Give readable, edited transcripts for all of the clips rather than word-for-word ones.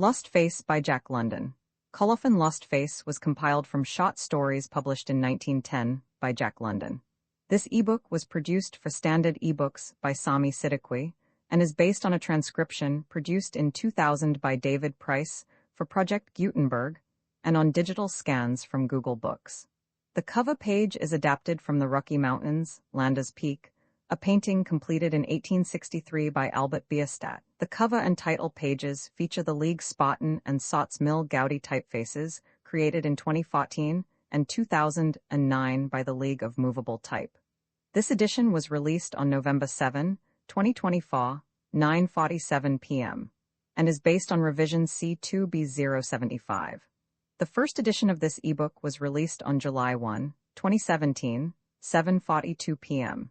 Lost Face by Jack London. Colophon Lost Face was compiled from short stories published in 1910 by Jack London. This ebook was produced for Standard eBooks by Sami Siddiqui and is based on a transcription produced in 2000 by David Price for Project Gutenberg and on digital scans from Google Books. The cover page is adapted from the Rocky Mountains, Landa's Peak, a painting completed in 1863 by Albert Bierstadt. The cover and title pages feature the League Spartan and Sots Mill Gaudi typefaces created in 2014 and 2009 by the League of Movable Type. This edition was released on November 7, 2024, 9:47 p.m., and is based on revision C2B075. The first edition of this ebook was released on July 1, 2017, 7:42 p.m.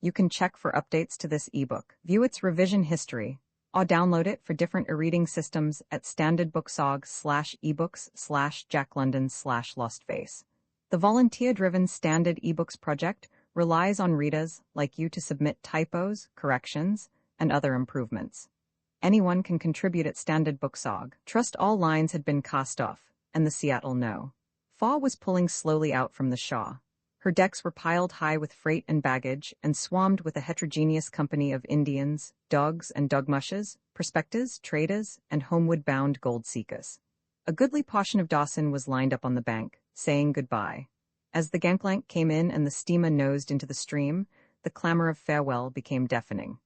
You can check for updates to this ebook, view its revision history, or download it for different e-reading systems at standardbooksorg/ebooks/jacklondon/lostface. The volunteer-driven Standard eBooks project relies on readers like you to submit typos, corrections, and other improvements. Anyone can contribute at standardbooksorg. Trust all lines had been cast off, and the Seattle No. 4 was pulling slowly out from the shore. Her decks were piled high with freight and baggage and swarmed with a heterogeneous company of Indians, dogs and dogmushers, prospectors, traders, and homeward-bound gold seekers. A goodly portion of Dawson was lined up on the bank, saying goodbye. As the gangplank came in and the steamer nosed into the stream, the clamor of farewell became deafening.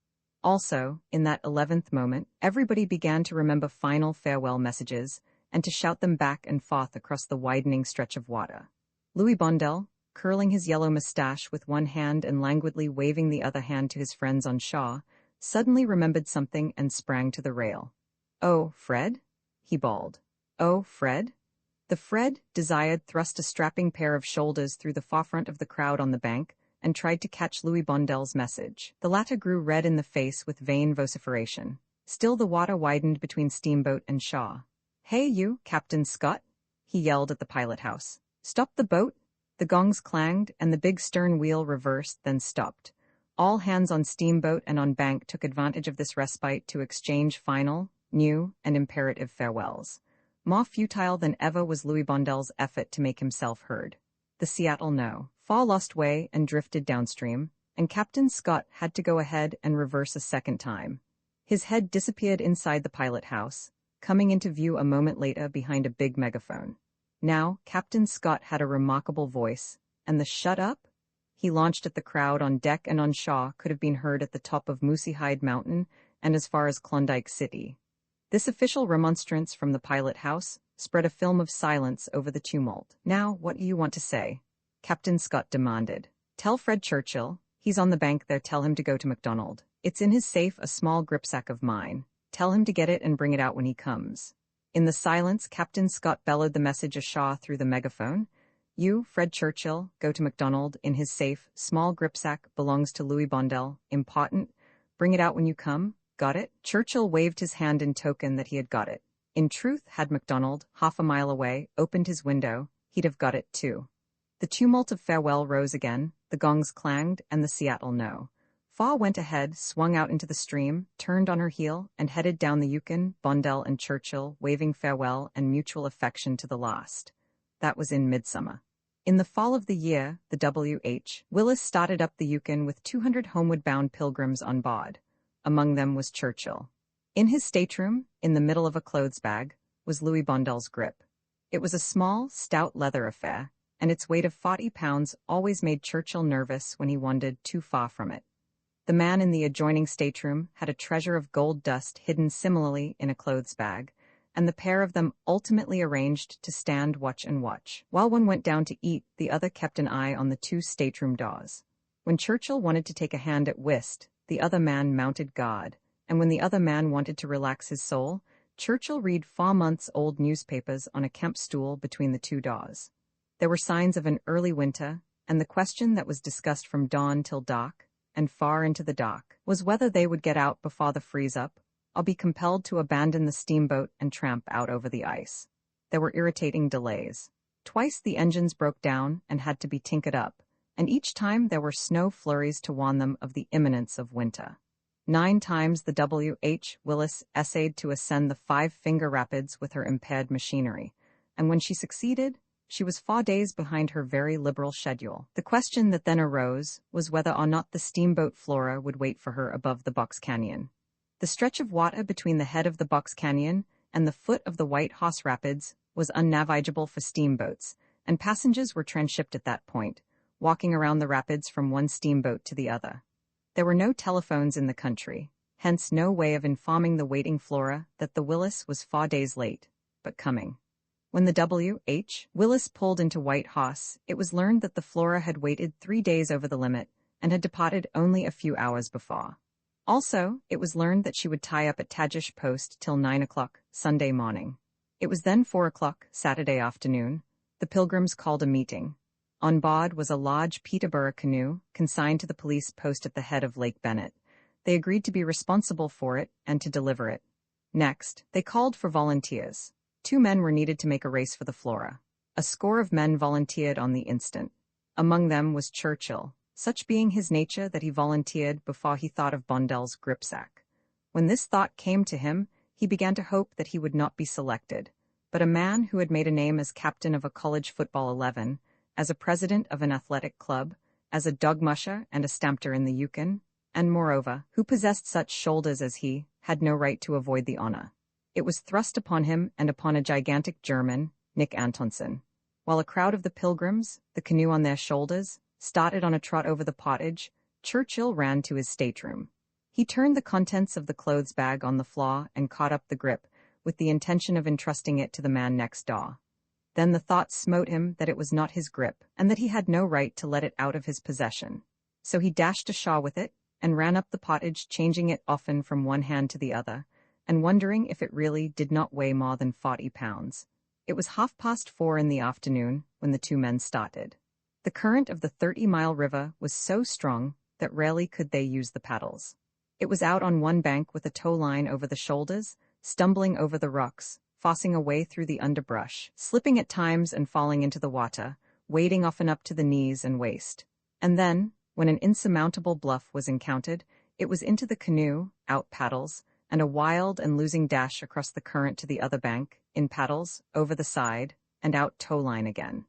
Also, in that 11th moment, everybody began to remember final farewell messages and to shout them back and forth across the widening stretch of water. Louis Bondel, curling his yellow mustache with one hand and languidly waving the other hand to his friends on shore, suddenly remembered something and sprang to the rail. "Oh, Fred?" he bawled. "Oh, Fred?" The Fred desired thrust a strapping pair of shoulders through the forefront of the crowd on the bank and tried to catch Louis Bondel's message. The latter grew red in the face with vain vociferation. Still the water widened between steamboat and shore. "Hey you, Captain Scott," he yelled at the pilot house. "Stop the boat!" The gongs clanged, and the big stern wheel reversed, then stopped. All hands on steamboat and on bank took advantage of this respite to exchange final, new, and imperative farewells. More futile than ever was Louis Bondel's effort to make himself heard. The Seattle No. 4 lost way and drifted downstream, and Captain Scott had to go ahead and reverse a second time. His head disappeared inside the pilot house, coming into view a moment later behind a big megaphone. Now, Captain Scott had a remarkable voice, and the "shut up" he launched at the crowd on deck and on shore could have been heard at the top of Moosehide Mountain and as far as Klondike City. This official remonstrance from the pilot house spread a film of silence over the tumult. "Now, what do you want to say?" Captain Scott demanded. "Tell Fred Churchill, he's on the bank there, tell him to go to McDonald. It's in his safe, a small gripsack of mine. Tell him to get it and bring it out when he comes." In the silence, Captain Scott bellowed the message ashore through the megaphone. "You, Fred Churchill, go to McDonald, in his safe, small gripsack, belongs to Louis Bondel, important. Bring it out when you come. Got it?" Churchill waved his hand in token that he had got it. In truth, had MacDonald, half a mile away, opened his window, he'd have got it too. The tumult of farewell rose again, the gongs clanged, and the Seattle No. 4 went ahead, swung out into the stream, turned on her heel, and headed down the Yukon, Bondel and Churchill, waving farewell and mutual affection to the last. That was in midsummer. In the fall of the year, the W.H. Willis started up the Yukon with 200 homeward-bound pilgrims on board. Among them was Churchill. In his stateroom, in the middle of a clothes bag, was Louis Bondel's grip. It was a small, stout leather affair, and its weight of 40 pounds always made Churchill nervous when he wandered too far from it. The man in the adjoining stateroom had a treasure of gold dust hidden similarly in a clothes bag, and the pair of them ultimately arranged to stand watch and watch. While one went down to eat, the other kept an eye on the 2 stateroom doors. When Churchill wanted to take a hand at whist, the other man mounted guard, and when the other man wanted to relax his soul, Churchill read 4 months old newspapers on a camp stool between the 2 doors. There were signs of an early winter, and the question that was discussed from dawn till dark, and far into the dark, was whether they would get out before the freeze-up, or be compelled to abandon the steamboat and tramp out over the ice. There were irritating delays. Twice the engines broke down and had to be tinkered up, and each time there were snow flurries to warn them of the imminence of winter. 9 times the W.H. Willis essayed to ascend the Five-Finger Rapids with her impaired machinery, and when she succeeded, she was 4 days behind her very liberal schedule. The question that then arose was whether or not the steamboat Flora would wait for her above the Box Canyon. The stretch of water between the head of the Box Canyon and the foot of the White Horse Rapids was unnavigable for steamboats, and passengers were transshipped at that point, walking around the rapids from one steamboat to the other. There were no telephones in the country, hence no way of informing the waiting Flora that the Willis was 4 days late, but coming. When the W.H. Willis pulled into White Horse, it was learned that the Flora had waited 3 days over the limit and had departed only a few hours before. Also, it was learned that she would tie up at Tagish Post till 9 o'clock Sunday morning. It was then 4 o'clock Saturday afternoon. The Pilgrims called a meeting. On board was a large Peterborough canoe consigned to the police post at the head of Lake Bennett. They agreed to be responsible for it and to deliver it. Next, they called for volunteers. 2 men were needed to make a race for the Flora. A score of men volunteered on the instant. Among them was Churchill, such being his nature that he volunteered before he thought of Bondell's gripsack. When this thought came to him, he began to hope that he would not be selected. But a man who had made a name as captain of a college football 11, as a president of an athletic club, as a dog musher and a stampter in the Yukon, and moreover, who possessed such shoulders as he, had no right to avoid the honor. It was thrust upon him and upon a gigantic German, Nick Antonsen. While a crowd of the Pilgrims, the canoe on their shoulders, started on a trot over the pottage, Churchill ran to his stateroom. He turned the contents of the clothes bag on the floor and caught up the grip, with the intention of entrusting it to the man next door. Then the thought smote him that it was not his grip, and that he had no right to let it out of his possession. So he dashed ashore with it, and ran up the pottage, changing it often from one hand to the other, and wondering if it really did not weigh more than 40 pounds. It was 4:30 in the afternoon when the 2 men started. The current of the 30-mile river was so strong that rarely could they use the paddles. It was out on one bank with a tow line over the shoulders, stumbling over the rocks, forcing a way through the underbrush, slipping at times and falling into the water, wading often up to the knees and waist. And then, when an insurmountable bluff was encountered, it was into the canoe, out paddles, and a wild and losing dash across the current to the other bank, in paddles, over the side, and out tow line again.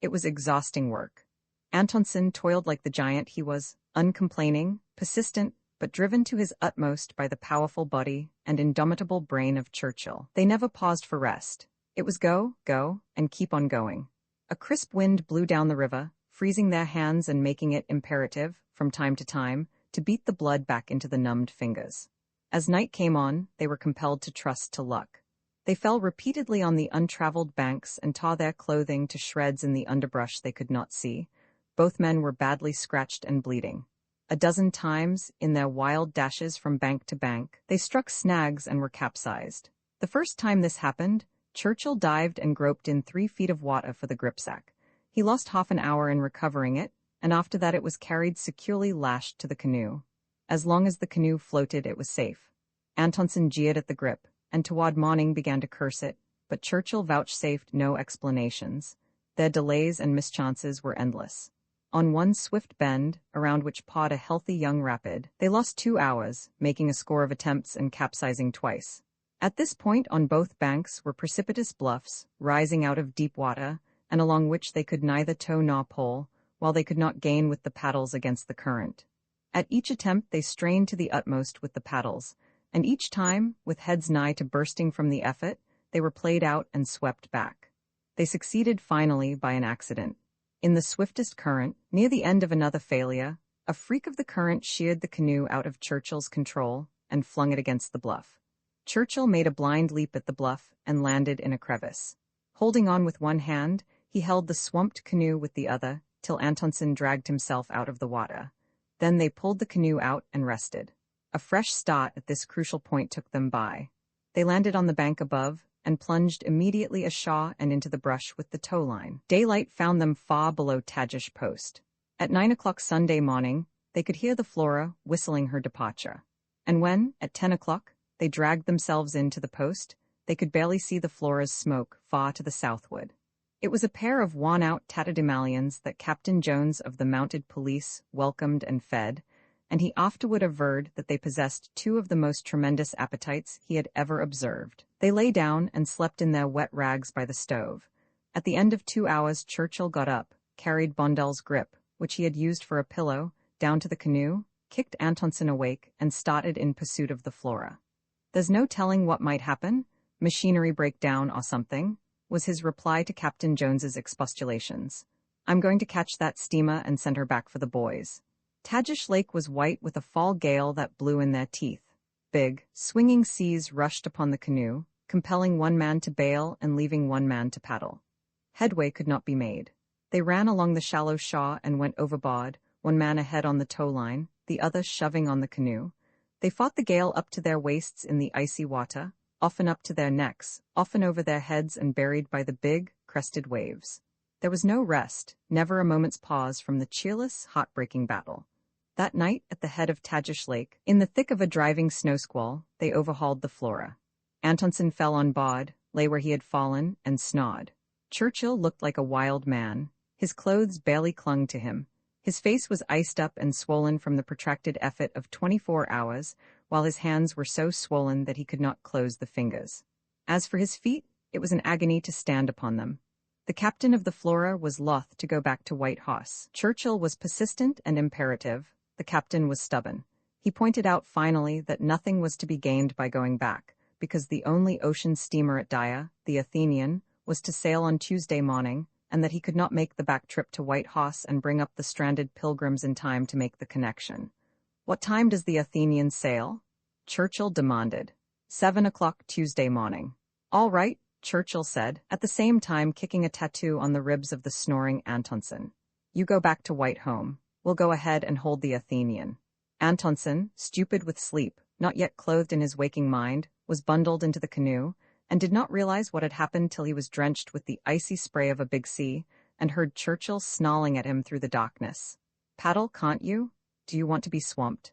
It was exhausting work. Antonsen toiled like the giant he was, uncomplaining, persistent, but driven to his utmost by the powerful body and indomitable brain of Churchill. They never paused for rest. It was go, go, and keep on going. A crisp wind blew down the river, freezing their hands and making it imperative, from time to time, to beat the blood back into the numbed fingers. As night came on, they were compelled to trust to luck. They fell repeatedly on the untraveled banks and tore their clothing to shreds in the underbrush they could not see. Both men were badly scratched and bleeding. A dozen times, in their wild dashes from bank to bank, they struck snags and were capsized. The first time this happened, Churchill dived and groped in 3 feet of water for the gripsack. He lost half an hour in recovering it, and after that it was carried securely lashed to the canoe. As long as the canoe floated, it was safe. Antonsen jeered at the grip, and toward morning began to curse it, but Churchill vouchsafed no explanations. Their delays and mischances were endless. On one swift bend, around which pawed a healthy young rapid, they lost 2 hours, making a score of attempts and capsizing twice. At this point on both banks were precipitous bluffs, rising out of deep water, and along which they could neither tow nor pole, while they could not gain with the paddles against the current. At each attempt they strained to the utmost with the paddles, and each time, with heads nigh to bursting from the effort, they were played out and swept back. They succeeded finally by an accident. In the swiftest current, near the end of another failure, a freak of the current sheared the canoe out of Churchill's control and flung it against the bluff. Churchill made a blind leap at the bluff and landed in a crevice. Holding on with one hand, he held the swamped canoe with the other till Antonsen dragged himself out of the water. Then they pulled the canoe out and rested. A fresh start at this crucial point took them by. They landed on the bank above and plunged immediately ashore and into the brush with the tow line. Daylight found them far below Tagish Post. At 9 o'clock Sunday morning, they could hear the Flora whistling her departure. And when, at 10 o'clock, they dragged themselves into the post, they could barely see the Flora's smoke far to the southward. It was a pair of worn-out tatterdemalions that Captain Jones of the Mounted Police welcomed and fed, and he afterward averred that they possessed two of the most tremendous appetites he had ever observed. They lay down and slept in their wet rags by the stove. At the end of 2 hours, Churchill got up, carried Bondel's grip, which he had used for a pillow, down to the canoe, kicked Antonsen awake, and started in pursuit of the Flora. "There's no telling what might happen, machinery break down or something," was his reply to Captain Jones's expostulations. "I'm going to catch that steamer and send her back for the boys." Tagish Lake was white with a fall gale that blew in their teeth. Big, swinging seas rushed upon the canoe, compelling one man to bail and leaving one man to paddle. Headway could not be made. They ran along the shallow shore and went overboard, one man ahead on the tow line, the other shoving on the canoe. They fought the gale up to their waists in the icy water, often up to their necks, often over their heads and buried by the big, crested waves. There was no rest, never a moment's pause from the cheerless, heartbreaking battle. That night, at the head of Tagish Lake, in the thick of a driving snow squall, they overhauled the Flora. Antonsen fell on board, lay where he had fallen, and snored. Churchill looked like a wild man. His clothes barely clung to him. His face was iced up and swollen from the protracted effort of 24 hours, while his hands were so swollen that he could not close the fingers. As for his feet, it was an agony to stand upon them. The captain of the Flora was loth to go back to White Hoss. Churchill was persistent and imperative. The captain was stubborn. He pointed out finally that nothing was to be gained by going back, because the only ocean steamer at Daya, the Athenian, was to sail on Tuesday morning, and that he could not make the back trip to White Hoss and bring up the stranded pilgrims in time to make the connection. "What time does the Athenian sail?" Churchill demanded. 7 o'clock Tuesday morning. "All right," Churchill said, at the same time kicking a tattoo on the ribs of the snoring Antonsen. "You go back to Whitehome. We'll go ahead and hold the Athenian." Antonsen, stupid with sleep, not yet clothed in his waking mind, was bundled into the canoe, and did not realize what had happened till he was drenched with the icy spray of a big sea, and heard Churchill snarling at him through the darkness. "Paddle, can't you? Do you want to be swamped?"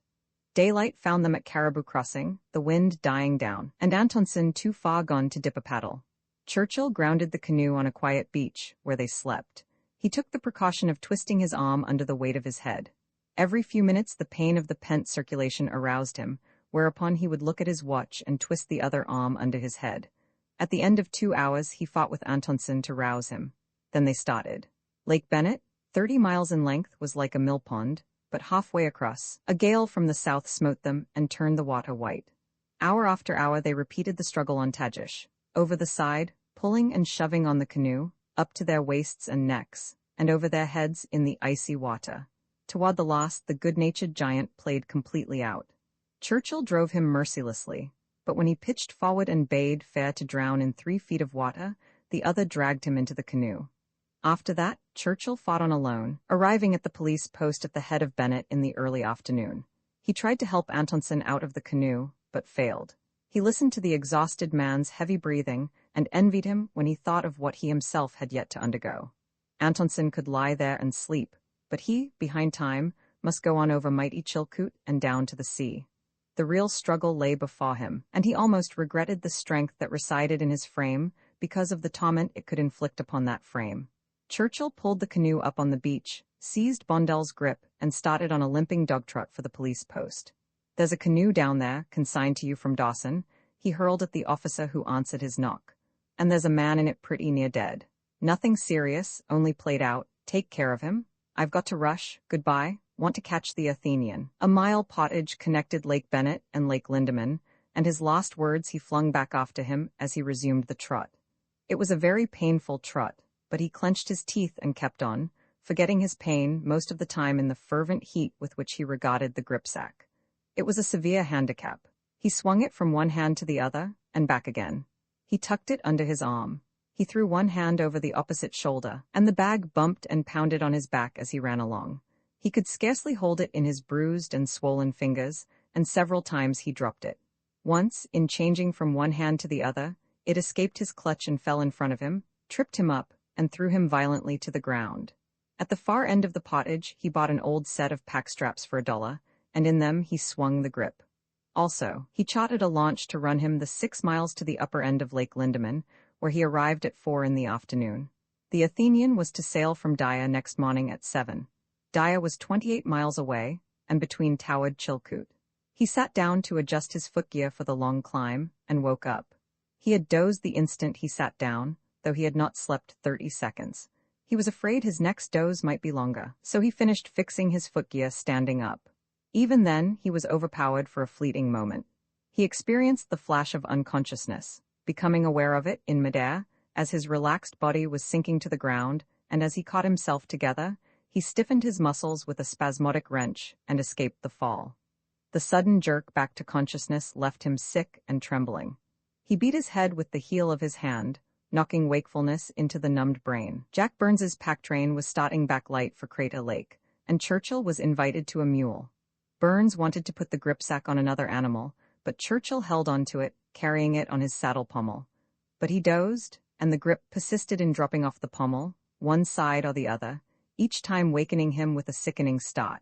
Daylight found them at Caribou Crossing, the wind dying down, and Antonsen too far gone to dip a paddle. Churchill grounded the canoe on a quiet beach, where they slept. He took the precaution of twisting his arm under the weight of his head. Every few minutes the pain of the pent circulation aroused him, whereupon he would look at his watch and twist the other arm under his head. At the end of 2 hours he fought with Antonsen to rouse him. Then they started. Lake Bennett, 30 miles in length, was like a mill pond, but halfway across, a gale from the south smote them and turned the water white. Hour after hour they repeated the struggle on Tagish, over the side, pulling and shoving on the canoe, up to their waists and necks, and over their heads in the icy water. Toward the last, the good-natured giant played completely out. Churchill drove him mercilessly, but when he pitched forward and bade fair to drown in 3 feet of water, the other dragged him into the canoe. After that, Churchill fought on alone, arriving at the police post at the head of Bennett in the early afternoon. He tried to help Antonsen out of the canoe, but failed. He listened to the exhausted man's heavy breathing and envied him when he thought of what he himself had yet to undergo. Antonsen could lie there and sleep, but he, behind time, must go on over mighty Chilkoot and down to the sea. The real struggle lay before him, and he almost regretted the strength that resided in his frame because of the torment it could inflict upon that frame. Churchill pulled the canoe up on the beach, seized Bondel's grip, and started on a limping dog trot for the police post. "There's a canoe down there, consigned to you from Dawson," he hurled at the officer who answered his knock. "And there's a man in it pretty near dead. Nothing serious, only played out. Take care of him. I've got to rush. Goodbye. Want to catch the Athenian." A mile pottage connected Lake Bennett and Lake Lindeman, and his last words he flung back off to him as he resumed the trot. It was a very painful trot, but he clenched his teeth and kept on, forgetting his pain most of the time in the fervent heat with which he regarded the gripsack. It was a severe handicap. He swung it from one hand to the other, and back again. He tucked it under his arm. He threw one hand over the opposite shoulder, and the bag bumped and pounded on his back as he ran along. He could scarcely hold it in his bruised and swollen fingers, and several times he dropped it. Once, in changing from one hand to the other, it escaped his clutch and fell in front of him, tripped him up, and threw him violently to the ground. At the far end of the pottage he bought an old set of pack straps for $1, and in them he swung the grip. Also, he chartered a launch to run him the 6 miles to the upper end of Lake Lindeman, where he arrived at 4 in the afternoon. The Athenian was to sail from Daya next morning at 7. Daya was 28 miles away, and between towered Chilkoot. He sat down to adjust his footgear for the long climb, and woke up. He had dozed the instant he sat down, though he had not slept 30 seconds. He was afraid his next doze might be longer, so he finished fixing his footgear standing up. Even then, he was overpowered for a fleeting moment. He experienced the flash of unconsciousness, becoming aware of it in midair, as his relaxed body was sinking to the ground, and as he caught himself together, he stiffened his muscles with a spasmodic wrench and escaped the fall. The sudden jerk back to consciousness left him sick and trembling. He beat his head with the heel of his hand, knocking wakefulness into the numbed brain. Jack Burns's pack train was starting back light for Crater Lake, and Churchill was invited to a mule. Burns wanted to put the gripsack on another animal, but Churchill held onto it, carrying it on his saddle pommel. But he dozed, and the grip persisted in dropping off the pommel, one side or the other, each time wakening him with a sickening start.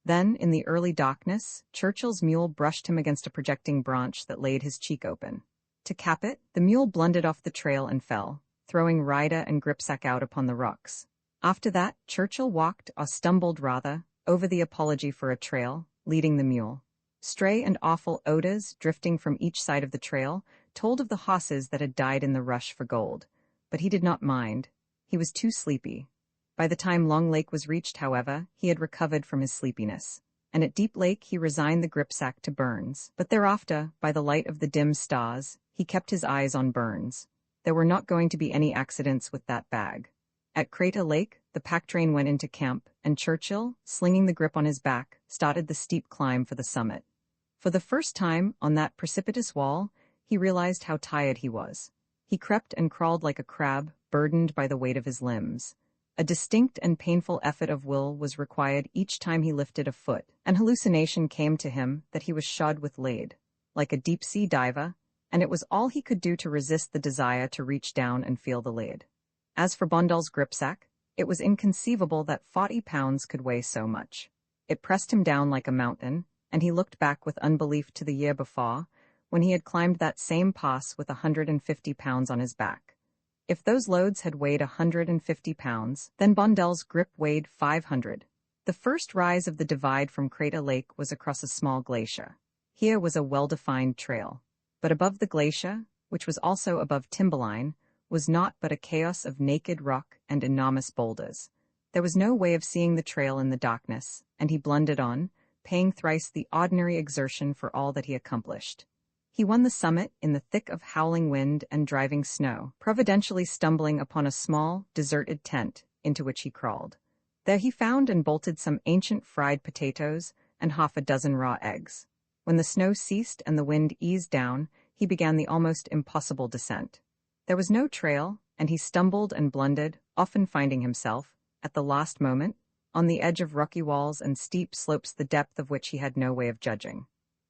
Then, in the early darkness, Churchill's mule brushed him against a projecting branch that laid his cheek open. To cap it, the mule blundered off the trail and fell, throwing rider and gripsack out upon the rocks. After that, Churchill walked, or stumbled rather, over the apology for a trail, leading the mule. Stray and awful odors, drifting from each side of the trail, told of the horses that had died in the rush for gold. But he did not mind. He was too sleepy. By the time Long Lake was reached, however, he had recovered from his sleepiness, and at Deep Lake he resigned the gripsack to Burns. But thereafter, by the light of the dim stars, he kept his eyes on Burns. There were not going to be any accidents with that bag. At Crater Lake, the pack train went into camp, and Churchill, slinging the grip on his back, started the steep climb for the summit. For the first time, on that precipitous wall, he realized how tired he was. He crept and crawled like a crab, burdened by the weight of his limbs. A distinct and painful effort of will was required each time he lifted a foot. An hallucination came to him that he was shod with lead, like a deep-sea diver, and it was all he could do to resist the desire to reach down and feel the lead. As for Bondal's gripsack, it was inconceivable that 40 pounds could weigh so much. It pressed him down like a mountain, and he looked back with unbelief to the year before, when he had climbed that same pass with 150 pounds on his back. If those loads had weighed 150 pounds, then Bondal's grip weighed 500. The first rise of the divide from Crater Lake was across a small glacier. Here was a well-defined trail. But above the glacier, which was also above timberline, was naught but a chaos of naked rock and enormous boulders. There was no way of seeing the trail in the darkness, and he blundered on, paying thrice the ordinary exertion for all that he accomplished. He won the summit in the thick of howling wind and driving snow, providentially stumbling upon a small, deserted tent, into which he crawled. There he found and bolted some ancient fried potatoes and half a dozen raw eggs. When the snow ceased and the wind eased down, he began the almost impossible descent. There was no trail, and he stumbled and blundered, often finding himself, at the last moment, on the edge of rocky walls and steep slopes the depth of which he had no way of judging.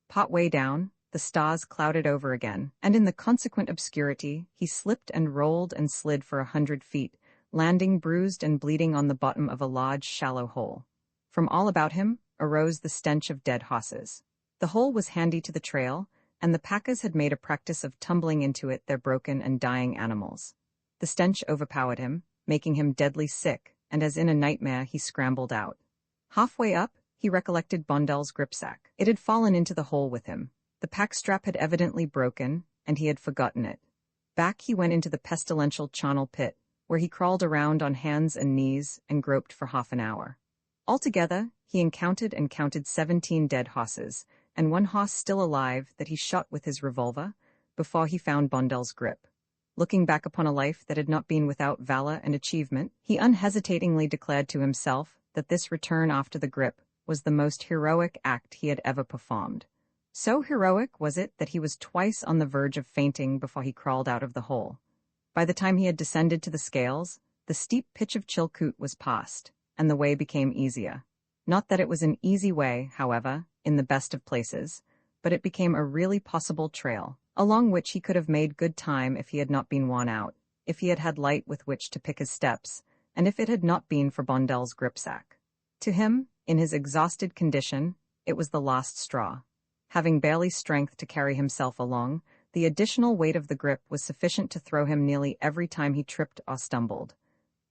Part way down, the stars clouded over again, and in the consequent obscurity, he slipped and rolled and slid for 100 feet, landing bruised and bleeding on the bottom of a large, shallow hole. From all about him arose the stench of dead horses. The hole was handy to the trail, and the packers had made a practice of tumbling into it their broken and dying animals. The stench overpowered him, making him deadly sick, and as in a nightmare he scrambled out. Halfway up, he recollected Bondal's gripsack. It had fallen into the hole with him. The pack strap had evidently broken, and he had forgotten it. Back he went into the pestilential charnel pit, where he crawled around on hands and knees and groped for half an hour. Altogether, he encountered and counted 17 dead horses, and one horse still alive that he shot with his revolver, before he found Bondal's grip. Looking back upon a life that had not been without valor and achievement, he unhesitatingly declared to himself that this return after the grip was the most heroic act he had ever performed. So heroic was it that he was twice on the verge of fainting before he crawled out of the hole. By the time he had descended to the scales, the steep pitch of Chilkoot was past, and the way became easier. Not that it was an easy way, however, in the best of places, but it became a really possible trail, along which he could have made good time if he had not been worn out, if he had had light with which to pick his steps, and if it had not been for Bondal's gripsack. To him, in his exhausted condition, it was the last straw. Having barely strength to carry himself along, the additional weight of the grip was sufficient to throw him nearly every time he tripped or stumbled.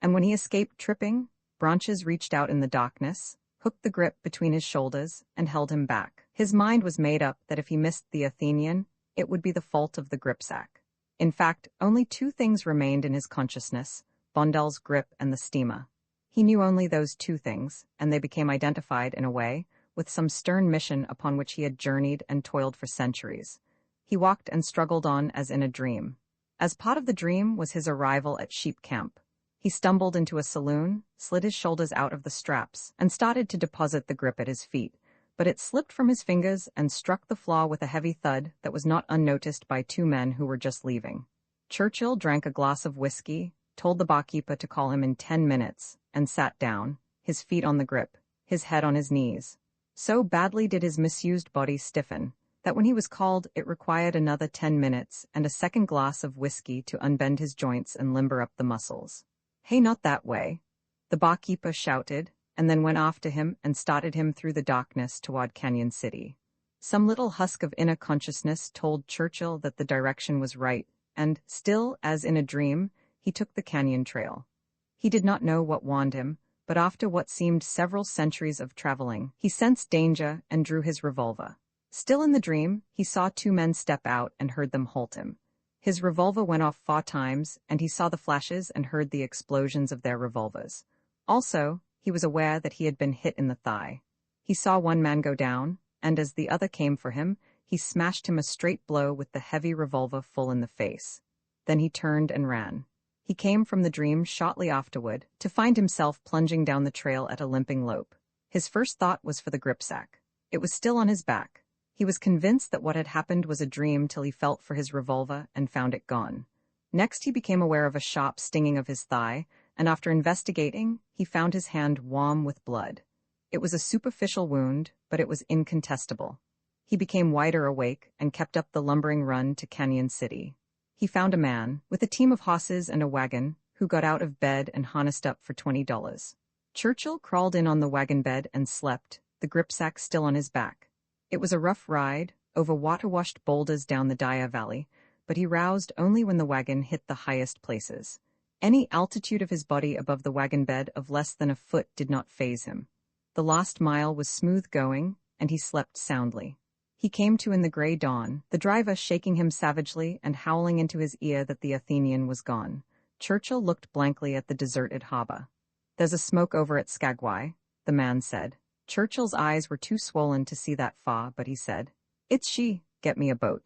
And when he escaped tripping, branches reached out in the darkness, hooked the grip between his shoulders, and held him back. His mind was made up that if he missed the Athenian, it would be the fault of the gripsack. In fact, only two things remained in his consciousness: Bondel's grip and the steamer. He knew only those two things, and they became identified in a way with some stern mission upon which he had journeyed and toiled for centuries. He walked and struggled on as in a dream. As part of the dream was his arrival at Sheep Camp. He stumbled into a saloon, slid his shoulders out of the straps, and started to deposit the grip at his feet, but it slipped from his fingers and struck the floor with a heavy thud that was not unnoticed by two men who were just leaving. Churchill drank a glass of whiskey, told the barkeeper to call him in 10 minutes, and sat down, his feet on the grip, his head on his knees. So badly did his misused body stiffen that when he was called, it required another 10 minutes and a second glass of whiskey to unbend his joints and limber up the muscles. "Hey, not that way," the barkeeper shouted, and then went after him and started him through the darkness toward Canyon City. Some little husk of inner consciousness told Churchill that the direction was right, and, still as in a dream, he took the canyon trail. He did not know what warned him, but after what seemed several centuries of traveling, he sensed danger and drew his revolver. Still in the dream, he saw two men step out and heard them halt him. His revolver went off 4 times, and he saw the flashes and heard the explosions of their revolvers. Also, he was aware that he had been hit in the thigh. He saw one man go down, and as the other came for him, he smashed him a straight blow with the heavy revolver full in the face. Then he turned and ran. He came from the dream shortly afterward, to find himself plunging down the trail at a limping lope. His first thought was for the gripsack. It was still on his back. He was convinced that what had happened was a dream till he felt for his revolver and found it gone. Next he became aware of a sharp stinging of his thigh, and after investigating, he found his hand warm with blood. It was a superficial wound, but it was incontestable. He became wider awake and kept up the lumbering run to Canyon City. He found a man, with a team of horses and a wagon, who got out of bed and harnessed up for $20. Churchill crawled in on the wagon bed and slept, the gripsack still on his back. It was a rough ride, over water-washed boulders down the Daya Valley, but he roused only when the wagon hit the highest places. Any altitude of his body above the wagon bed of less than a foot did not faze him. The last mile was smooth going, and he slept soundly. He came to in the gray dawn, the driver shaking him savagely and howling into his ear that the Athenian was gone. Churchill looked blankly at the deserted harbor. "There's a smoke over at Skagway," the man said. Churchill's eyes were too swollen to see that far, but he said, "It's she, get me a boat."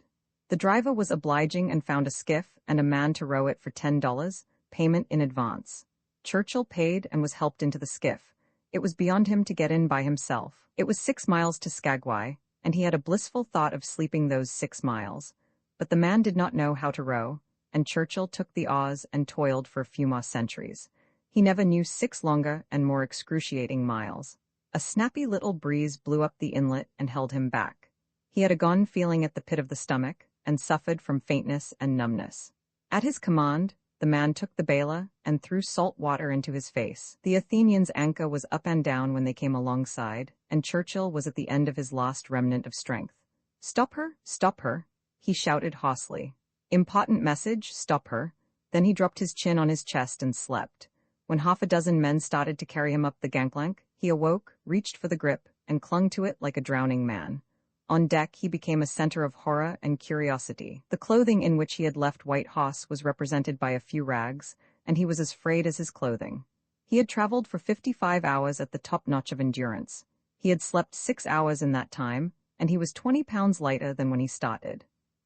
The driver was obliging and found a skiff and a man to row it for $10, payment in advance. Churchill paid and was helped into the skiff. It was beyond him to get in by himself. It was 6 miles to Skagway, and he had a blissful thought of sleeping those 6 miles. But the man did not know how to row, and Churchill took the oars and toiled for a few more centuries. He never knew 6 longer and more excruciating miles. A snappy little breeze blew up the inlet and held him back. He had a gone feeling at the pit of the stomach, and suffered from faintness and numbness. At his command, the man took the bailer and threw salt water into his face. The Athenian's anchor was up and down when they came alongside, and Churchill was at the end of his last remnant of strength. Stop her," he shouted hoarsely. "Important message, stop her." Then he dropped his chin on his chest and slept. When 6 men started to carry him up the gangplank, he awoke, reached for the grip, and clung to it like a drowning man. On deck, he became a center of horror and curiosity. The clothing in which he had left White Hoss was represented by a few rags, and he was as frayed as his clothing. He had traveled for 55 hours at the top notch of endurance. He had slept 6 hours in that time, and he was 20 pounds lighter than when he started.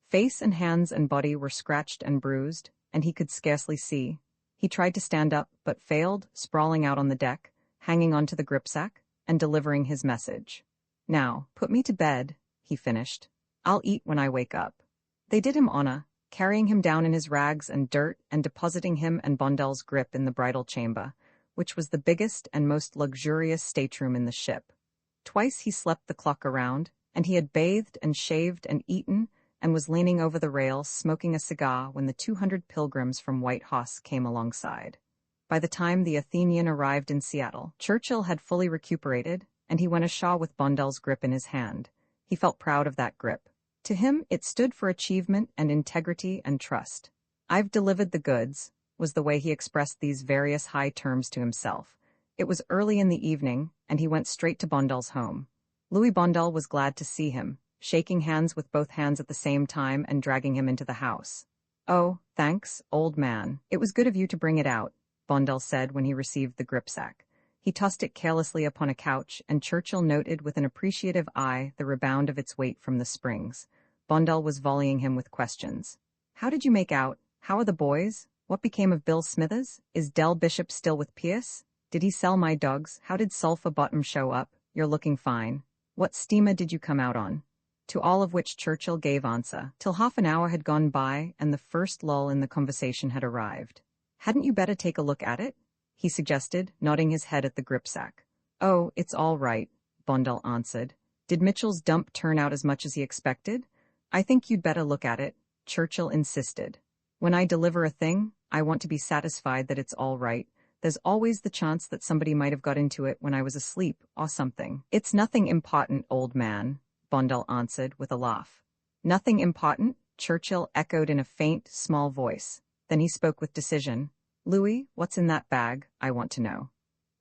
Face and hands and body were scratched and bruised, and he could scarcely see. He tried to stand up, but failed, sprawling out on the deck, hanging onto the gripsack, and delivering his message. "Now, put me to bed," he finished. "I'll eat when I wake up." They did him honor, carrying him down in his rags and dirt and depositing him and Bondel's grip in the bridal chamber, which was the biggest and most luxurious stateroom in the ship. Twice he slept the clock around, and he had bathed and shaved and eaten and was leaning over the rail smoking a cigar when the 200 pilgrims from White Hoss came alongside. By the time the Athenian arrived in Seattle, Churchill had fully recuperated, and he went ashore with Bondel's grip in his hand. He felt proud of that grip. To him, it stood for achievement and integrity and trust. "I've delivered the goods," was the way he expressed these various high terms to himself, It was early in the evening, and he went straight to Bondal's home. Louis Bondal was glad to see him, shaking hands with both hands at the same time and dragging him into the house. "Oh, thanks, old man. It was good of you to bring it out," Bondal said when he received the gripsack. He tossed it carelessly upon a couch, and Churchill noted with an appreciative eye the rebound of its weight from the springs. Bondal was volleying him with questions. "How did you make out? How are the boys? What became of Bill Smithers? Is Del Bishop still with Pierce? Did he sell my dogs? How did Sulphur Bottom show up? You're looking fine. What steamer did you come out on?" To all of which Churchill gave answer, till half an hour had gone by and the first lull in the conversation had arrived. "Hadn't you better take a look at it?" he suggested, nodding his head at the gripsack. "Oh, it's all right," Bondal answered. "Did Mitchell's dump turn out as much as he expected?" "I think you'd better look at it," Churchill insisted. "When I deliver a thing, I want to be satisfied that it's all right. There's always the chance that somebody might have got into it when I was asleep, or something." "It's nothing important, old man," Bondal answered with a laugh. "Nothing important?" Churchill echoed in a faint, small voice. Then he spoke with decision. "Louis, what's in that bag? I want to know."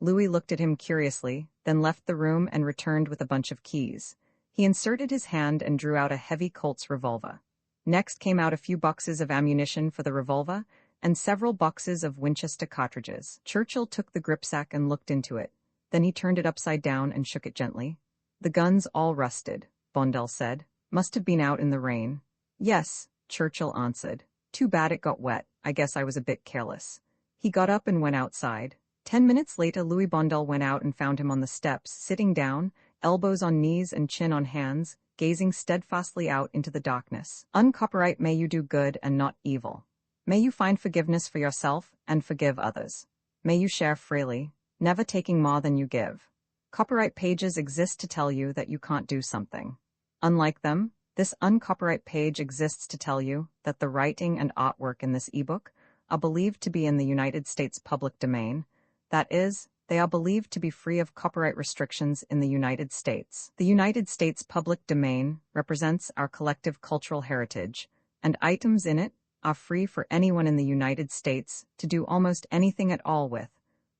Louis looked at him curiously, then left the room and returned with a bunch of keys. He inserted his hand and drew out a heavy Colt's revolver. Next came out a few boxes of ammunition for the revolver, and several boxes of Winchester cartridges. Churchill took the gripsack and looked into it. Then he turned it upside down and shook it gently. "The gun's all rusted," Bondal said. "Must have been out in the rain." "Yes," Churchill answered. "Too bad it got wet. I guess I was a bit careless." He got up and went outside. 10 minutes later, Louis Bondal went out and found him on the steps, sitting down, elbows on knees and chin on hands, gazing steadfastly out into the darkness. "Uncopyright, may you do good and not evil. May you find forgiveness for yourself and forgive others. May you share freely, never taking more than you give. Copyright pages exist to tell you that you can't do something. Unlike them, this uncopyright page exists to tell you that the writing and artwork in this ebook are believed to be in the United States public domain. That is, they are believed to be free of copyright restrictions in the United States. The United States public domain represents our collective cultural heritage, and items in it are free for anyone in the United States to do almost anything at all with,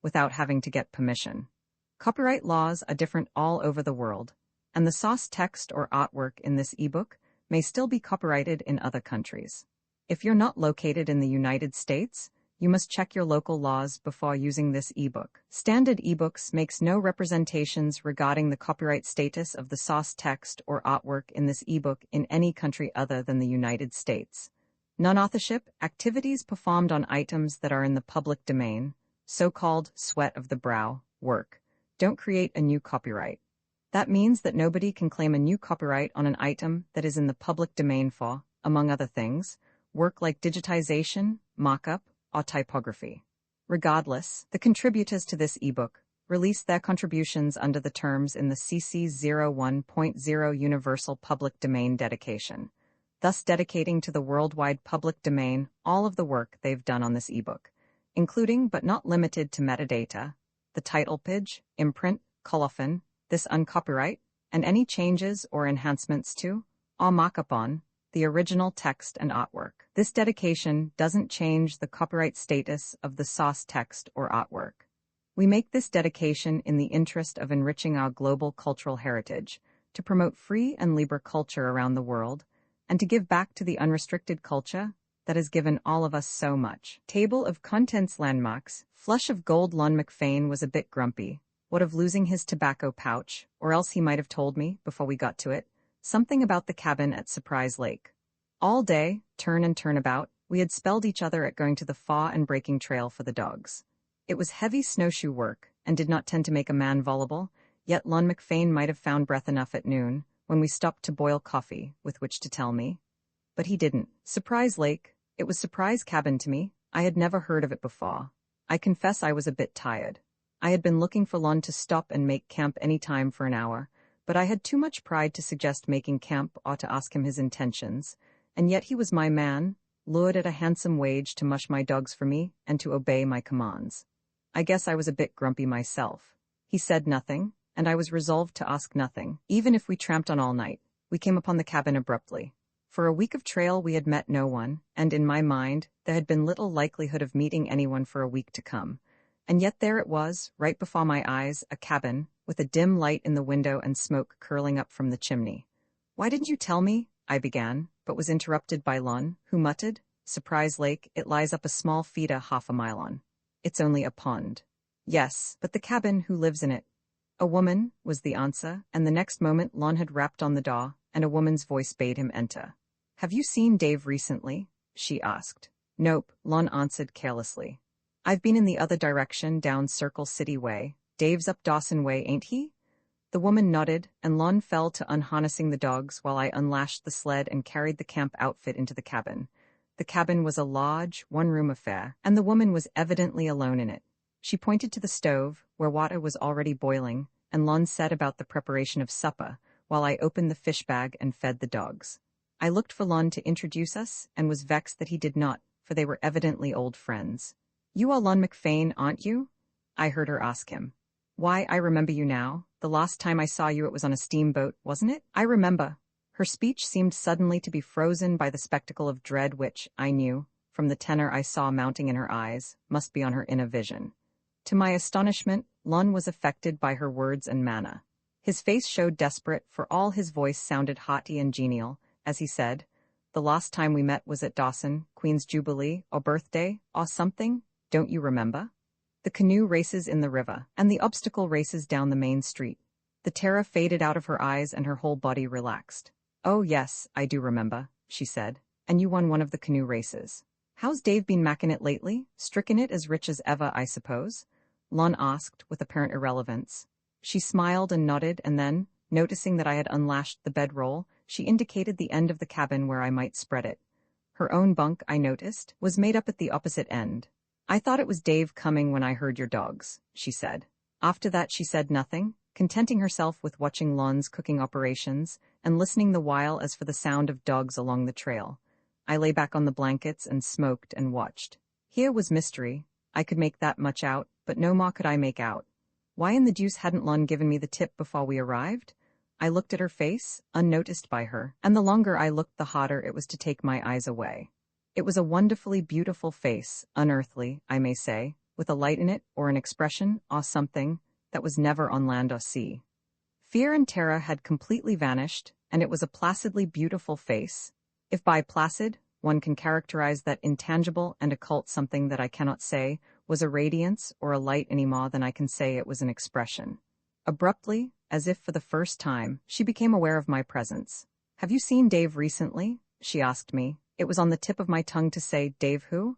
without having to get permission. Copyright laws are different all over the world, and the source text or artwork in this ebook may still be copyrighted in other countries. If you're not located in the United States, you must check your local laws before using this ebook. Standard ebooks makes no representations regarding the copyright status of the source text or artwork in this ebook in any country other than the United States. Non-authorship activities performed on items that are in the public domain, so-called sweat of the brow work, don't create a new copyright. That means that nobody can claim a new copyright on an item that is in the public domain for, among other things, work like digitization, mock-up, or typography. Regardless, the contributors to this ebook release their contributions under the terms in the CC 01.0 Universal Public Domain dedication, thus dedicating to the worldwide public domain all of the work they've done on this ebook, including but not limited to metadata, the title page, imprint, colophon, this uncopyright, and any changes or enhancements to, or mock-up on, the original text and artwork. This dedication doesn't change the copyright status of the source text or artwork. We make this dedication in the interest of enriching our global cultural heritage, to promote free and libre culture around the world, and to give back to the unrestricted culture that has given all of us so much. Table of contents landmarks. Flush of Gold. Lon McFane was a bit grumpy. What of losing his tobacco pouch, or else he might have told me, before we got to it, something about the cabin at Surprise Lake. All day, turn and turnabout, we had spelled each other at going to the Faw and breaking trail for the dogs. It was heavy snowshoe work, and did not tend to make a man voluble, yet Lon McFane might have found breath enough at noon, when we stopped to boil coffee, with which to tell me. But he didn't. Surprise Lake, it was Surprise Cabin to me. I had never heard of it before. I confess I was a bit tired. I had been looking for Lon to stop and make camp any time for an hour, but I had too much pride to suggest making camp or to ask him his intentions, and yet he was my man, lured at a handsome wage to mush my dogs for me and to obey my commands. I guess I was a bit grumpy myself. He said nothing, and I was resolved to ask nothing. Even if we tramped on all night, we came upon the cabin abruptly. For a week of trail we had met no one, and in my mind, there had been little likelihood of meeting anyone for a week to come, And yet there it was, right before my eyes, a cabin, with a dim light in the window and smoke curling up from the chimney. "Why didn't you tell me?" I began, but was interrupted by Lon, who muttered, "Surprise Lake, it lies up a small feeder half a mile on. It's only a pond." "Yes, but the cabin, who lives in it?" "A woman," was the answer, and the next moment Lon had rapped on the door, and a woman's voice bade him enter. "Have you seen Dave recently?" she asked. "Nope," Lon answered carelessly. "I've been in the other direction, down Circle City Way. Dave's up Dawson Way, ain't he?" The woman nodded, and Lon fell to unharnessing the dogs while I unlashed the sled and carried the camp outfit into the cabin. The cabin was a large, one-room affair, and the woman was evidently alone in it. She pointed to the stove, where water was already boiling, and Lon set about the preparation of supper, while I opened the fish bag and fed the dogs. I looked for Lon to introduce us, and was vexed that he did not, for they were evidently old friends. "You are Lon McFain, aren't you?" I heard her ask him. "Why, I remember you now. The last time I saw you it was on a steamboat, wasn't it?" "I remember." Her speech seemed suddenly to be frozen by the spectacle of dread which, I knew, from the tenor I saw mounting in her eyes, must be on her inner vision. To my astonishment, Lon was affected by her words and manner. His face showed desperate, for all his voice sounded hearty and genial, as he said, "The last time we met was at Dawson, Queen's Jubilee, or birthday, or something. Don't you remember? The canoe races in the river, and the obstacle races down the main street." The terror faded out of her eyes and her whole body relaxed. "Oh yes, I do remember," she said. "And you won one of the canoe races. How's Dave been macking it lately? Stricken it as rich as ever, I suppose?" Lon asked, with apparent irrelevance. She smiled and nodded, and then, noticing that I had unlashed the bedroll, she indicated the end of the cabin where I might spread it. Her own bunk, I noticed, was made up at the opposite end. "I thought it was Dave coming when I heard your dogs," she said. After that she said nothing, contenting herself with watching Lon's cooking operations, and listening the while as for the sound of dogs along the trail. I lay back on the blankets and smoked and watched. Here was mystery. I could make that much out, but no more could I make out. Why in the deuce hadn't Lon given me the tip before we arrived? I looked at her face, unnoticed by her, and the longer I looked the harder it was to take my eyes away. It was a wonderfully beautiful face, unearthly, I may say, with a light in it, or an expression, or something, that was never on land or sea. Fear and terror had completely vanished, and it was a placidly beautiful face. If by placid, one can characterize that intangible and occult something that I cannot say was a radiance or a light any more than I can say it was an expression. Abruptly, as if for the first time, she became aware of my presence. "Have you seen Dave recently?" she asked me. It was on the tip of my tongue to say, "Dave who?"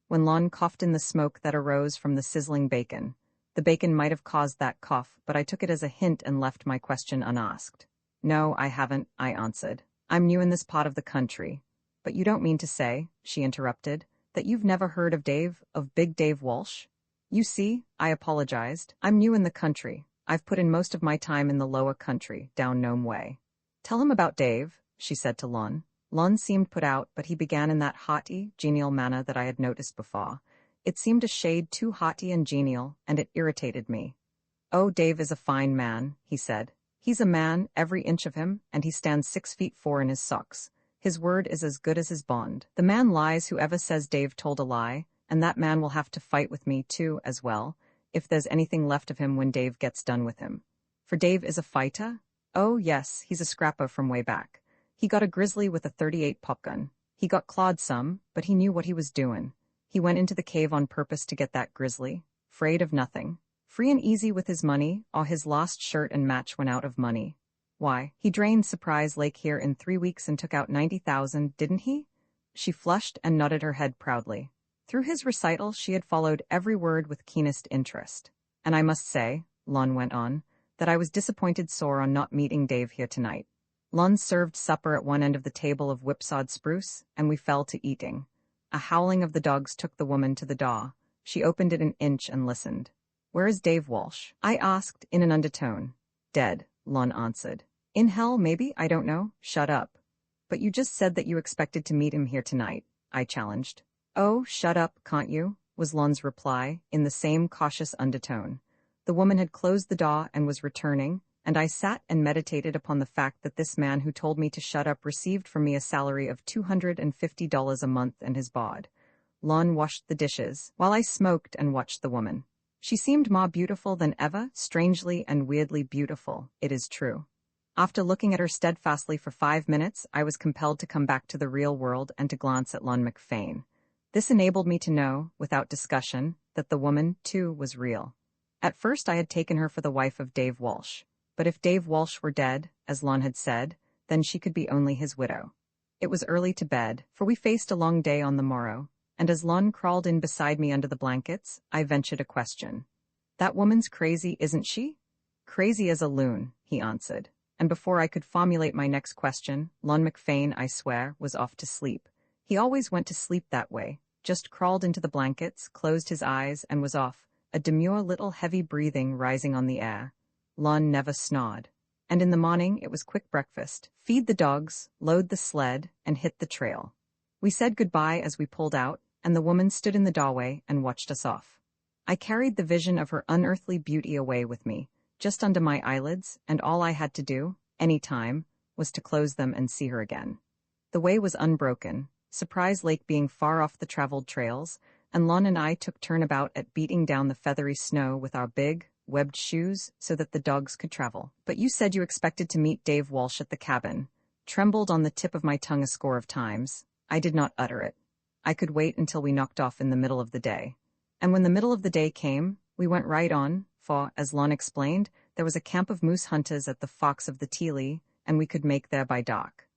when Lon coughed in the smoke that arose from the sizzling bacon. The bacon might have caused that cough, but I took it as a hint and left my question unasked. "No, I haven't," I answered. "I'm new in this part of the country." "But you don't mean to say," she interrupted, "that you've never heard of Dave, of Big Dave Walsh?" "You see," I apologized, "I'm new in the country. I've put in most of my time in the lower country, down Nome Way." "Tell him about Dave," she said to Lon. Lon seemed put out, but he began in that hearty, genial manner that I had noticed before. It seemed a shade too hearty and genial, and it irritated me. "Oh, Dave is a fine man," he said. "He's a man, every inch of him, and he stands 6'4" in his socks. His word is as good as his bond. The man lies whoever says Dave told a lie, and that man will have to fight with me, too, as well, if there's anything left of him when Dave gets done with him. For Dave is a fighter? Oh, yes, he's a scrapper from way back. He got a grizzly with a .38 popgun. He got clawed some, but he knew what he was doing. He went into the cave on purpose to get that grizzly, 'fraid of nothing. Free and easy with his money, or his lost shirt and match went out of money. Why, he drained Surprise Lake here in 3 weeks and took out 90,000, didn't he?" She flushed and nodded her head proudly. Through his recital she had followed every word with keenest interest. "And I must say," Lon went on, "that I was disappointed sore on not meeting Dave here tonight." Lon served supper at one end of the table of whipsawed spruce, and we fell to eating. A howling of the dogs took the woman to the door. She opened it an inch and listened. "Where is Dave Walsh?" I asked, in an undertone. "Dead," Lon answered. "In hell, maybe, I don't know." "Shut up." "But you just said that you expected to meet him here tonight," I challenged. "Oh, shut up, can't you?" was Lon's reply, in the same cautious undertone. The woman had closed the door and was returning, and I sat and meditated upon the fact that this man who told me to shut up received from me a salary of $250 a month and his board. Lon washed the dishes, while I smoked and watched the woman. She seemed more beautiful than ever, strangely and weirdly beautiful, it is true. After looking at her steadfastly for 5 minutes, I was compelled to come back to the real world and to glance at Lon McFane. This enabled me to know, without discussion, that the woman, too, was real. At first I had taken her for the wife of Dave Walsh, but if Dave Walsh were dead, as Lon had said, then she could be only his widow. It was early to bed, for we faced a long day on the morrow, and as Lon crawled in beside me under the blankets, I ventured a question. "That woman's crazy, isn't she?" "Crazy as a loon," he answered. And before I could formulate my next question, Lon McFane, I swear, was off to sleep. He always went to sleep that way, just crawled into the blankets, closed his eyes, and was off, a demure little heavy breathing rising on the air. Lon never snored. And in the morning it was quick breakfast, feed the dogs, load the sled, and hit the trail. We said goodbye as we pulled out, and the woman stood in the doorway and watched us off. I carried the vision of her unearthly beauty away with me, just under my eyelids, and all I had to do, any time, was to close them and see her again. The way was unbroken, Surprise Lake being far off the traveled trails, and Lon and I took turnabout at beating down the feathery snow with our big, webbed shoes so that the dogs could travel. "But you said you expected to meet Dave Walsh at the cabin," trembled on the tip of my tongue a score of times. I did not utter it. I could wait until we knocked off in the middle of the day. And when the middle of the day came, we went right on, for, as Lon explained, there was a camp of moose hunters at the Fox of the Teelee, and we could make there by dark.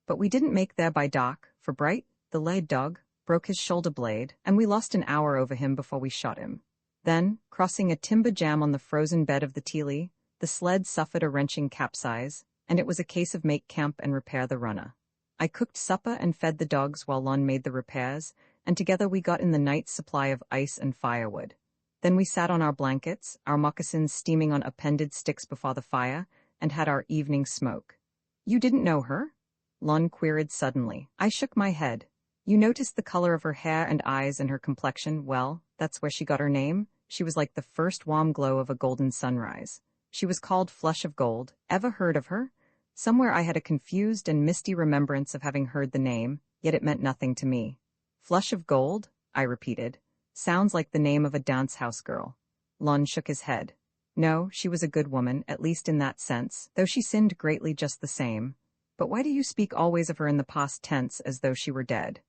But we didn't make there by dark, for Bright, the lead dog, broke his shoulder blade, and we lost an hour over him before we shot him. Then, crossing a timber jam on the frozen bed of the Teelee, the sled suffered a wrenching capsize, and it was a case of make camp and repair the runner. I cooked supper and fed the dogs while Lon made the repairs, and together we got in the night's supply of ice and firewood. Then we sat on our blankets, our moccasins steaming on appended sticks before the fire, and had our evening smoke. "You didn't know her?" Lon queried suddenly. I shook my head. "You noticed the color of her hair and eyes and her complexion? Well, that's where she got her name. She was like the first warm glow of a golden sunrise. She was called Flush of Gold. Ever heard of her?" Somewhere I had a confused and misty remembrance of having heard the name, yet it meant nothing to me. "Flush of Gold?" I repeated. "Sounds like the name of a dance house girl." Lon shook his head. "No, she was a good woman, at least in that sense, though she sinned greatly just the same. But why do you speak always of her in the past tense as though she were dead?"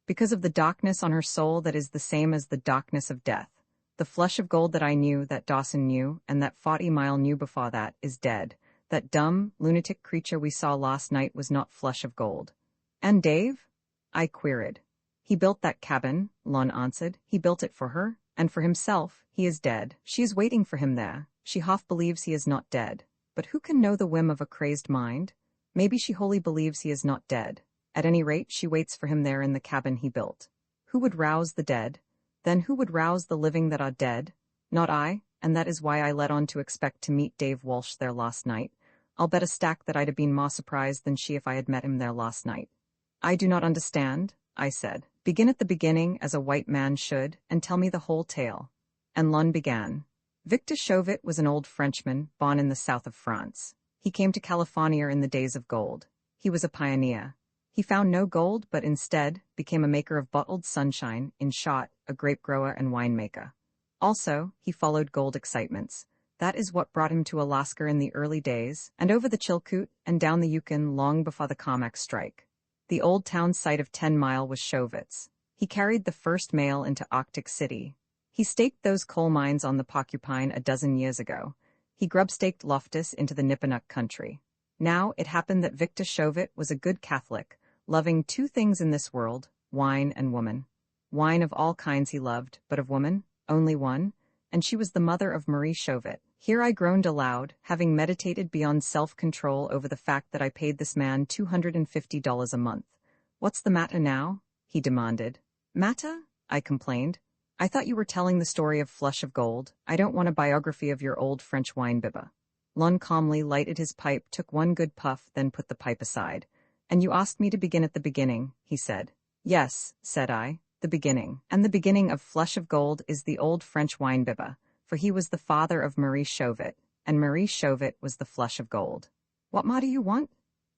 "Because of the darkness on her soul that is the same as the darkness of death. The Flush of Gold that I knew, that Dawson knew, and that 40 Mile knew before that, is dead. That dumb, lunatic creature we saw last night was not Flush of Gold." "And Dave?" I queried. "He built that cabin," Lon answered. "He built it for her, and for himself. He is dead. She is waiting for him there. She half believes he is not dead. But who can know the whim of a crazed mind? Maybe she wholly believes he is not dead. At any rate, she waits for him there in the cabin he built. Who would rouse the dead? Then who would rouse the living that are dead? Not I, and that is why I led on to expect to meet Dave Walsh there last night. I'll bet a stack that I'd have been more surprised than she if I had met him there last night." "I do not understand," I said. "Begin at the beginning, as a white man should, and tell me the whole tale." And Lon began. Victor Chauvet was an old Frenchman, born in the south of France. He came to California in the days of gold. He was a pioneer. He found no gold, but instead became a maker of bottled sunshine, in short, a grape grower and winemaker. Also, he followed gold excitements. That is what brought him to Alaska in the early days, and over the Chilkoot and down the Yukon long before the Comox strike. The old town site of 10 Mile was Chauvet's. He carried the first mail into Arctic City. He staked those coal mines on the Porcupine a dozen years ago. He grub-staked Loftus into the Nippenuk country. Now, it happened that Victor Chauvet was a good Catholic, loving two things in this world, wine and woman. Wine of all kinds he loved, but of woman, only one, and she was the mother of Marie Chauvet. Here I groaned aloud, having meditated beyond self-control over the fact that I paid this man $250 a month. "What's the matter now?" he demanded. "Matter?" I complained. "I thought you were telling the story of Flush of Gold. I don't want a biography of your old French wine bibber." Lon calmly lighted his pipe, took one good puff, then put the pipe aside. "And you asked me to begin at the beginning," he said. "Yes," said I, "the beginning. And the beginning of Flush of Gold is the old French wine bibber, for he was the father of Marie Chauvet, and Marie Chauvet was the Flush of Gold." "What more do you want?"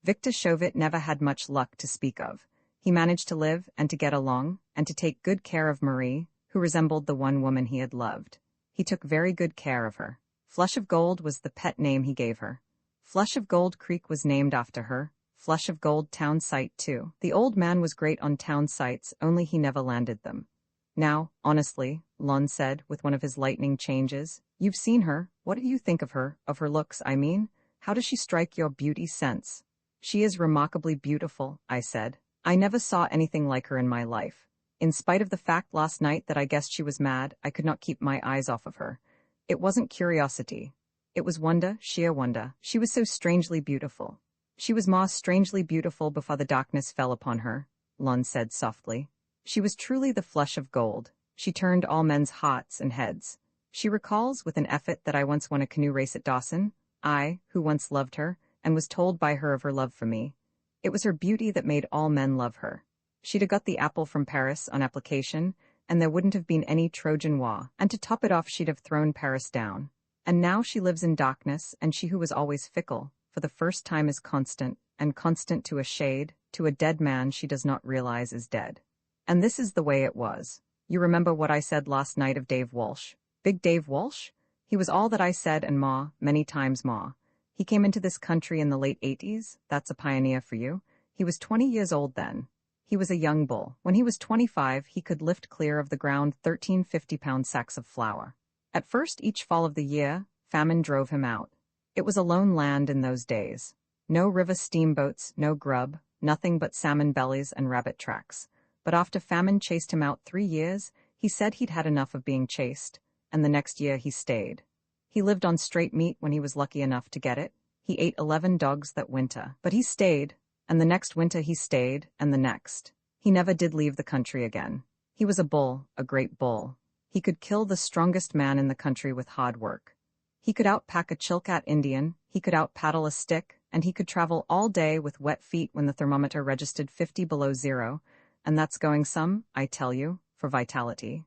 Victor Chauvet never had much luck to speak of. He managed to live and to get along, and to take good care of Marie, who resembled the one woman he had loved. He took very good care of her. Flush of Gold was the pet name he gave her. Flush of Gold Creek was named after her. Flush of Gold town site too. The old man was great on town sites, only he never landed them. Now, honestly, Lon said, with one of his lightning changes, you've seen her. What do you think of her looks, I mean? How does she strike your beauty sense? She is remarkably beautiful, I said. I never saw anything like her in my life. In spite of the fact last night that I guessed she was mad, I could not keep my eyes off of her. It wasn't curiosity. It was wonder, sheer wonder. She was so strangely beautiful. She was more strangely beautiful before the darkness fell upon her, Lon said softly. She was truly the flush of gold. She turned all men's hearts and heads. She recalls with an effort that I once won a canoe race at Dawson, I, who once loved her, and was told by her of her love for me. It was her beauty that made all men love her. She'd have got the apple from Paris on application, and there wouldn't have been any Trojan War, and to top it off she'd have thrown Paris down. And now she lives in darkness, and she who was always fickle, for the first time is constant, and constant to a shade, to a dead man she does not realize is dead. And this is the way it was. You remember what I said last night of Dave Walsh? Big Dave Walsh? He was all that I said and more, many times more. He came into this country in the late 80s, that's a pioneer for you. He was 20 years old then. He was a young bull. When he was 25, he could lift clear of the ground 13 50-pound sacks of flour. At first, each fall of the year, famine drove him out. It was a lone land in those days. No river steamboats, no grub, nothing but salmon bellies and rabbit tracks. But after famine chased him out 3 years, he said he'd had enough of being chased, and the next year he stayed. He lived on straight meat when he was lucky enough to get it. He ate 11 dogs that winter, but he stayed, and the next winter he stayed, and the next. He never did leave the country again. He was a bull, a great bull. He could kill the strongest man in the country with hard work. He could outpack a Chilkat Indian, he could outpaddle a stick, and he could travel all day with wet feet when the thermometer registered 50 below zero, and that's going some, I tell you, for vitality.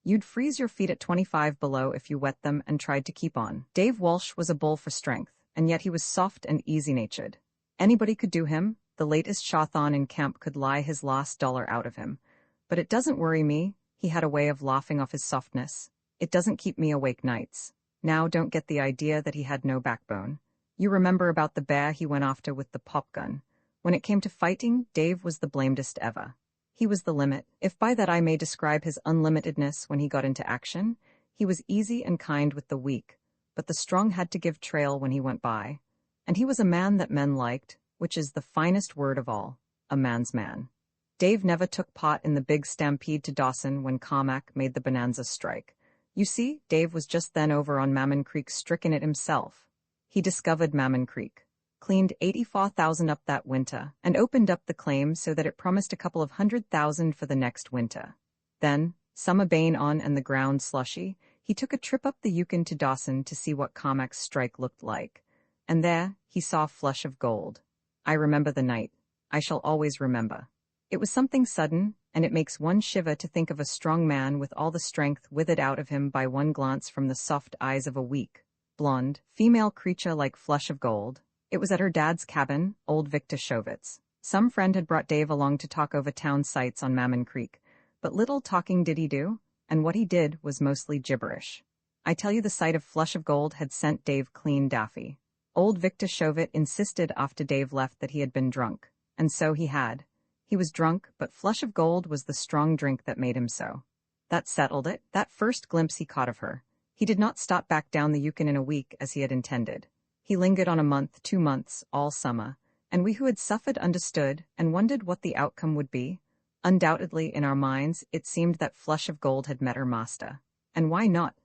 You'd freeze your feet at 25 below if you wet them and tried to keep on. Dave Walsh was a bull for strength, and yet he was soft and easy-natured. Anybody could do him, the latest Shawthorne in camp could lie his last dollar out of him. But it doesn't worry me, he had a way of laughing off his softness. It doesn't keep me awake nights. Now don't get the idea that he had no backbone. You remember about the bear he went after with the pop gun. When it came to fighting, Dave was the blamedest ever. He was the limit, if by that I may describe his unlimitedness when he got into action. He was easy and kind with the weak, but the strong had to give trail when he went by. And he was a man that men liked, which is the finest word of all, a man's man. Dave never took part in the big stampede to Dawson when Carmack made the bonanza strike. You see, Dave was just then over on Mammon Creek stricken it himself. He discovered Mammon Creek, cleaned 84,000 up that winter, and opened up the claim so that it promised a couple of 100,000 for the next winter. Then, summer bane on and the ground slushy, he took a trip up the Yukon to Dawson to see what Carmack's strike looked like. And there, he saw Flush of Gold. I remember the night. I shall always remember. It was something sudden, and it makes one shiver to think of a strong man with all the strength withered out of him by one glance from the soft eyes of a weak, blonde, female creature like Flush of Gold. It was at her dad's cabin, old Victor Shovitz. Some friend had brought Dave along to talk over town sites on Mammon Creek, but little talking did he do, and what he did was mostly gibberish. I tell you, the sight of Flush of Gold had sent Dave clean daffy. Old Victor Shovitz insisted after Dave left that he had been drunk, and so he had. He was drunk, but Flush of Gold was the strong drink that made him so. That settled it, that first glimpse he caught of her. He did not stop back down the Yukon in a week as he had intended. He lingered on a month, 2 months, all summer, and we who had suffered understood and wondered what the outcome would be. Undoubtedly, in our minds, it seemed that Flush of Gold had met her master. And why not?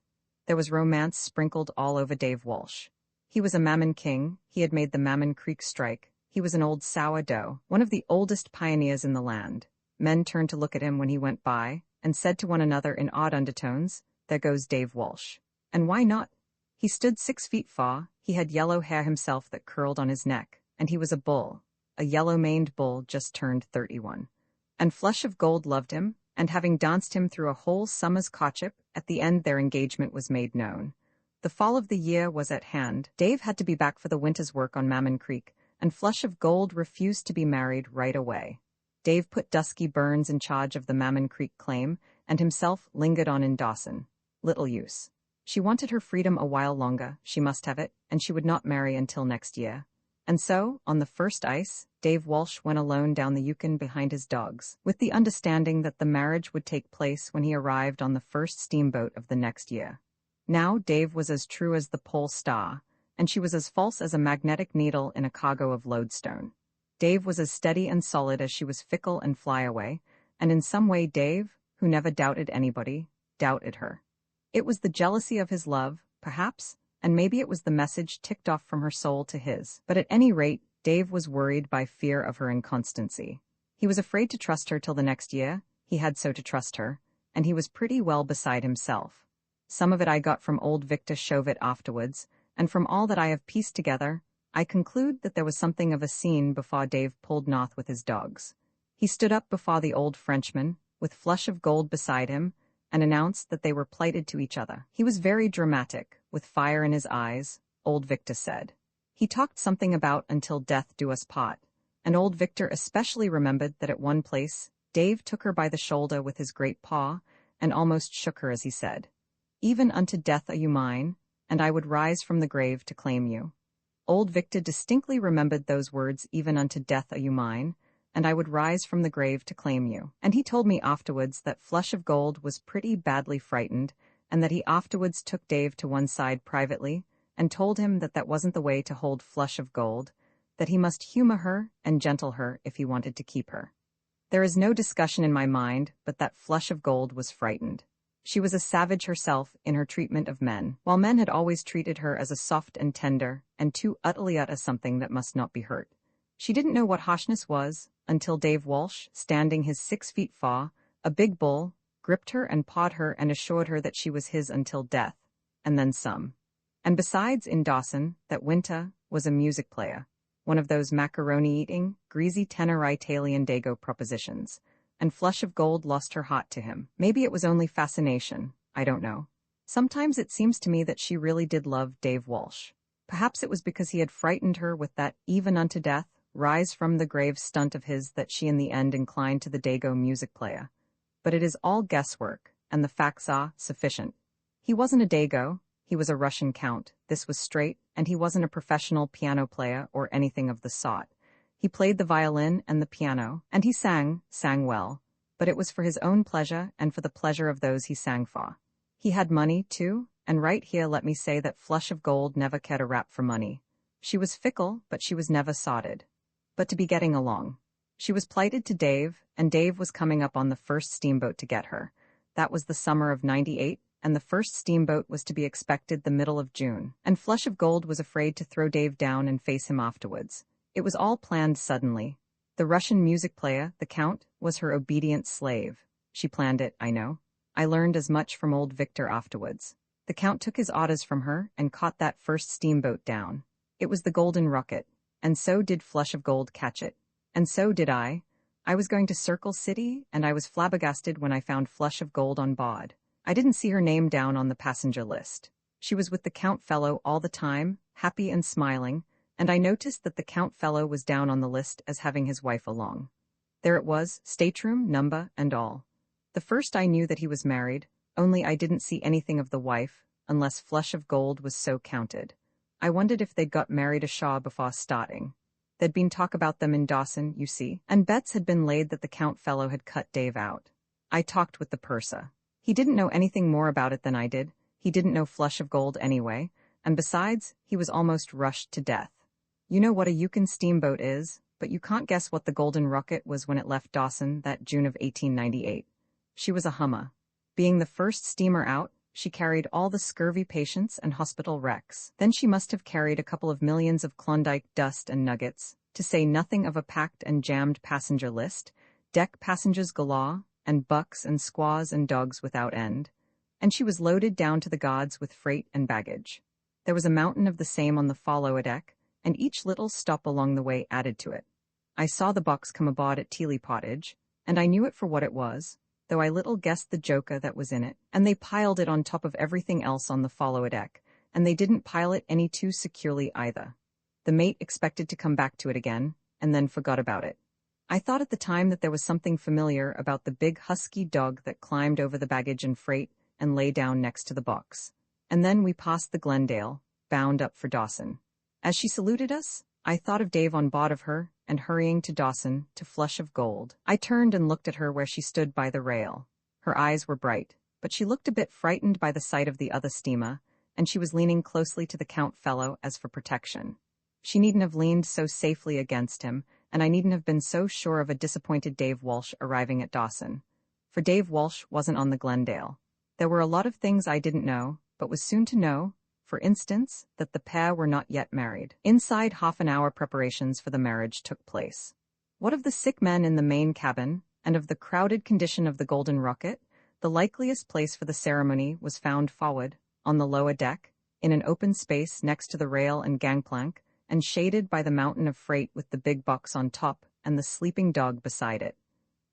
There was romance sprinkled all over Dave Walsh. He was a Mammon king, he had made the Mammon Creek strike. He was an old sourdough, one of the oldest pioneers in the land. Men turned to look at him when he went by, and said to one another in odd undertones, "There goes Dave Walsh." And why not? He stood 6 feet far, he had yellow hair himself that curled on his neck, and he was a bull, a yellow-maned bull just turned 31. And Flush of Gold loved him, and having danced him through a whole summer's courtship, at the end their engagement was made known. The fall of the year was at hand. Dave had to be back for the winter's work on Mammon Creek, and Flush of Gold refused to be married right away. Dave put Dusky Burns in charge of the Mammon Creek claim, and himself lingered on in Dawson. Little use. She wanted her freedom a while longer, she must have it, and she would not marry until next year. And so, on the first ice, Dave Walsh went alone down the Yukon behind his dogs, with the understanding that the marriage would take place when he arrived on the first steamboat of the next year. Now Dave was as true as the pole star, and she was as false as a magnetic needle in a cargo of lodestone. Dave was as steady and solid as she was fickle and flyaway, and in some way Dave, who never doubted anybody, doubted her. It was the jealousy of his love, perhaps, and maybe it was the message ticked off from her soul to his. But at any rate, Dave was worried by fear of her inconstancy. He was afraid to trust her till the next year, he had so to trust her, and he was pretty well beside himself. Some of it I got from old Victor Chauvet afterwards, and from all that I have pieced together, I conclude that there was something of a scene before Dave pulled north with his dogs. He stood up before the old Frenchman, with Flush of Gold beside him, and announced that they were plighted to each other. He was very dramatic, with fire in his eyes, old Victor said. He talked something about until death do us part, and old Victor especially remembered that at one place, Dave took her by the shoulder with his great paw, and almost shook her as he said, "Even unto death are you mine, and I would rise from the grave to claim you." Old Victor distinctly remembered those words, "Even unto death are you mine, and I would rise from the grave to claim you." And he told me afterwards that Flush of Gold was pretty badly frightened, and that he afterwards took Dave to one side privately, and told him that that wasn't the way to hold Flush of Gold, that he must humor her and gentle her if he wanted to keep her. There is no discussion in my mind but that Flush of Gold was frightened. She was a savage herself in her treatment of men, while men had always treated her as a soft and tender, and too utterly as something that must not be hurt. She didn't know what harshness was, until Dave Walsh, standing his 6 feet far, a big bull, gripped her and pawed her and assured her that she was his until death, and then some. And besides, in Dawson, that winter, was a music player, one of those macaroni-eating, greasy tenor Italian dago propositions, and Flush of Gold lost her heart to him. Maybe it was only fascination, I don't know. Sometimes it seems to me that she really did love Dave Walsh. Perhaps it was because he had frightened her with that "even unto death, rise from the grave" stunt of his that she in the end inclined to the dago music player. But it is all guesswork, and the facts are sufficient. He wasn't a dago, he was a Russian count, this was straight, and he wasn't a professional piano player or anything of the sort. He played the violin and the piano, and he sang well, but it was for his own pleasure and for the pleasure of those he sang for. He had money, too, and right here let me say that Flush of Gold never cared a rap for money. She was fickle, but she was never sodded. But to be getting along. She was plighted to Dave, and Dave was coming up on the first steamboat to get her. That was the summer of '98, and the first steamboat was to be expected the middle of June, and Flush of Gold was afraid to throw Dave down and face him afterwards. It was all planned suddenly. The Russian music player, the Count, was her obedient slave. She planned it, I know. I learned as much from old Victor afterwards. The Count took his orders from her and caught that first steamboat down. It was the Golden Rocket, and so did Flush of Gold catch it. And so did I. I was going to Circle City, and I was flabbergasted when I found Flush of Gold on board. I didn't see her name down on the passenger list. She was with the Count fellow all the time, happy and smiling, and I noticed that the Count fellow was down on the list as having his wife along. There it was, stateroom, number, and all. The first I knew that he was married, only I didn't see anything of the wife, unless Flush of Gold was so counted. I wondered if they'd got married ashore before starting. There'd been talk about them in Dawson, you see, and bets had been laid that the Count fellow had cut Dave out. I talked with the purser. He didn't know anything more about it than I did. He didn't know Flush of Gold anyway, and besides, he was almost rushed to death. You know what a Yukon steamboat is, but you can't guess what the Golden Rocket was when it left Dawson that June of 1898. She was a Hummer. Being the first steamer out, she carried all the scurvy patients and hospital wrecks. Then she must have carried a couple of millions of Klondike dust and nuggets, to say nothing of a packed and jammed passenger list, deck passengers galore, and bucks and squaws and dogs without end. And she was loaded down to the gods with freight and baggage. There was a mountain of the same on the follow deck, and each little stop along the way added to it. I saw the box come aboard at Teely Pottage, and I knew it for what it was, though I little guessed the joker that was in it, and they piled it on top of everything else on the follow deck, and they didn't pile it any too securely either. The mate expected to come back to it again, and then forgot about it. I thought at the time that there was something familiar about the big husky dog that climbed over the baggage and freight and lay down next to the box. And then we passed the Glendale, bound up for Dawson. As she saluted us, I thought of Dave on board of her, and hurrying to Dawson, to Flush of Gold. I turned and looked at her where she stood by the rail. Her eyes were bright, but she looked a bit frightened by the sight of the other steamer, and she was leaning closely to the Count fellow as for protection. She needn't have leaned so safely against him, and I needn't have been so sure of a disappointed Dave Walsh arriving at Dawson. For Dave Walsh wasn't on the Glendale. There were a lot of things I didn't know, but was soon to know, for instance, that the pair were not yet married. Inside half an hour preparations for the marriage took place. What of the sick men in the main cabin, and of the crowded condition of the Golden Rocket? The likeliest place for the ceremony was found forward, on the lower deck, in an open space next to the rail and gangplank, and shaded by the mountain of freight with the big box on top and the sleeping dog beside it.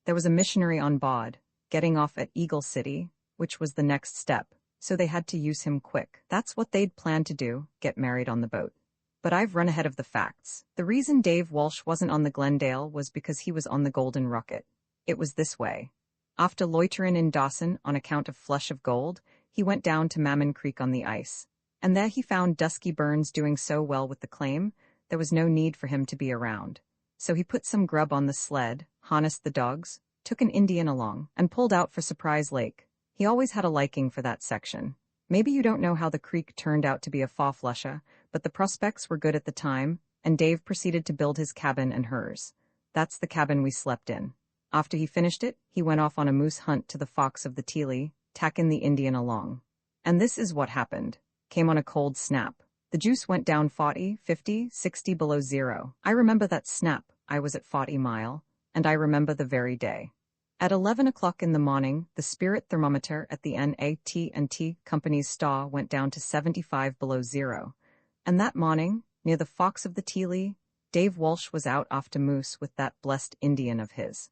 There was a missionary on board, getting off at Eagle City, which was the next step, so they had to use him quick. That's what they'd planned to do, get married on the boat. But I've run ahead of the facts. The reason Dave Walsh wasn't on the Glendale was because he was on the Golden Rocket. It was this way. After loitering in Dawson on account of Flush of Gold, he went down to Mammon Creek on the ice. And there he found Dusky Burns doing so well with the claim, there was no need for him to be around. So he put some grub on the sled, harnessed the dogs, took an Indian along, and pulled out for Surprise Lake. He always had a liking for that section. Maybe you don't know how the creek turned out to be a fawflusher, but the prospects were good at the time, and Dave proceeded to build his cabin and hers. That's the cabin we slept in. After he finished it, he went off on a moose hunt to the Fox of the Teely, tacking the Indian along. And this is what happened. Came on a cold snap. The juice went down 40, 50, 60 below zero. I remember that snap. I was at 40 mile, and I remember the very day. At 11 o'clock in the morning, the spirit thermometer at the NAT&T Company's star went down to 75 below zero. And that morning, near the Fox of the Teely, Dave Walsh was out after moose with that blessed Indian of his.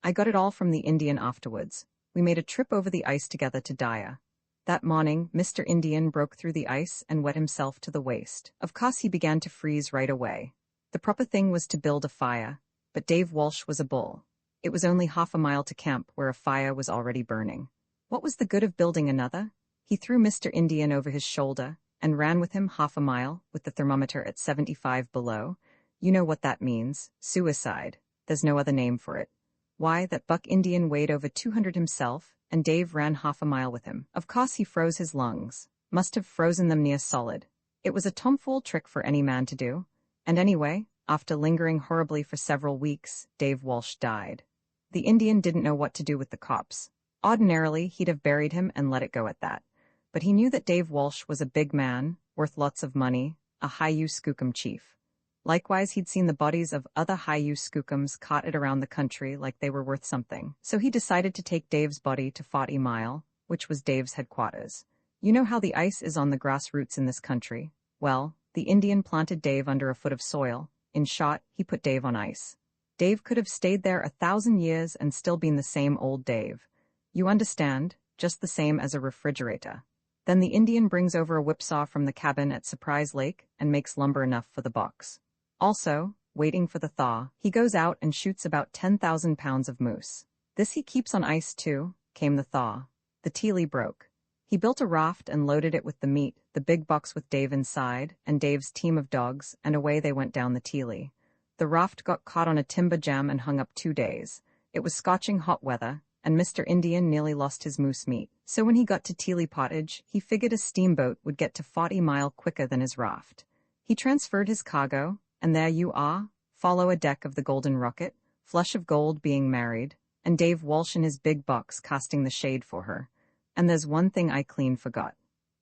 I got it all from the Indian afterwards. We made a trip over the ice together to Dyer. That morning, Mr. Indian broke through the ice and wet himself to the waist. Of course he began to freeze right away. The proper thing was to build a fire, but Dave Walsh was a bull. It was only half a mile to camp where a fire was already burning. What was the good of building another? He threw Mr. Indian over his shoulder and ran with him half a mile with the thermometer at 75 below. You know what that means. Suicide. There's no other name for it. Why, that buck Indian weighed over 200 himself, and Dave ran half a mile with him. Of course he froze his lungs. Must have frozen them near solid. It was a tomfool trick for any man to do. And anyway, after lingering horribly for several weeks, Dave Walsh died. The Indian didn't know what to do with the corpse. Ordinarily, he'd have buried him and let it go at that. But he knew that Dave Walsh was a big man, worth lots of money, a Haiu Skookum chief. Likewise, he'd seen the bodies of other Haiu Skookums carted around the country like they were worth something. So he decided to take Dave's body to 40 Mile, which was Dave's headquarters. You know how the ice is on the grassroots in this country. Well, the Indian planted Dave under a foot of soil. In short, he put Dave on ice. Dave could have stayed there 1,000 years and still been the same old Dave. You understand, just the same as a refrigerator. Then the Indian brings over a whipsaw from the cabin at Surprise Lake and makes lumber enough for the box. Also, waiting for the thaw, he goes out and shoots about 10,000 pounds of moose. This he keeps on ice too. Came the thaw. The Teely broke. He built a raft and loaded it with the meat, the big box with Dave inside, and Dave's team of dogs, and away they went down the Teely. The raft got caught on a timber jam and hung up 2 days. It was scorching hot weather, and Mr. Indian nearly lost his moose meat. So when he got to Teely Pottage, he figured a steamboat would get to 40 Mile quicker than his raft. He transferred his cargo, and there you are, follow a deck of the Golden Rocket, Flush of Gold being married, and Dave Walsh in his big box casting the shade for her. And there's one thing I clean forgot.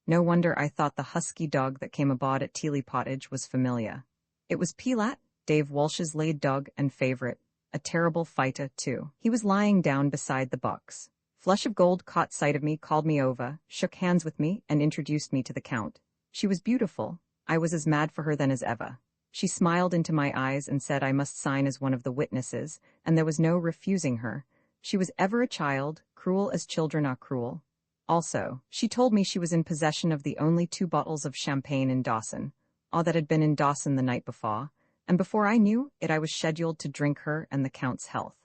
No wonder I thought the husky dog that came aboard at Teely Pottage was familiar. It was Pelat, Dave Walsh's laid dog and favorite, a terrible fighter, too. He was lying down beside the box. Flush of Gold caught sight of me, called me over, shook hands with me, and introduced me to the Count. She was beautiful. I was as mad for her then as ever. She smiled into my eyes and said I must sign as one of the witnesses, and there was no refusing her. She was ever a child, cruel as children are cruel. Also, she told me she was in possession of the only 2 bottles of champagne in Dawson, all that had been in Dawson the night before, and before I knew it I was scheduled to drink her and the Count's health.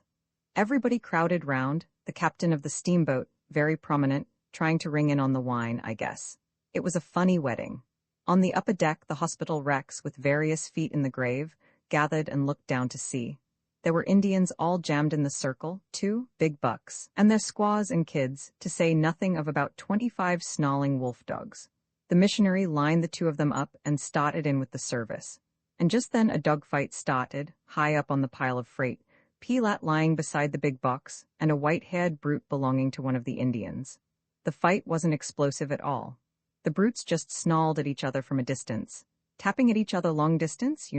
Everybody crowded round, the captain of the steamboat, very prominent, trying to ring in on the wine, I guess. It was a funny wedding. On the upper deck, the hospital wrecks with various feet in the grave gathered and looked down to see. There were Indians all jammed in the circle, 2 big bucks, and their squaws and kids, to say nothing of about 25 snarling wolf dogs. The missionary lined the 2 of them up and started in with the service. And just then a dogfight started, high up on the pile of freight, Pilat lying beside the big box, and a white-haired brute belonging to one of the Indians. The fight wasn't explosive at all. The brutes just snarled at each other from a distance, tapping at each other long distance,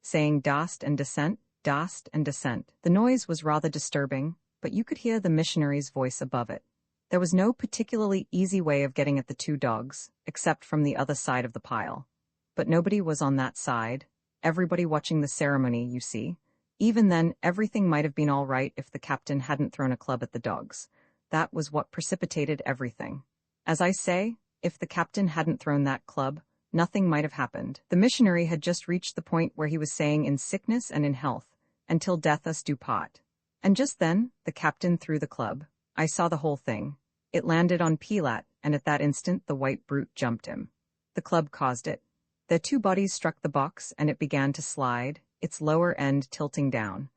saying dast and descent, dast and descent. The noise was rather disturbing, but you could hear the missionary's voice above it. There was no particularly easy way of getting at the 2 dogs, except from the other side of the pile. But nobody was on that side, everybody watching the ceremony, you see. Even then, everything might have been all right if the captain hadn't thrown a club at the dogs. That was what precipitated everything. As I say, if the captain hadn't thrown that club, nothing might have happened. The missionary had just reached the point where he was saying in sickness and in health, until death us do part. And just then, the captain threw the club. I saw the whole thing. It landed on Pilat, and at that instant the white brute jumped him. The club caused it. Their 2 bodies struck the box, and it began to slide, its lower end tilting down.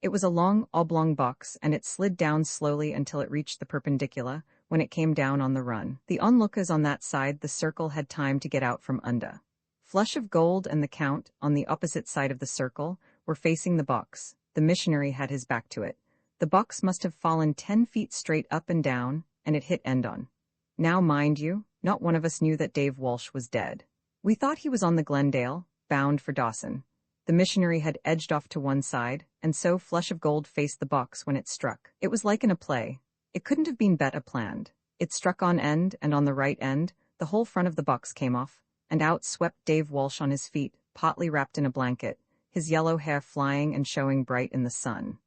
It was a long, oblong box, and it slid down slowly until it reached the perpendicular, when it came down on the run. The onlookers on that side the circle had time to get out from under. Flush of Gold and the Count, on the opposite side of the circle, were facing the box. The missionary had his back to it. The box must have fallen 10 feet straight up and down, and it hit end on. Now mind you, not one of us knew that Dave Walsh was dead. We thought he was on the Glendale, bound for Dawson. The missionary had edged off to one side, and so Flush of Gold faced the box when it struck. It was like in a play. It couldn't have been better planned. It struck on end, and on the right end, the whole front of the box came off, and out swept Dave Walsh on his feet, partly wrapped in a blanket, his yellow hair flying and showing bright in the sun.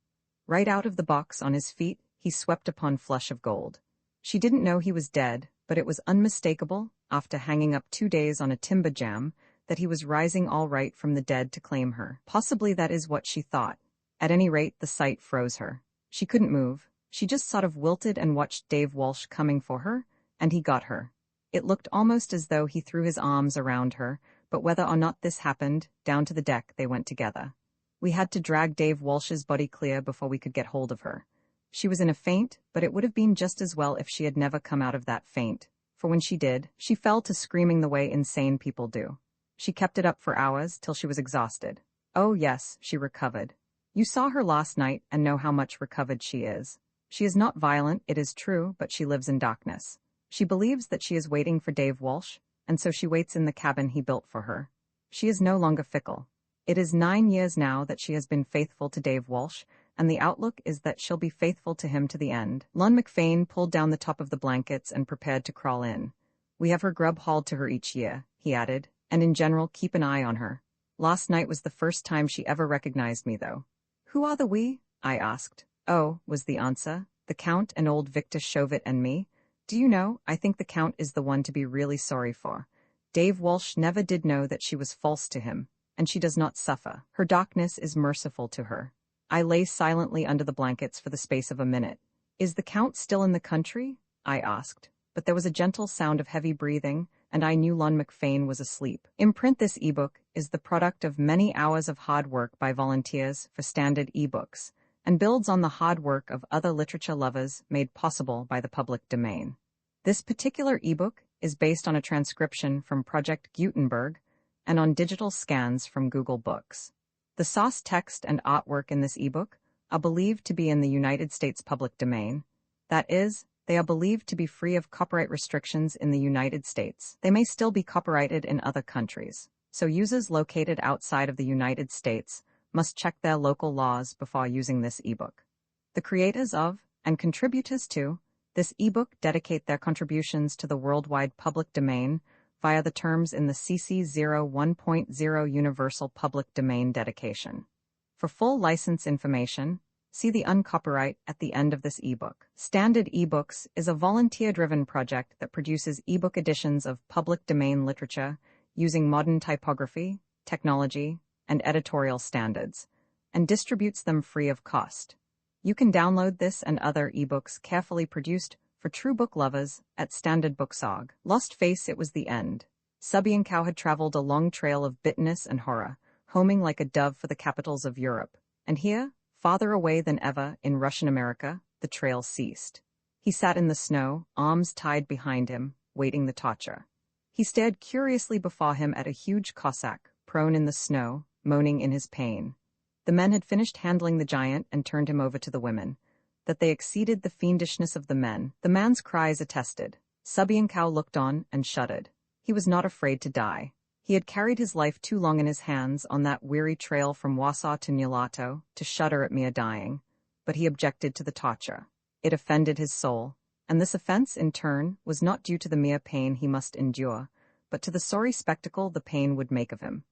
Right out of the box on his feet, he swept upon Flush of Gold. She didn't know he was dead, but it was unmistakable, after hanging up 2 days on a timber jam, that he was rising all right from the dead to claim her. Possibly that is what she thought. At any rate, the sight froze her. She couldn't move. She just sort of wilted and watched Dave Walsh coming for her, and he got her. It looked almost as though he threw his arms around her, but whether or not this happened, down to the deck they went together. We had to drag Dave Walsh's body clear before we could get hold of her. She was in a faint, but it would have been just as well if she had never come out of that faint, for when she did, she fell to screaming the way insane people do. She kept it up for hours, till she was exhausted. Oh yes, she recovered. You saw her last night and know how much recovered she is. She is not violent, it is true, but she lives in darkness. She believes that she is waiting for Dave Walsh, and so she waits in the cabin he built for her. She is no longer fickle. It is 9 years now that she has been faithful to Dave Walsh, and the outlook is that she'll be faithful to him to the end. Lon McFane pulled down the top of the blankets and prepared to crawl in. We have her grub hauled to her each year, he added, and in general keep an eye on her. Last night was the first time she ever recognized me, though. Who are the we? I asked. Oh, was the answer, the Count and old Victor Chauvet and me. Do you know, I think the Count is the one to be really sorry for. Dave Walsh never did know that she was false to him, and she does not suffer. Her darkness is merciful to her. I lay silently under the blankets for the space of a minute. Is the Count still in the country? I asked, but there was a gentle sound of heavy breathing, and I knew Lon McFane was asleep. Imprint this ebook is the product of many hours of hard work by volunteers for Standard eBooks, and builds on the hard work of other literature lovers made possible by the public domain. This particular ebook is based on a transcription from Project Gutenberg and on digital scans from Google Books. The source text and artwork in this ebook are believed to be in the United States public domain. That is, they are believed to be free of copyright restrictions in the United States. They may still be copyrighted in other countries, so users located outside of the United States must check their local laws before using this ebook. The creators of, and contributors to, this ebook dedicate their contributions to the worldwide public domain via the terms in the CC 01.0 Universal Public Domain dedication. For full license information, see the uncopyright at the end of this ebook. Standard eBooks is a volunteer-driven project that produces ebook editions of public domain literature using modern typography, technology, and editorial standards, and distributes them free of cost. You can download this and other ebooks carefully produced for true book lovers, at Standard Booksog. Lost face, it was the end. Subienkow had traveled a long trail of bitterness and horror, homing like a dove for the capitals of Europe. And here, farther away than ever, in Russian America, the trail ceased. He sat in the snow, arms tied behind him, waiting the torture. He stared curiously before him at a huge Cossack, prone in the snow, moaning in his pain. The men had finished handling the giant and turned him over to the women. That they exceeded the fiendishness of the men, the man's cries attested. Subienkow looked on and shuddered. He was not afraid to die. He had carried his life too long in his hands on that weary trail from Warsaw to Nulato to shudder at mere dying. But he objected to the torture. It offended his soul, and this offense, in turn, was not due to the mere pain he must endure, but to the sorry spectacle the pain would make of him.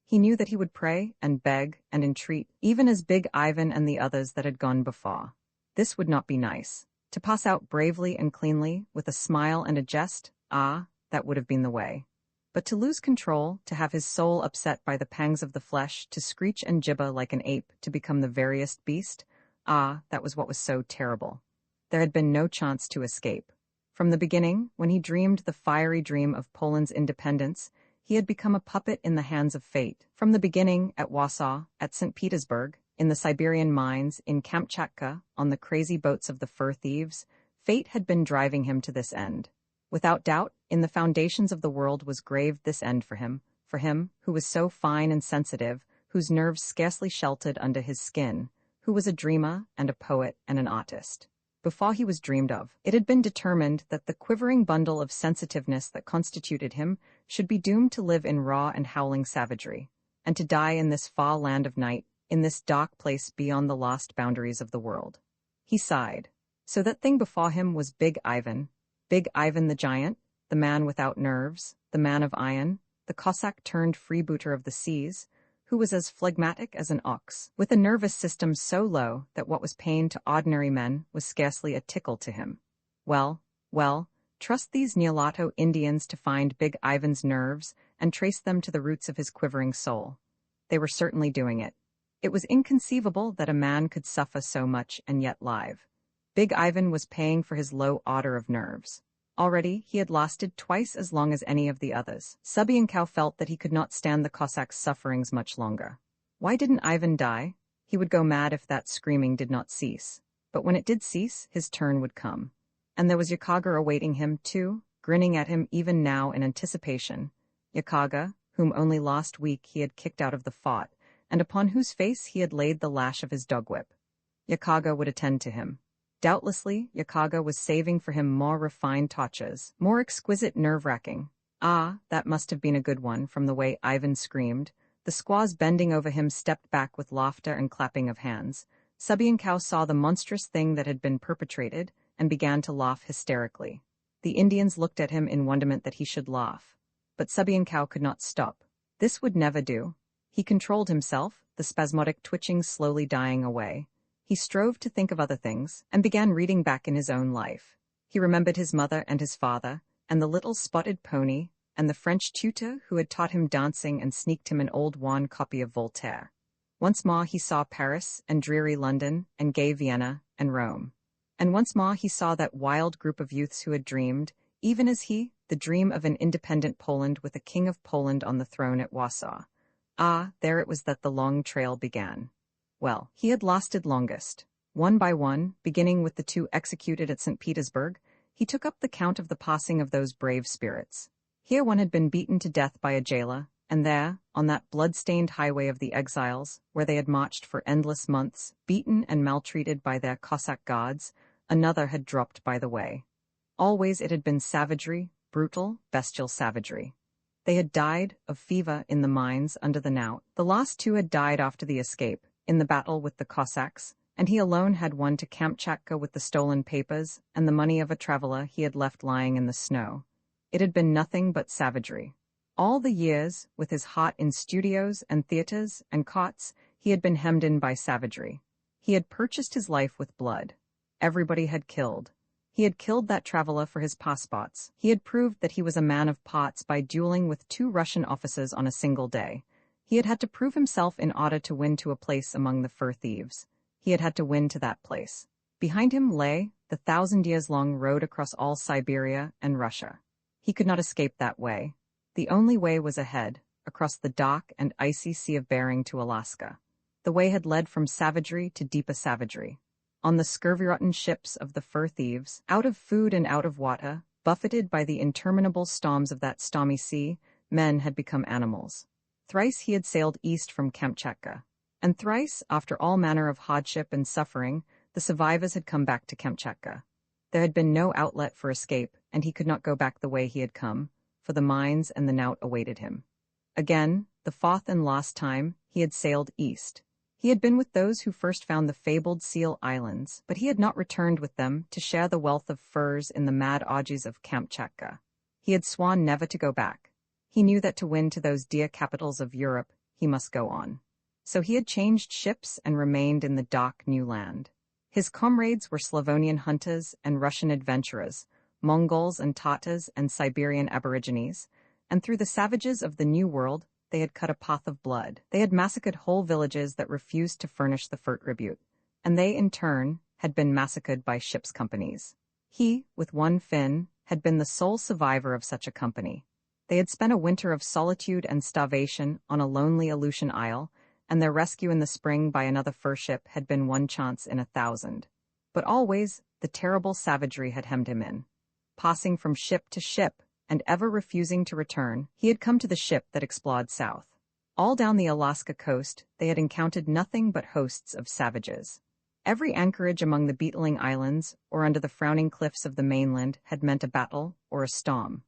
He knew that he would pray and beg and entreat, even as Big Ivan and the others that had gone before. This would not be nice. To pass out bravely and cleanly, with a smile and a jest, that would have been the way. But to lose control, to have his soul upset by the pangs of the flesh, to screech and gibber like an ape, to become the veriest beast, that was what was so terrible. There had been no chance to escape. From the beginning, when he dreamed the fiery dream of Poland's independence, he had become a puppet in the hands of fate. From the beginning, at Warsaw, at St. Petersburg, in the Siberian mines, in Kamchatka, on the crazy boats of the fur thieves, fate had been driving him to this end. Without doubt, in the foundations of the world was graved this end for him who was so fine and sensitive, whose nerves scarcely sheltered under his skin, who was a dreamer and a poet and an artist. Before he was dreamed of, it had been determined that the quivering bundle of sensitiveness that constituted him should be doomed to live in raw and howling savagery, and to die in this far land of night, in this dark place beyond the lost boundaries of the world. He sighed. So that thing before him was Big Ivan the giant, the man without nerves, the man of iron, the Cossack turned freebooter of the seas, who was as phlegmatic as an ox, with a nervous system so low that what was pain to ordinary men was scarcely a tickle to him. Well, trust these Nulato Indians to find Big Ivan's nerves and trace them to the roots of his quivering soul. They were certainly doing it. It was inconceivable that a man could suffer so much and yet live. Big Ivan was paying for his low order of nerves. Already, he had lasted twice as long as any of the others. Subienkow felt that he could not stand the Cossack's sufferings much longer. Why didn't Ivan die? He would go mad if that screaming did not cease. But when it did cease, his turn would come. And there was Yakaga awaiting him, too, grinning at him even now in anticipation. Yakaga, whom only last week he had kicked out of the fort, and upon whose face he had laid the lash of his dog whip. Yakaga would attend to him. Doubtlessly, Yakaga was saving for him more refined tortures, more exquisite nerve-wracking. That must have been a good one, from the way Ivan screamed. The squaws bending over him stepped back with laughter and clapping of hands. Subienkow saw the monstrous thing that had been perpetrated, and began to laugh hysterically. The Indians looked at him in wonderment that he should laugh. But Subienkow could not stop. This would never do. He controlled himself, the spasmodic twitchings slowly dying away. He strove to think of other things, and began reading back in his own life. He remembered his mother and his father, and the little spotted pony, and the French tutor who had taught him dancing and sneaked him an old worn copy of Voltaire. Once more he saw Paris, and dreary London, and gay Vienna, and Rome. And once more he saw that wild group of youths who had dreamed, even as he, the dream of an independent Poland with a king of Poland on the throne at Warsaw. There it was that the long trail began. Well, he had lasted longest. One by one, beginning with the two executed at St. Petersburg, he took up the count of the passing of those brave spirits. Here one had been beaten to death by a jailer, and there, on that blood-stained highway of the exiles, where they had marched for endless months, beaten and maltreated by their Cossack gods, another had dropped by the way. Always it had been savagery, brutal, bestial savagery. They had died of fever in the mines under the knout. The last two had died after the escape, in the battle with the Cossacks, and he alone had won to Kamchatka with the stolen papers and the money of a traveler he had left lying in the snow. It had been nothing but savagery. All the years, with his heart in studios and theaters and cots, he had been hemmed in by savagery. He had purchased his life with blood. Everybody had killed. He had killed that traveler for his passports. He had proved that he was a man of parts by dueling with 2 Russian officers on a single day. He had to prove himself in order to win to a place among the fur thieves. He had to win to that place. Behind him lay the 1,000 years-long road across all Siberia and Russia. He could not escape that way. The only way was ahead, across the dark and icy Sea of Bering to Alaska. The way had led from savagery to deeper savagery. On the scurvy-rotten ships of the fur thieves, out of food and out of water, buffeted by the interminable storms of that stormy sea, men had become animals. Thrice he had sailed east from Kamchatka, and thrice, after all manner of hardship and suffering, the survivors had come back to Kamchatka. There had been no outlet for escape, and he could not go back the way he had come, for the mines and the knout awaited him. Again, the fourth and last time, he had sailed east. He had been with those who first found the fabled Seal Islands, but he had not returned with them to share the wealth of furs in the mad orgies of Kamchatka. He had sworn never to go back. He knew that to win to those dear capitals of Europe, he must go on. So he had changed ships and remained in the dark new land. His comrades were Slavonian hunters and Russian adventurers, Mongols and Tatars and Siberian aborigines, and through the savages of the New World, they had cut a path of blood. They had massacred whole villages that refused to furnish the fur tribute, and they, in turn, had been massacred by ships' companies. He, with one Finn, had been the sole survivor of such a company. They had spent a winter of solitude and starvation on a lonely Aleutian isle, and their rescue in the spring by another fur ship had been one chance in 1,000. But always, the terrible savagery had hemmed him in. Passing from ship to ship, and ever refusing to return, he had come to the ship that explored south. All down the Alaska coast, they had encountered nothing but hosts of savages. Every anchorage among the beetling islands or under the frowning cliffs of the mainland had meant a battle or a storm.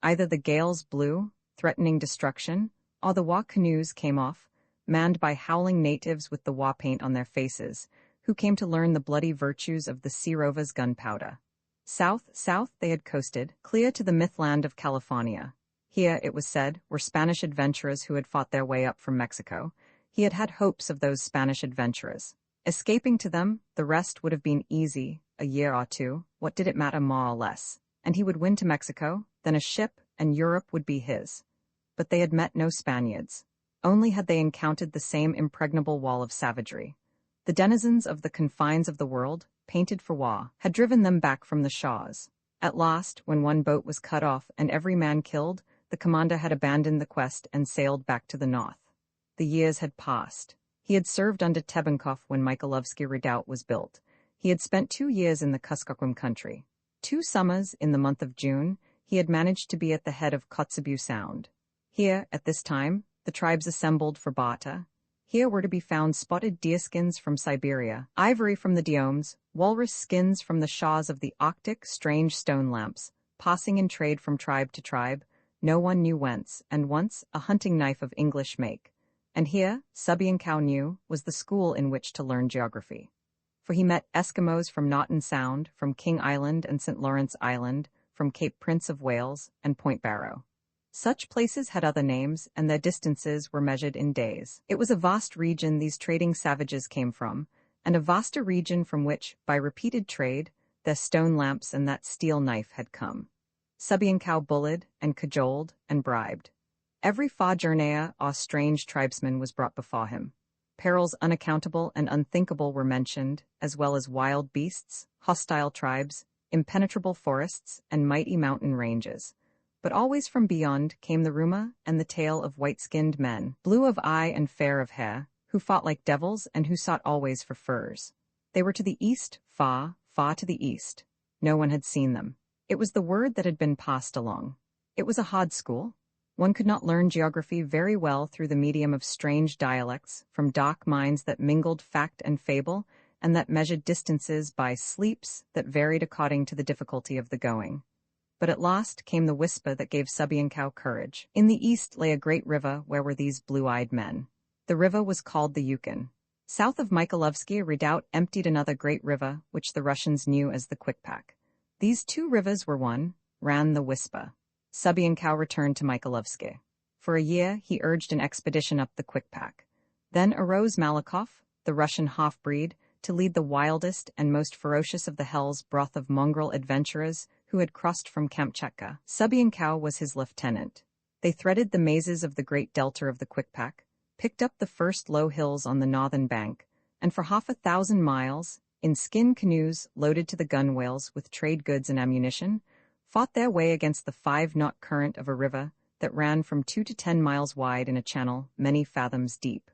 Either the gales blew, threatening destruction, or the war canoes came off, manned by howling natives with the war paint on their faces, who came to learn the bloody virtues of the sea rover's gunpowder. South they had coasted, clear to the mythland of California. Here, it was said, were Spanish adventurers who had fought their way up from Mexico. He had had hopes of those Spanish adventurers. Escaping to them, the rest would have been easy, a year or two, what did it matter more or less? And he would win to Mexico, then a ship, and Europe would be his. But they had met no Spaniards. Only had they encountered the same impregnable wall of savagery. The denizens of the confines of the world, painted for war, had driven them back from the shores. At last, when one boat was cut off and every man killed, the commander had abandoned the quest and sailed back to the north. The years had passed. He had served under Tebenkoff when Mikhailovsky Redoubt was built. He had spent 2 years in the Kuskokwim country. 2 summers, in the month of June, he had managed to be at the head of Kotzebue Sound. Here, at this time, the tribes assembled for barter. Here were to be found spotted deerskins from Siberia, ivory from the Diomes, walrus skins from the shawls of the Arctic, strange stone lamps, passing in trade from tribe to tribe, no one knew whence, and once a hunting knife of English make. And here, Subienkow knew, was the school in which to learn geography. For he met Eskimos from Naughton Sound, from King Island and St. Lawrence Island, from Cape Prince of Wales and Point Barrow. Such places had other names, and their distances were measured in days. It was a vast region these trading savages came from, and a vaster region from which, by repeated trade, their stone lamps and that steel knife had come. Subienkow bullied and cajoled and bribed. Every Fa-Journea or strange tribesman was brought before him. Perils unaccountable and unthinkable were mentioned, as well as wild beasts, hostile tribes, impenetrable forests, and mighty mountain ranges. But always from beyond came the rumor and the tale of white-skinned men, blue of eye and fair of hair, who fought like devils and who sought always for furs. They were to the east, far to the east. No one had seen them. It was the word that had been passed along. It was a hard school. One could not learn geography very well through the medium of strange dialects, from dark minds that mingled fact and fable, and that measured distances by sleeps that varied according to the difficulty of the going. But at last came the whisper that gave Subienkow courage. In the east lay a great river where were these blue-eyed men. The river was called the Yukon. South of Mikhailovsky Redoubt emptied another great river, which the Russians knew as the Kwikpak. These 2 rivers were one, ran the whisper. Subienkow returned to Mikhailovsky. For a year, he urged an expedition up the Kwikpak. Then arose Malakoff, the Russian half-breed, to lead the wildest and most ferocious of the hell's broth of mongrel adventurers who had crossed from Kamchatka. Subienkow was his lieutenant. They threaded the mazes of the great delta of the Kwikpak, picked up the first low hills on the northern bank, and for half 1,000 miles, in skin canoes loaded to the gunwales with trade goods and ammunition, fought their way against the 5-knot current of a river that ran from 2 to 10 miles wide in a channel many fathoms deep.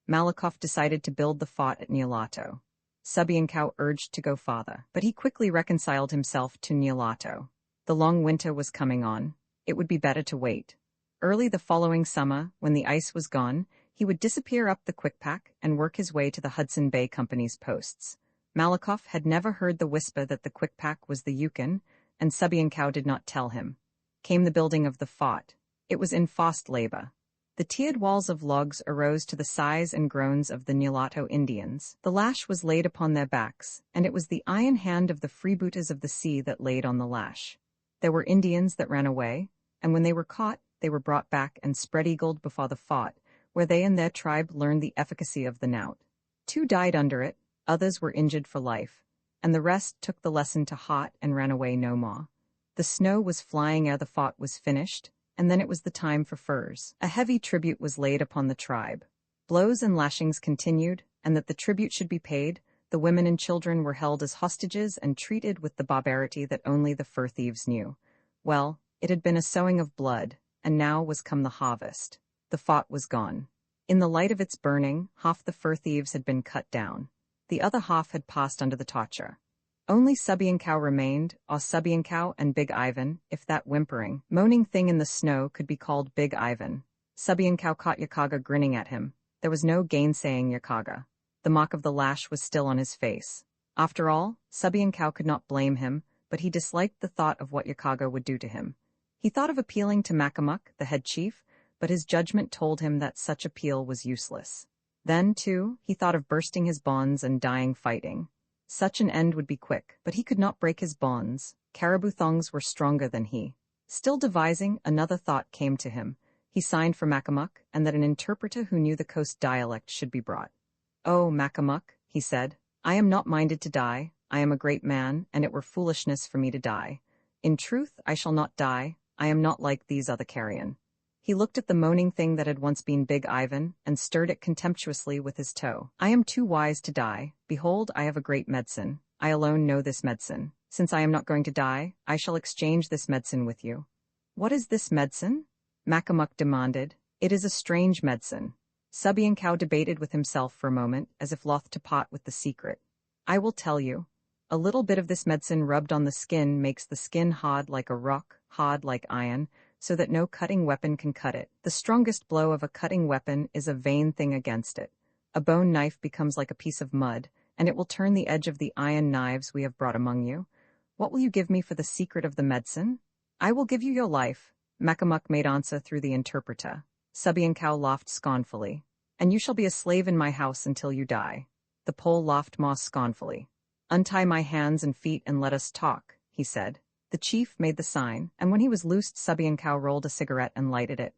Malakoff decided to build the fort at Nyalato. Subienkow urged to go farther, but he quickly reconciled himself to Nyalato. The long winter was coming on. It would be better to wait. Early the following summer, when the ice was gone, he would disappear up the Quickpack and work his way to the Hudson Bay Company's posts. Malakoff had never heard the whisper that the Quickpack was the Yukon, and Subienkow did not tell him. Came the building of the fort. It was in fast labor. The tiered walls of logs arose to the sighs and groans of the Nyalato Indians. The lash was laid upon their backs, and it was the iron hand of the freebooters of the sea that laid on the lash. There were Indians that ran away, and when they were caught, they were brought back and spread-eagled before the fort, where they and their tribe learned the efficacy of the knout. 2 died under it, others were injured for life, and the rest took the lesson to heart and ran away no more. The snow was flying ere the fort was finished, and then it was the time for furs. A heavy tribute was laid upon the tribe. Blows and lashings continued, and that the tribute should be paid, the women and children were held as hostages and treated with the barbarity that only the fur thieves knew. Well, it had been a sowing of blood, and now was come the harvest. The fort was gone. In the light of its burning, half the fur thieves had been cut down. The other half had passed under the torture. Only Subienkow remained, or Subienkow and Big Ivan, if that whimpering, moaning thing in the snow could be called Big Ivan. Subienkow caught Yakaga grinning at him. There was no gainsaying Yakaga. The mark of the lash was still on his face. After all, Subienkow could not blame him, but he disliked the thought of what Yakaga would do to him. He thought of appealing to Makamuk, the head chief, but his judgment told him that such appeal was useless. Then, too, he thought of bursting his bonds and dying fighting. Such an end would be quick, but he could not break his bonds. Caribou thongs were stronger than he. Still devising, another thought came to him. He signed for Makamuk, and that an interpreter who knew the coast dialect should be brought. "Oh, Makamuk," he said, "I am not minded to die. I am a great man, and it were foolishness for me to die. In truth, I shall not die. I am not like these other carrion." He looked at the moaning thing that had once been Big Ivan, and stirred it contemptuously with his toe. "I am too wise to die. Behold, I have a great medicine. I alone know this medicine. Since I am not going to die, I shall exchange this medicine with you." "What is this medicine?" Makamuk demanded. "It is a strange medicine." Subienkow debated with himself for a moment, as if loth to part with the secret. "I will tell you. A little bit of this medicine rubbed on the skin makes the skin hard like a rock, hard like iron, so that no cutting weapon can cut it. The strongest blow of a cutting weapon is a vain thing against it. A bone knife becomes like a piece of mud, and it will turn the edge of the iron knives we have brought among you. What will you give me for the secret of the medicine?" "I will give you your life," Makamuk made answer through the interpreter. Subienkow laughed scornfully. "And you shall be a slave in my house until you die." The Pole laughed more scornfully. "Untie my hands and feet and let us talk," he said. The chief made the sign, and when he was loosed, Subienkow rolled a cigarette and lighted it.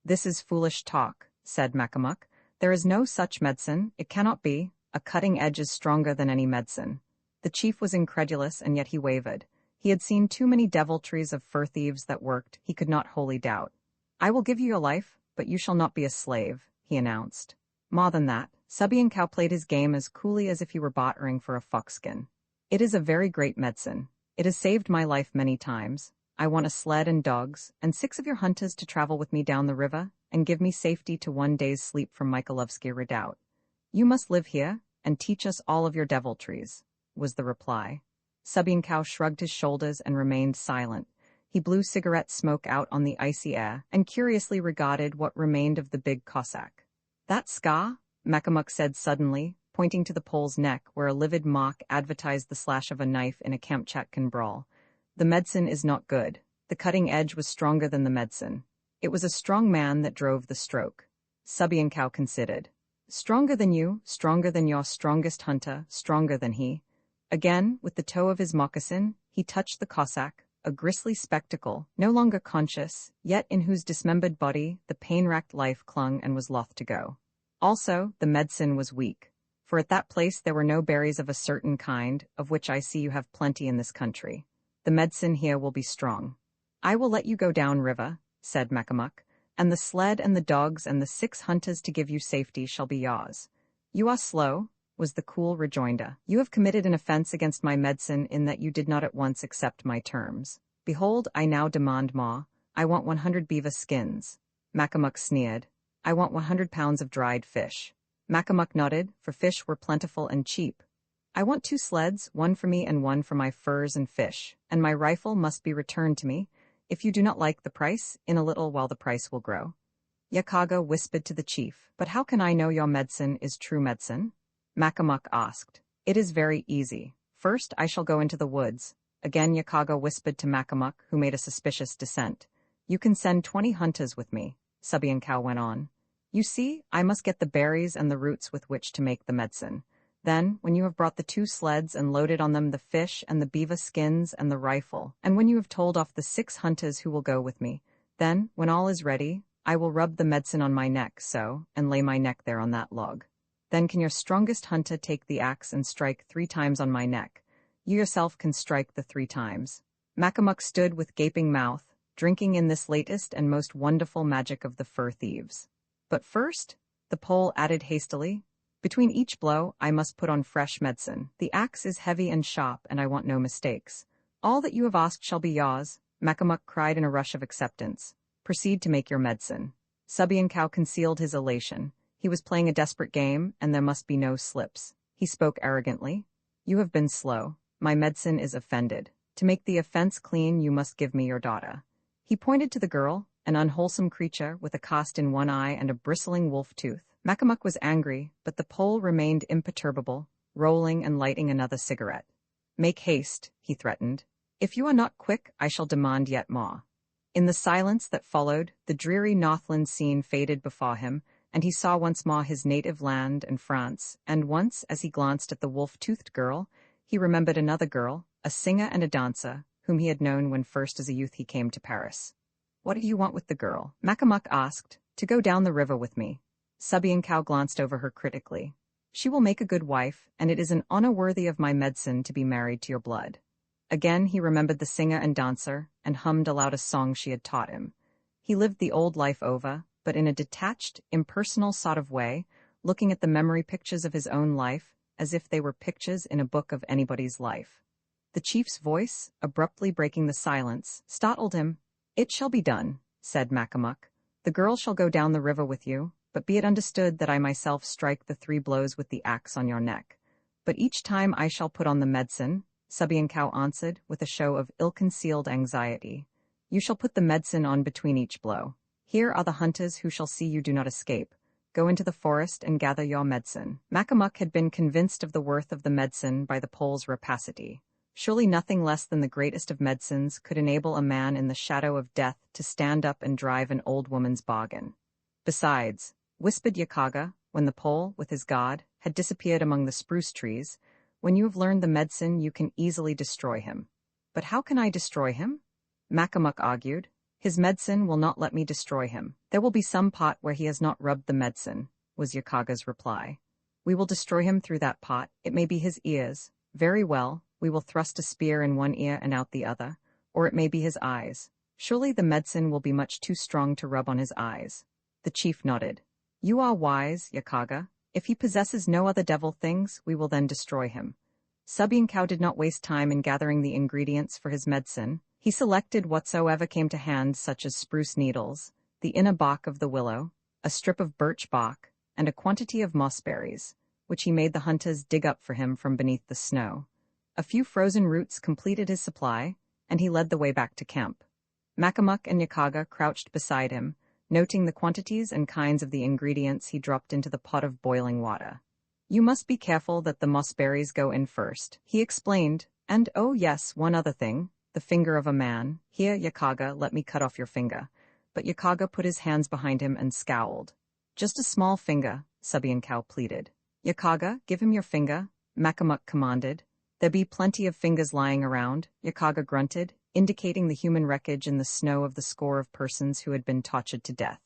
"This is foolish talk," said Makamuk. "There is no such medicine. It cannot be. A cutting edge is stronger than any medicine." The chief was incredulous, and yet he wavered. He had seen too many deviltries of fur thieves that worked. He could not wholly doubt. "I will give you your life, but you shall not be a slave," he announced. More than that, Subienkow played his game as coolly as if he were bartering for a foxskin. "It is a very great medicine. It has saved my life many times. I want a sled and dogs, and 6 of your hunters to travel with me down the river, and give me safety to 1 day's sleep from Mikhailovsky Redoubt. You must live here, and teach us all of your deviltries," was the reply. Subienkow shrugged his shoulders and remained silent. He blew cigarette smoke out on the icy air, and curiously regarded what remained of the big Cossack. "That scar?" Makamuk said suddenly, pointing to the Pole's neck where a livid mark advertised the slash of a knife in a Kamchatkan brawl. "The medicine is not good. The cutting edge was stronger than the medicine. It was a strong man that drove the stroke." Subienkow considered. "Stronger than you, stronger than your strongest hunter, stronger than he." Again, with the toe of his moccasin, he touched the Cossack, a grisly spectacle, no longer conscious, yet in whose dismembered body the pain-racked life clung and was loth to go. Also, the medicine was weak. For at that place there were no berries of a certain kind, of which I see you have plenty in this country. The medicine here will be strong. "I will let you go down river," said Makamuk, "and the sled and the dogs and the 6 hunters to give you safety shall be yours. You are slow, was the cool rejoinder. You have committed an offense against my medicine in that you did not at once accept my terms. Behold, I now demand more. I want 100 beaver skins. Makamuk sneered. I want 100 pounds of dried fish. Makamuk nodded, for fish were plentiful and cheap. I want 2 sleds, one for me and one for my furs and fish, and my rifle must be returned to me. If you do not like the price, in a little while the price will grow. Yakaga whispered to the chief, but how can I know your medicine is true medicine? Makamuk asked. It is very easy. First I shall go into the woods. Again Yakaga whispered to Makamuk, who made a suspicious dissent. You can send 20 hunters with me, Subienkow went on. You see, I must get the berries and the roots with which to make the medicine. Then, when you have brought the 2 sleds and loaded on them the fish and the beaver skins and the rifle, and when you have told off the 6 hunters who will go with me, then, when all is ready, I will rub the medicine on my neck so, and lay my neck there on that log. Then can your strongest hunter take the axe and strike 3 times on my neck. You yourself can strike the 3 times. Makamuk stood with gaping mouth, drinking in this latest and most wonderful magic of the fur thieves. But first, the Pole added hastily, between each blow I must put on fresh medicine. The axe is heavy and sharp, and I want no mistakes. All that you have asked shall be yours, Makamuk cried in a rush of acceptance. Proceed to make your medicine. Subienkow concealed his elation. He was playing a desperate game, and there must be no slips. He spoke arrogantly. You have been slow. My medicine is offended. To make the offense clean, you must give me your daughter. He pointed to the girl, an unwholesome creature with a cast in one eye and a bristling wolf tooth. Makamuk was angry, but the Pole remained imperturbable, rolling and lighting another cigarette. Make haste, he threatened. If you are not quick, I shall demand yet more. In the silence that followed, the dreary Northland scene faded before him, and he saw once more his native land and France, and once, as he glanced at the wolf-toothed girl, he remembered another girl, a singer and a dancer, whom he had known when first as a youth he came to Paris. What do you want with the girl? Makamuk asked. To go down the river with me. Subienkow glanced over her critically. She will make a good wife, and it is an honor worthy of my medicine to be married to your blood. Again he remembered the singer and dancer, and hummed aloud a song she had taught him. He lived the old life over, but in a detached, impersonal sort of way, looking at the memory pictures of his own life, as if they were pictures in a book of anybody's life. The chief's voice, abruptly breaking the silence, startled him. It shall be done, said Makamuk. The girl shall go down the river with you, but be it understood that I myself strike the 3 blows with the axe on your neck. But each time I shall put on the medicine, Subienkow answered, with a show of ill-concealed anxiety. You shall put the medicine on between each blow. Here are the hunters who shall see you do not escape. Go into the forest and gather your medicine. Makamuk had been convinced of the worth of the medicine by the Pole's rapacity. Surely nothing less than the greatest of medicines could enable a man in the shadow of death to stand up and drive an old woman's bargain. Besides, whispered Yakaga, when the Pole, with his god, had disappeared among the spruce trees, when you have learned the medicine, you can easily destroy him. But how can I destroy him? Makamuk argued. His medicine will not let me destroy him. There will be some pot where he has not rubbed the medicine, was Yakaga's reply. We will destroy him through that pot. It may be his ears. Very well, we will thrust a spear in one ear and out the other. Or it may be his eyes. Surely the medicine will be much too strong to rub on his eyes. The chief nodded. You are wise, Yakaga. If he possesses no other devil things, we will then destroy him. Subienkow did not waste time in gathering the ingredients for his medicine. He selected whatsoever came to hand, such as spruce needles, the inner bark of the willow, a strip of birch bark, and a quantity of mossberries, which he made the hunters dig up for him from beneath the snow. A few frozen roots completed his supply, and he led the way back to camp. Makamuk and Yakaga crouched beside him, noting the quantities and kinds of the ingredients he dropped into the pot of boiling water. You must be careful that the mossberries go in first, he explained, and oh yes, one other thing, the finger of a man. Here, Yakaga, let me cut off your finger. But Yakaga put his hands behind him and scowled. Just a small finger, Subienkow pleaded. Yakaga, give him your finger, Makamuk commanded. There be plenty of fingers lying around, Yakaga grunted, indicating the human wreckage in the snow of the score of persons who had been tortured to death.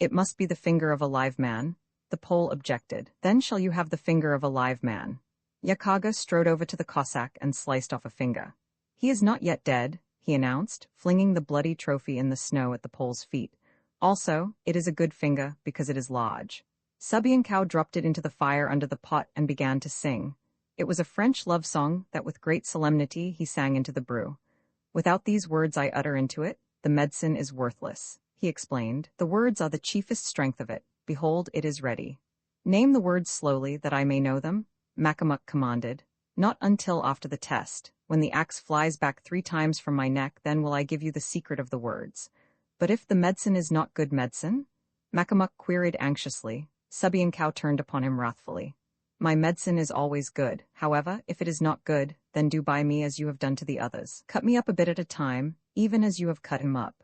It must be the finger of a live man, the Pole objected. Then shall you have the finger of a live man. Yakaga strode over to the Cossack and sliced off a finger. He is not yet dead, he announced, flinging the bloody trophy in the snow at the Pole's feet. Also, it is a good finger because it is large. Cow dropped it into the fire under the pot and began to sing. It was a French love song that with great solemnity he sang into the brew. Without these words I utter into it, the medicine is worthless, he explained. The words are the chiefest strength of it. Behold, it is ready. Name the words slowly that I may know them, Macamuck commanded. Not until after the test, when the axe flies back 3 times from my neck, then will I give you the secret of the words. But if the medicine is not good medicine? Macamuck queried anxiously. Cow turned upon him wrathfully. My medicine is always good. However, if it is not good, then do by me as you have done to the others. Cut me up a bit at a time, even as you have cut him up.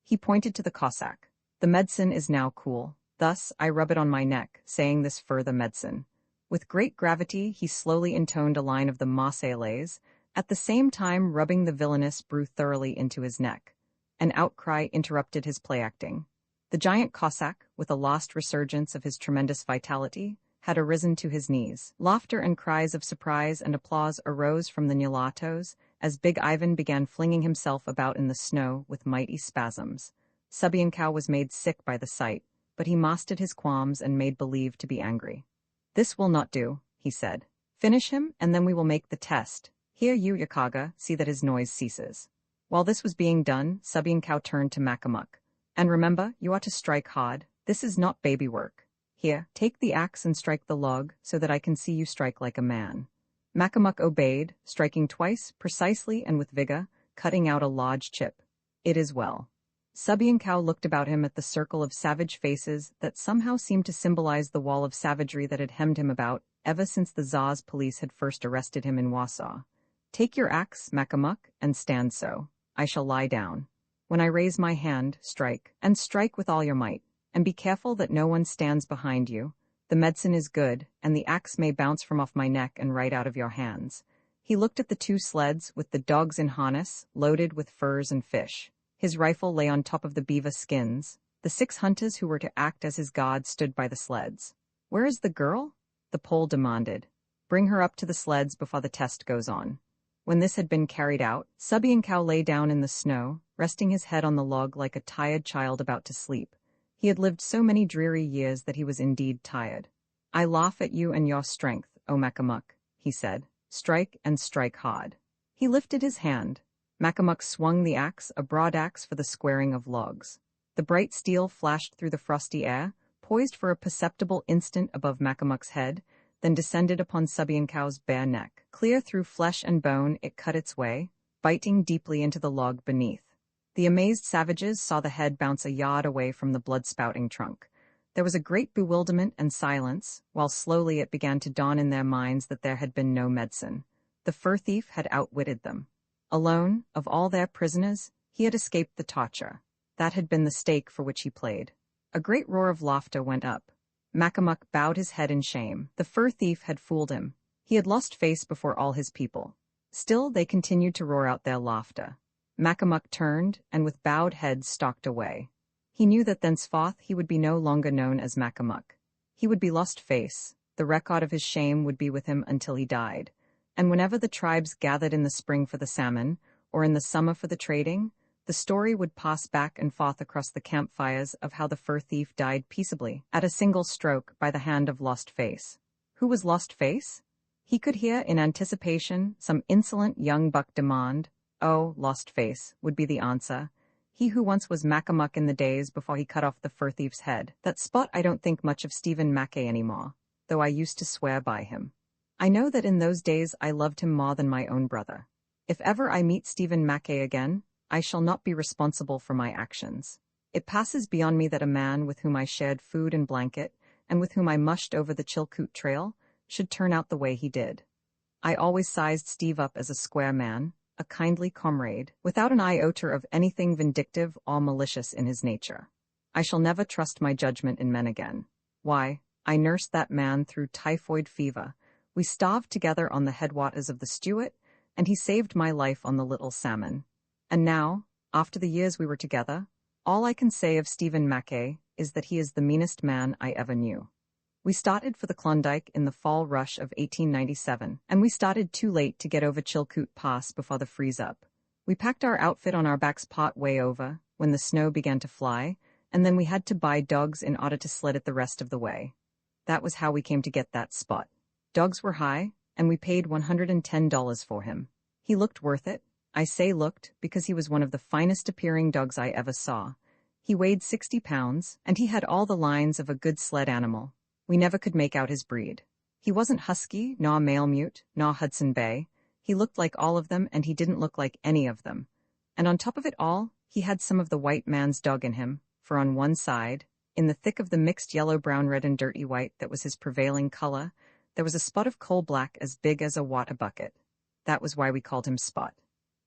He pointed to the Cossack. The medicine is now cool. Thus, I rub it on my neck, saying this further medicine. With great gravity, he slowly intoned a line of the Marseillaise, at the same time rubbing the villainous brew thoroughly into his neck. An outcry interrupted his play-acting. The giant Cossack, with a last resurgence of his tremendous vitality, had arisen to his knees. Laughter and cries of surprise and applause arose from the mulattoes as Big Ivan began flinging himself about in the snow with mighty spasms. Cow was made sick by the sight, but he mastered his qualms and made believe to be angry. This will not do, he said. Finish him, and then we will make the test. Here you, Yakaga, see that his noise ceases. While this was being done, Cow turned to Macamuck. And remember, you are to strike hard. This is not baby work. Here, take the axe and strike the log, so that I can see you strike like a man. Macamuck obeyed, striking twice, precisely and with vigor, cutting out a large chip. It is well. Cow looked about him at the circle of savage faces that somehow seemed to symbolize the wall of savagery that had hemmed him about ever since the Tsar's police had first arrested him in Warsaw. Take your axe, Macamuck, and stand so. I shall lie down. When I raise my hand, strike, and strike with all your might, and be careful that no one stands behind you. The medicine is good, and the axe may bounce from off my neck and right out of your hands. He looked at the 2 sleds with the dogs in harness, loaded with furs and fish. His rifle lay on top of the beaver skins. The 6 hunters who were to act as his guards stood by the sleds. Where is the girl? The Pole demanded. Bring her up to the sleds before the test goes on. When this had been carried out, Cow lay down in the snow, resting his head on the log like a tired child about to sleep. He had lived so many dreary years that he was indeed tired. I laugh at you and your strength, O Macamuck, he said. Strike and strike hard. He lifted his hand. Macamuck swung the axe, a broad axe for the squaring of logs. The bright steel flashed through the frosty air, poised for a perceptible instant above Macamuck's head, then descended upon Cow's bare neck. Clear through flesh and bone it cut its way, biting deeply into the log beneath. The amazed savages saw the head bounce a yard away from the blood-spouting trunk. There was a great bewilderment and silence, while slowly it began to dawn in their minds that there had been no medicine. The fur thief had outwitted them. Alone, of all their prisoners, he had escaped the torture. That had been the stake for which he played. A great roar of laughter went up. Macamuck bowed his head in shame. The fur thief had fooled him. He had lost face before all his people. Still, they continued to roar out their laughter. Macamuck turned, and with bowed head stalked away. He knew that thenceforth he would be no longer known as Macamuck. He would be lost face. The record of his shame would be with him until he died. And whenever the tribes gathered in the spring for the salmon, or in the summer for the trading, the story would pass back and forth across the campfires of how the fur thief died peaceably, at a single stroke, by the hand of Lost Face. Who was Lost Face? He could hear, in anticipation, some insolent young buck demand. Oh, Lost Face, would be the answer. He who once was Macamuck in the days before he cut off the fur thief's head. That spot I don't think much of Stephen Mackay anymore, though I used to swear by him. I know that in those days I loved him more than my own brother. If ever I meet Stephen Mackay again, I shall not be responsible for my actions. It passes beyond me that a man with whom I shared food and blanket, and with whom I mushed over the Chilkoot Trail, should turn out the way he did. I always sized Steve up as a square man, a kindly comrade, without an iota of anything vindictive or malicious in his nature. I shall never trust my judgment in men again. Why, I nursed that man through typhoid fever. We starved together on the headwaters of the Stewart, and he saved my life on the Little Salmon. And now, after the years we were together, all I can say of Stephen Mackay is that he is the meanest man I ever knew. We started for the Klondike in the fall rush of 1897, and we started too late to get over Chilkoot Pass before the freeze-up. We packed our outfit on our backs part way over, when the snow began to fly, and then we had to buy dogs in order to sled it the rest of the way. That was how we came to get that Spot. Dogs were high, and we paid $110 for him. He looked worth it. I say looked because he was one of the finest appearing dogs I ever saw. He weighed 60 pounds, and he had all the lines of a good sled animal. We never could make out his breed. He wasn't husky, nor Malamute, nor Hudson Bay. He looked like all of them, and he didn't look like any of them. And on top of it all, he had some of the white man's dog in him, for on one side, in the thick of the mixed yellow, brown, red, and dirty white that was his prevailing color, there was a spot of coal black as big as a water bucket. That was why we called him Spot.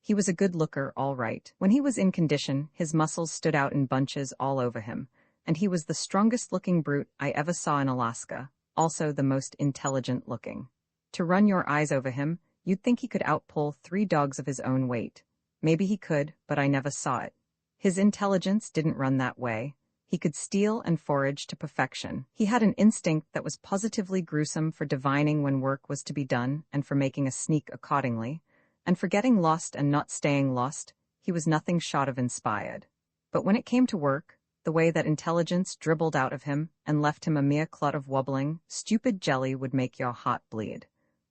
He was a good looker, all right. When he was in condition, his muscles stood out in bunches all over him, and he was the strongest-looking brute I ever saw in Alaska, also the most intelligent-looking. To run your eyes over him, you'd think he could outpull 3 dogs of his own weight. Maybe he could, but I never saw it. His intelligence didn't run that way. He could steal and forage to perfection. He had an instinct that was positively gruesome for divining when work was to be done and for making a sneak accordingly. And for getting lost and not staying lost, he was nothing short of inspired. But when it came to work, the way that intelligence dribbled out of him and left him a mere clot of wobbling, stupid jelly would make your heart bleed.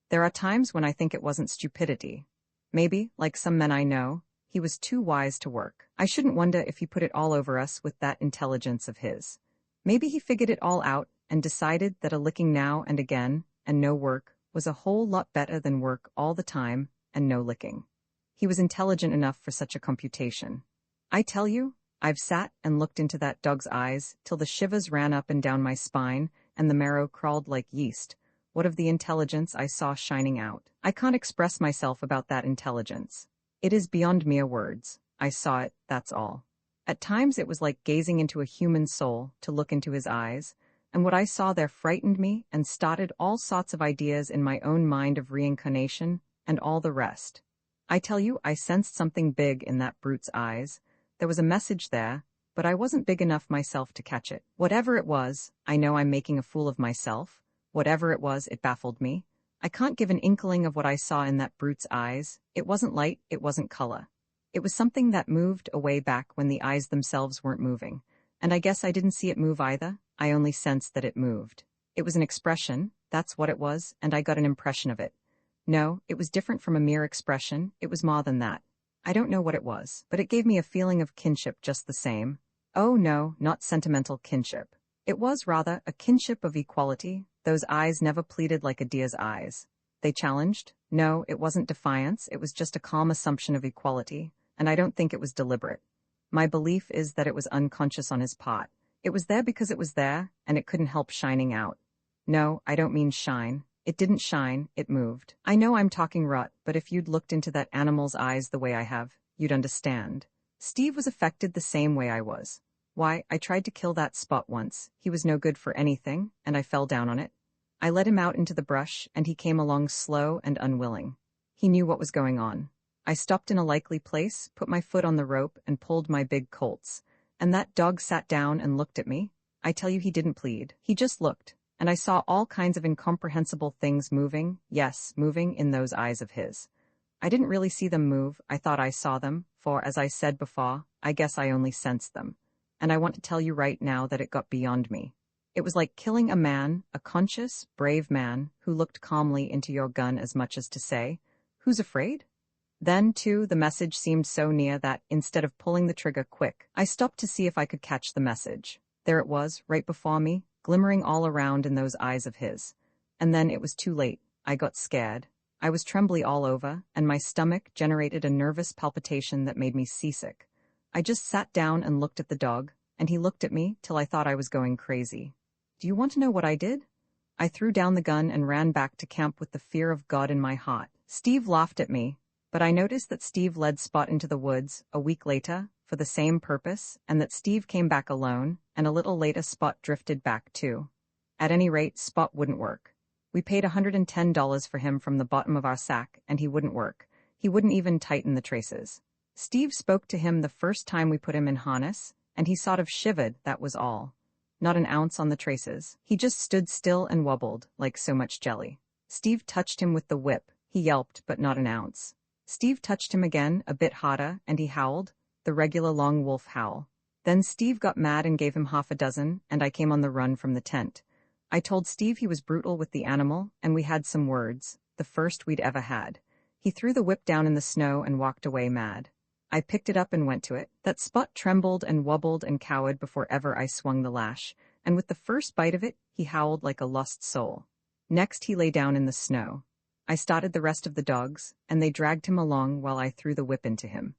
There are times when I think it wasn't stupidity. Maybe, like some men I know, he was too wise to work. I shouldn't wonder if he put it all over us with that intelligence of his. Maybe he figured it all out and decided that a licking now and again, and no work, was a whole lot better than work all the time and no licking. He was intelligent enough for such a computation. I tell you, I've sat and looked into that dog's eyes till the shivers ran up and down my spine and the marrow crawled like yeast. What of the intelligence I saw shining out? I can't express myself about that intelligence. It is beyond mere words. I saw it, that's all. At times it was like gazing into a human soul to look into his eyes, and what I saw there frightened me and started all sorts of ideas in my own mind of reincarnation and all the rest. I tell you, I sensed something big in that brute's eyes. There was a message there, but I wasn't big enough myself to catch it. Whatever it was, I know I'm making a fool of myself. Whatever it was, it baffled me. I can't give an inkling of what I saw in that brute's eyes. It wasn't light, it wasn't color. It was something that moved away back when the eyes themselves weren't moving. And I guess I didn't see it move either. I only sensed that it moved. It was an expression, that's what it was, and I got an impression of it. No, it was different from a mere expression, it was more than that. I don't know what it was, but it gave me a feeling of kinship just the same. Oh no, not sentimental kinship. It was rather a kinship of equality. Those eyes never pleaded like a deer's eyes. They challenged. No, it wasn't defiance, it was just a calm assumption of equality, and I don't think it was deliberate. My belief is that it was unconscious on his part. It was there because it was there, and it couldn't help shining out. No, I don't mean shine. It didn't shine, it moved. I know I'm talking rot, but if you'd looked into that animal's eyes the way I have, you'd understand. Steve was affected the same way I was. Why, I tried to kill that Spot once. He was no good for anything, and I fell down on it. I led him out into the brush, and he came along slow and unwilling. He knew what was going on. I stopped in a likely place, put my foot on the rope, and pulled my big Colts. And that dog sat down and looked at me. I tell you, he didn't plead. He just looked. And I saw all kinds of incomprehensible things moving, yes, moving in those eyes of his. I didn't really see them move, I thought I saw them, for, as I said before, I guess I only sensed them. And I want to tell you right now that it got beyond me. It was like killing a man, a conscious, brave man, who looked calmly into your gun as much as to say, "Who's afraid?" Then, too, the message seemed so near that, instead of pulling the trigger quick, I stopped to see if I could catch the message. There it was, right before me, glimmering all around in those eyes of his. And then it was too late. I got scared. I was trembly all over, and my stomach generated a nervous palpitation that made me seasick. I just sat down and looked at the dog, and he looked at me till I thought I was going crazy. Do you want to know what I did? I threw down the gun and ran back to camp with the fear of God in my heart. Steve laughed at me, but I noticed that Steve led Spot into the woods a week later for the same purpose, and that Steve came back alone, and a little later Spot drifted back too. At any rate, Spot wouldn't work. We paid $110 for him from the bottom of our sack, and he wouldn't work. He wouldn't even tighten the traces. Steve spoke to him the first time we put him in harness, and he sort of shivered, that was all. Not an ounce on the traces. He just stood still and wobbled, like so much jelly. Steve touched him with the whip. He yelped, but not an ounce. Steve touched him again, a bit harder, and he howled, the regular long wolf howl. Then Steve got mad and gave him half a dozen, and I came on the run from the tent. I told Steve he was brutal with the animal, and we had some words, the first we'd ever had. He threw the whip down in the snow and walked away mad. I picked it up and went to it. That Spot trembled and wobbled and cowered before ever I swung the lash, and with the first bite of it, he howled like a lost soul. Next he lay down in the snow. I started the rest of the dogs, and they dragged him along while I threw the whip into him.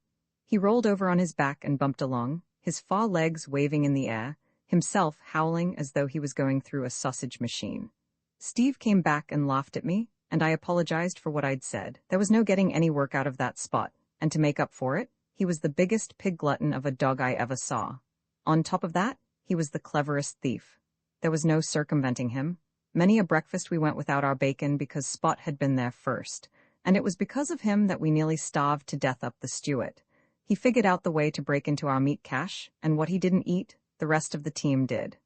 He rolled over on his back and bumped along, his fore legs waving in the air, himself howling as though he was going through a sausage machine. Steve came back and laughed at me, and I apologized for what I'd said. There was no getting any work out of that Spot, and to make up for it, he was the biggest pig glutton of a dog I ever saw. On top of that, he was the cleverest thief. There was no circumventing him. Many a breakfast we went without our bacon because Spot had been there first, and it was because of him that we nearly starved to death up the Stewart. He figured out the way to break into our meat cache, and what he didn't eat, the rest of the team did.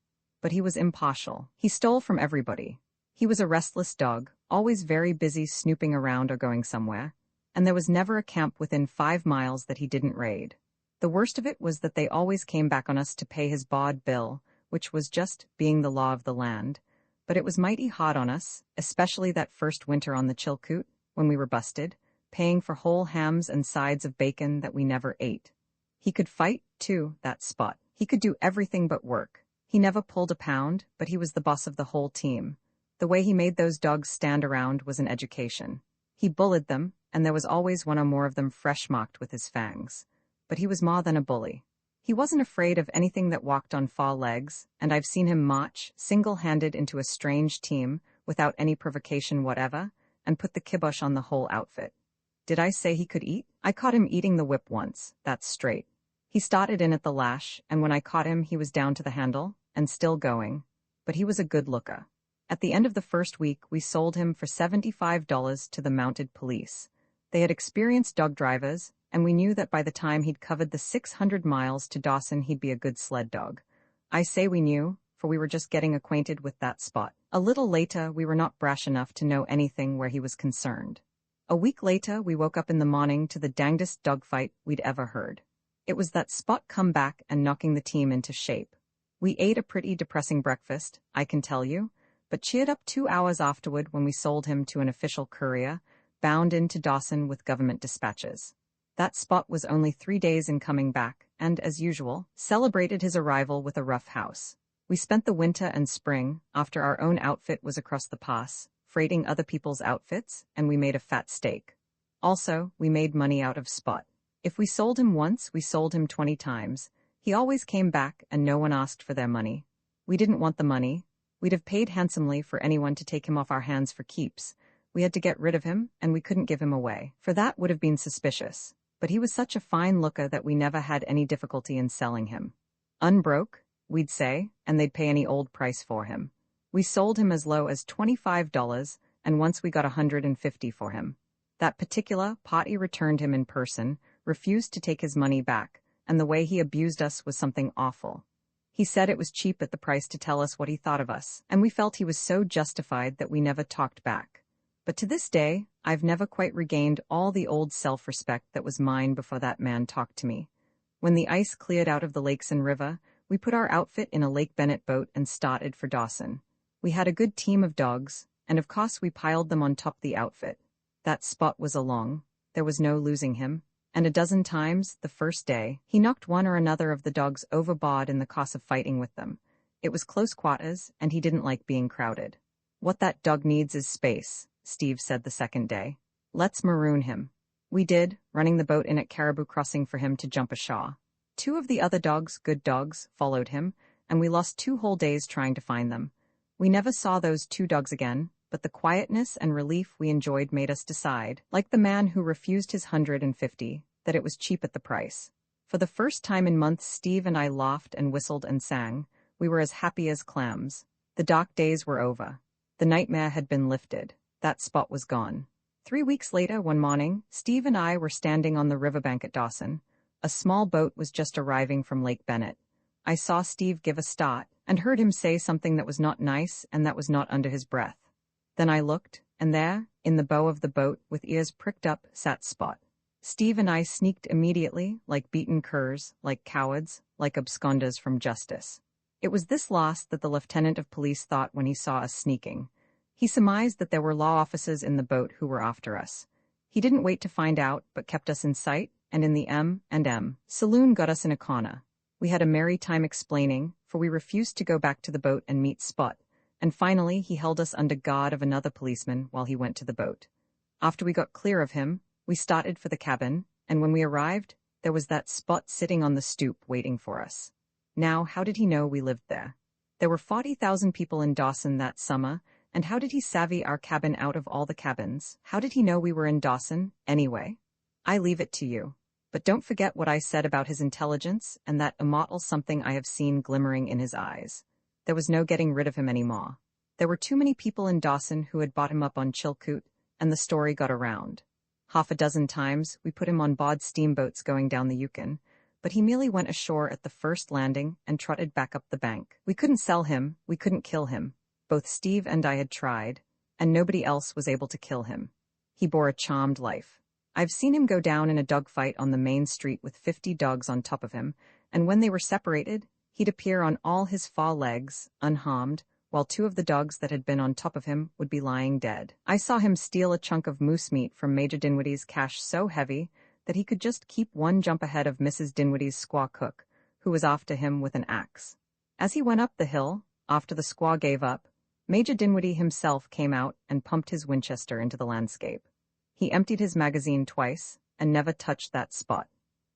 But he was impartial. He stole from everybody. He was a restless dog, always very busy snooping around or going somewhere, and there was never a camp within 5 miles that he didn't raid. The worst of it was that they always came back on us to pay his bod bill, which was just being the law of the land. But it was mighty hard on us, especially that first winter on the Chilkoot, when we were busted, paying for whole hams and sides of bacon that we never ate. He could fight, too, that Spot. He could do everything but work. He never pulled a pound, but he was the boss of the whole team. The way he made those dogs stand around was an education. He bullied them, and there was always one or more of them fresh-marked with his fangs. But he was more than a bully. He wasn't afraid of anything that walked on 4 legs, and I've seen him march, single-handed into a strange team, without any provocation whatever, and put the kibosh on the whole outfit. Did I say he could eat? I caught him eating the whip once, that's straight. He started in at the lash, and when I caught him he was down to the handle, and still going. But he was a good looker. At the end of the first week, we sold him for $75 to the mounted police. They had experienced dog drivers, and we knew that by the time he'd covered the 600 miles to Dawson he'd be a good sled dog. I say we knew, for we were just getting acquainted with that Spot. A little later, we were not brash enough to know anything where he was concerned. A week later, we woke up in the morning to the dangdest dogfight we'd ever heard. It was that Spot come back and knocking the team into shape. We ate a pretty depressing breakfast, I can tell you, but cheered up 2 hours afterward when we sold him to an official courier, bound into Dawson with government dispatches. That Spot was only 3 days in coming back, and, as usual, celebrated his arrival with a rough house. We spent the winter and spring, after our own outfit was across the pass, freighting other people's outfits, and we made a fat steak. Also, we made money out of Spot. If we sold him once, we sold him 20 times. He always came back, and no one asked for their money. We didn't want the money. We'd have paid handsomely for anyone to take him off our hands for keeps. We had to get rid of him, and we couldn't give him away, for that would have been suspicious. But he was such a fine looker that we never had any difficulty in selling him. Unbroke, we'd say, and they'd pay any old price for him. We sold him as low as $25, and once we got $150 for him. That particular party returned him in person, refused to take his money back, and the way he abused us was something awful. He said it was cheap at the price to tell us what he thought of us, and we felt he was so justified that we never talked back. But to this day, I've never quite regained all the old self-respect that was mine before that man talked to me. When the ice cleared out of the lakes and river, we put our outfit in a Lake Bennett boat and started for Dawson. We had a good team of dogs, and of course we piled them on top the outfit. That Spot was along. There was no losing him. And a dozen times, the first day, he knocked one or another of the dogs overboard in the course of fighting with them. It was close quarters, and he didn't like being crowded. What that dog needs is space, Steve said the second day. Let's maroon him. We did, running the boat in at Caribou Crossing for him to jump ashore. 2 of the other dogs, good dogs, followed him, and we lost 2 whole days trying to find them. We never saw those 2 dogs again, but the quietness and relief we enjoyed made us decide, like the man who refused his $150, that it was cheap at the price. For the first time in months, Steve and I laughed and whistled and sang. We were as happy as clams. The dark days were over. The nightmare had been lifted. That Spot was gone. 3 weeks later, one morning, Steve and I were standing on the riverbank at Dawson. A small boat was just arriving from Lake Bennett. I saw Steve give a start, and heard him say something that was not nice and that was not under his breath. Then I looked, and there, in the bow of the boat, with ears pricked up, sat Spot. Steve and I sneaked immediately, like beaten curs, like cowards, like absconders from justice. It was this loss that the lieutenant of police thought when he saw us sneaking. He surmised that there were law officers in the boat who were after us. He didn't wait to find out, but kept us in sight, and in the M&M saloon got us in a corner. We had a merry time explaining, for we refused to go back to the boat and meet Spot, and finally he held us under guard of another policeman while he went to the boat. After we got clear of him, we started for the cabin, and when we arrived, there was that Spot sitting on the stoop waiting for us. Now, how did he know we lived there? There were 40,000 people in Dawson that summer, and how did he savvy our cabin out of all the cabins? How did he know we were in Dawson, anyway? I leave it to you. But don't forget what I said about his intelligence and that immortal something I have seen glimmering in his eyes. There was no getting rid of him anymore. There were too many people in Dawson who had bought him up on Chilkoot, and the story got around. Half a dozen times we put him on board steamboats going down the Yukon, but he merely went ashore at the first landing and trotted back up the bank. We couldn't sell him, we couldn't kill him. Both Steve and I had tried, and nobody else was able to kill him. He bore a charmed life. I've seen him go down in a dogfight on the main street with 50 dogs on top of him, and when they were separated, he'd appear on all his 4 legs, unharmed, while 2 of the dogs that had been on top of him would be lying dead. I saw him steal a chunk of moose meat from Major Dinwiddie's cache so heavy that he could just keep 1 jump ahead of Mrs. Dinwiddie's squaw cook, who was after him with an axe. As he went up the hill, after the squaw gave up, Major Dinwiddie himself came out and pumped his Winchester into the landscape. He emptied his magazine twice and never touched that Spot.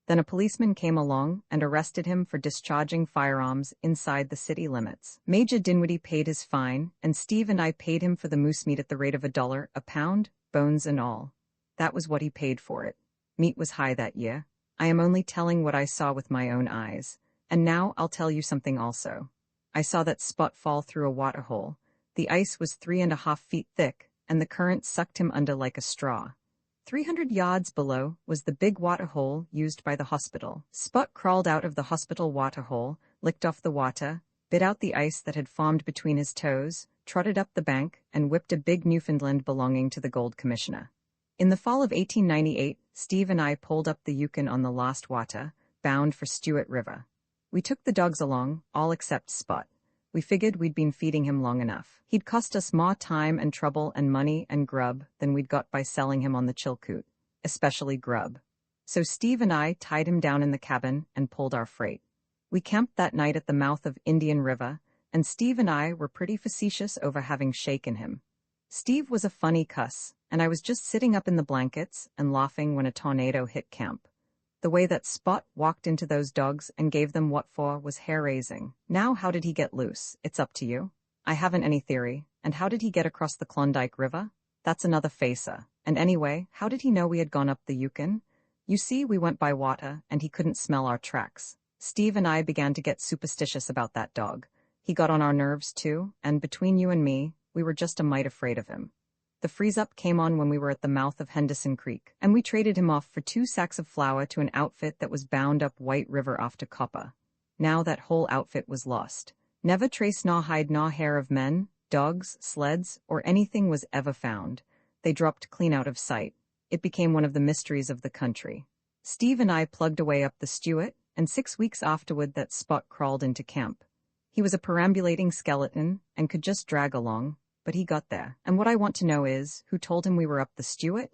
Then a policeman came along and arrested him for discharging firearms inside the city limits. Major Dinwiddie paid his fine, and Steve and I paid him for the moose meat at the rate of $1 a pound, bones and all. That was what he paid for it. Meat was high that year. I am only telling what I saw with my own eyes. And now I'll tell you something also. I saw that Spot fall through a water hole. The ice was 3.5 feet thick, and the current sucked him under like a straw. 300 yards below was the big water hole used by the hospital. Spot crawled out of the hospital water hole, licked off the water, bit out the ice that had formed between his toes, trotted up the bank, and whipped a big Newfoundland belonging to the Gold Commissioner. In the fall of 1898, Steve and I pulled up the Yukon on the last water, bound for Stewart River. We took the dogs along, all except Spot. We figured we'd been feeding him long enough. He'd cost us more time and trouble and money and grub than we'd got by selling him on the Chilkoot, especially grub. So Steve and I tied him down in the cabin and pulled our freight. We camped that night at the mouth of Indian River, and Steve and I were pretty facetious over having shaken him. Steve was a funny cuss, and I was just sitting up in the blankets and laughing when a tornado hit camp. The way that Spot walked into those dogs and gave them what for was hair-raising. Now how did he get loose? It's up to you. I haven't any theory. And how did he get across the Klondike River? That's another facer. And anyway, how did he know we had gone up the Yukon? You see, we went by water, and he couldn't smell our tracks. Steve and I began to get superstitious about that dog. He got on our nerves too, and between you and me, we were just a mite afraid of him. The freeze-up came on when we were at the mouth of Henderson Creek, and we traded him off for 2 sacks of flour to an outfit that was bound up White River off to Copper. Now that whole outfit was lost. Never trace nor hide nor hair of men, dogs, sleds, or anything was ever found. They dropped clean out of sight. It became one of the mysteries of the country. Steve and I plugged away up the Stewart, and 6 weeks afterward that Spot crawled into camp. He was a perambulating skeleton and could just drag along. But he got there. And what I want to know is, who told him we were up the Stewart?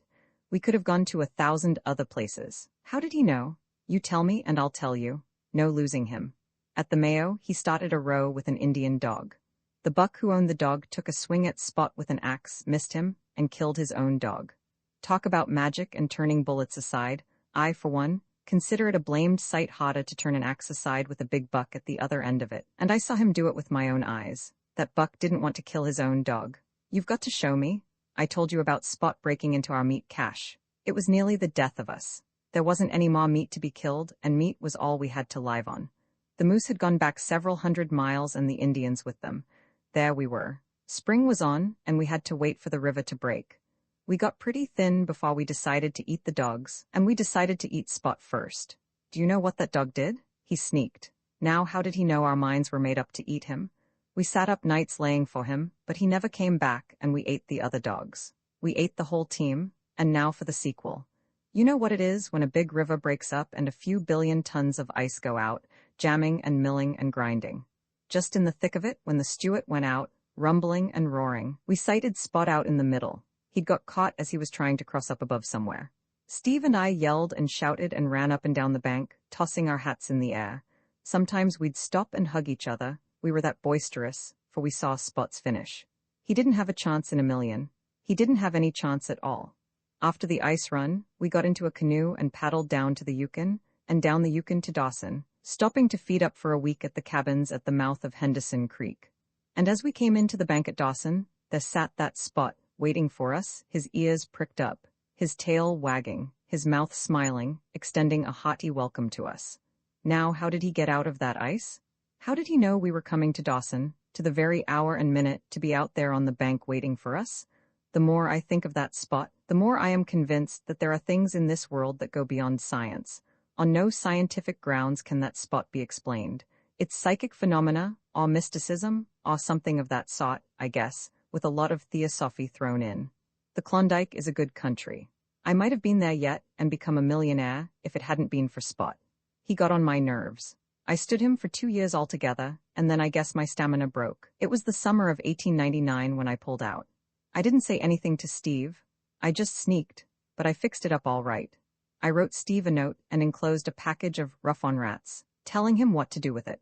We could have gone to 1,000 other places. How did he know? You tell me and I'll tell you. No losing him. At the Mayo, he started a row with an Indian dog. The buck who owned the dog took a swing at Spot with an axe, missed him, and killed his own dog. Talk about magic and turning bullets aside. I, for one, consider it a blamed sight harder to turn an axe aside with a big buck at the other end of it. And I saw him do it with my own eyes. That buck didn't want to kill his own dog. You've got to show me. I told you about Spot breaking into our meat cache. It was nearly the death of us. There wasn't any more meat to be killed, and meat was all we had to live on. The moose had gone back several hundred miles and the Indians with them. There we were. Spring was on, and we had to wait for the river to break. We got pretty thin before we decided to eat the dogs, and we decided to eat Spot first. Do you know what that dog did? He sneaked. Now how did he know our minds were made up to eat him? We sat up nights laying for him, but he never came back, and we ate the other dogs. We ate the whole team, and now for the sequel. You know what it is when a big river breaks up and a few billion tons of ice go out, jamming and milling and grinding. Just in the thick of it, when the Stewart went out, rumbling and roaring, we sighted Spot out in the middle. He'd got caught as he was trying to cross up above somewhere. Steve and I yelled and shouted and ran up and down the bank, tossing our hats in the air. Sometimes we'd stop and hug each other. We were that boisterous, for we saw Spot's finish. He didn't have a chance in a million. He didn't have any chance at all. After the ice run, we got into a canoe and paddled down to the Yukon, and down the Yukon to Dawson, stopping to feed up for a week at the cabins at the mouth of Henderson Creek. And as we came into the bank at Dawson, there sat that Spot, waiting for us, his ears pricked up, his tail wagging, his mouth smiling, extending a hearty welcome to us. Now, how did he get out of that ice? How did he know we were coming to Dawson, to the very hour and minute to be out there on the bank waiting for us? The more I think of that Spot, the more I am convinced that there are things in this world that go beyond science. On no scientific grounds can that Spot be explained. It's psychic phenomena, or mysticism, or something of that sort, I guess, with a lot of theosophy thrown in. The Klondike is a good country. I might have been there yet and become a millionaire if it hadn't been for Spot. He got on my nerves. I stood him for 2 years altogether, and then I guess my stamina broke. It was the summer of 1899 when I pulled out. I didn't say anything to Steve. I just sneaked, but I fixed it up all right. I wrote Steve a note and enclosed a package of Rough on Rats, telling him what to do with it.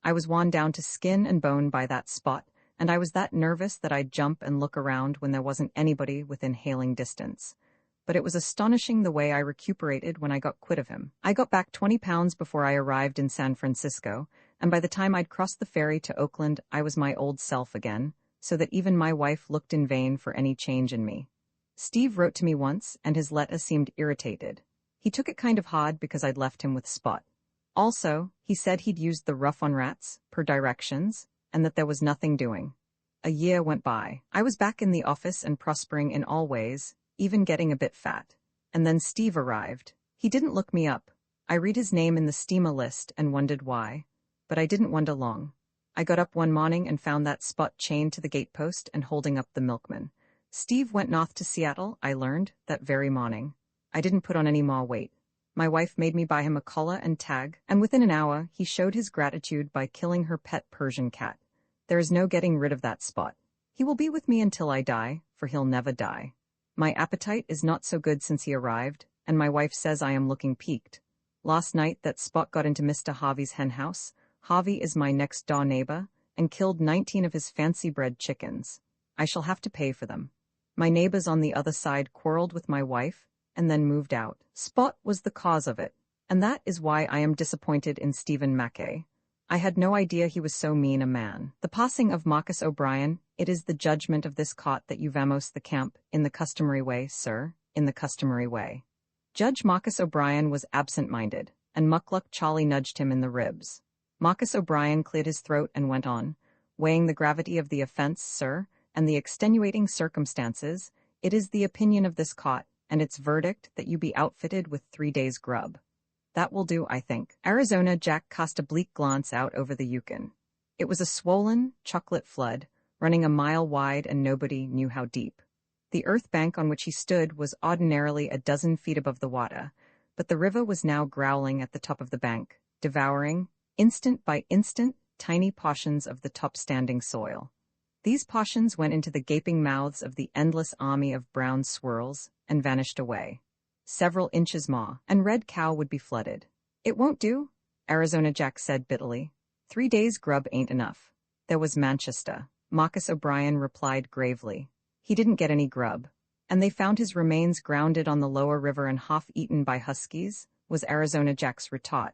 I was worn down to skin and bone by that Spot, and I was that nervous that I'd jump and look around when there wasn't anybody within hailing distance. But it was astonishing the way I recuperated when I got quit of him. I got back 20 pounds before I arrived in San Francisco, and by the time I'd crossed the ferry to Oakland, I was my old self again, so that even my wife looked in vain for any change in me. Steve wrote to me once, and his letter seemed irritated. He took it kind of hard because I'd left him with Spot. Also, he said he'd used the Rough on Rats, per directions, and that there was nothing doing. A year went by. I was back in the office and prospering in all ways, even getting a bit fat. And then Steve arrived. He didn't look me up. I read his name in the steamer list and wondered why. But I didn't wonder long. I got up one morning and found that Spot chained to the gatepost and holding up the milkman. Steve went north to Seattle, I learned, that very morning. I didn't put on any more weight. My wife made me buy him a collar and tag, and within an hour he showed his gratitude by killing her pet Persian cat. There is no getting rid of that Spot. He will be with me until I die, for he'll never die. My appetite is not so good since he arrived, and my wife says I am looking peaked. Last night that Spot got into Mr. Harvey's hen house. Harvey is my next-door neighbor, and killed 19 of his fancy-bred chickens. I shall have to pay for them. My neighbors on the other side quarreled with my wife, and then moved out. Spot was the cause of it, and that is why I am disappointed in Stephen Mackay. I had no idea he was so mean a man. The passing of Marcus O'Brien, it is the judgment of this court that you vamos the camp, in the customary way, sir, in the customary way. Judge Marcus O'Brien was absent-minded, and Muckluck Charlie nudged him in the ribs. Marcus O'Brien cleared his throat and went on, weighing the gravity of the offense, sir, and the extenuating circumstances, it is the opinion of this court, and its verdict that you be outfitted with 3 days' grub. That will do, I think. Arizona Jack cast a bleak glance out over the Yukon. It was a swollen, chocolate flood, running a mile wide and nobody knew how deep. The earth bank on which he stood was ordinarily a dozen feet above the water, but the river was now growling at the top of the bank, devouring, instant by instant, tiny portions of the top-standing soil. These portions went into the gaping mouths of the endless army of brown swirls and vanished away. Several inches more, and Red Cow would be flooded. It won't do, Arizona Jack said bitterly. 3 days' grub ain't enough. There was Manchester. Marcus O'Brien replied gravely. He didn't get any grub. And they found his remains grounded on the lower river and half-eaten by huskies, was Arizona Jack's retort.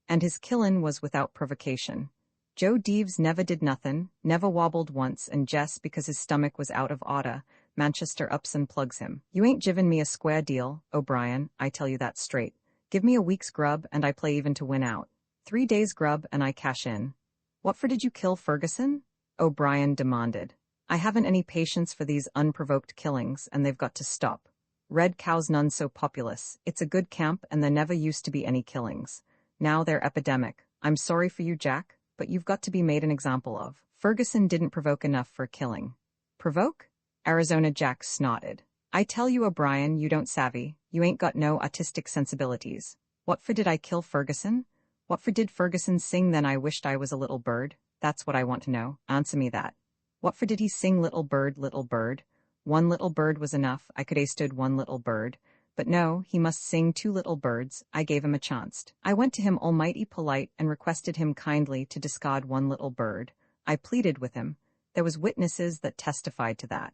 And his killin' was without provocation. Joe Deeves never did nothin', never wobbled once, and Jess, because his stomach was out of order, Manchester ups and plugs him. You ain't givin' me a square deal, O'Brien, I tell you that straight. Give me a week's grub and I play even to win out. 3 days' grub and I cash in. What for did you kill Ferguson? O'Brien demanded. I haven't any patience for these unprovoked killings, and they've got to stop. Red Cow's none so populous. It's a good camp and there never used to be any killings. Now they're epidemic. I'm sorry for you, Jack, but you've got to be made an example of. Ferguson didn't provoke enough for killing. Provoke? Arizona Jack snorted. I tell you, O'Brien, you don't savvy. You ain't got no artistic sensibilities. What for did I kill Ferguson? What for did Ferguson sing then I wished I was a little bird? That's what I want to know. Answer me that. What for did he sing little bird, little bird? One little bird was enough, I could a stood one little bird. But no, he must sing two little birds. I gave him a chance. I went to him almighty polite and requested him kindly to discard one little bird. I pleaded with him. There was witnesses that testified to that.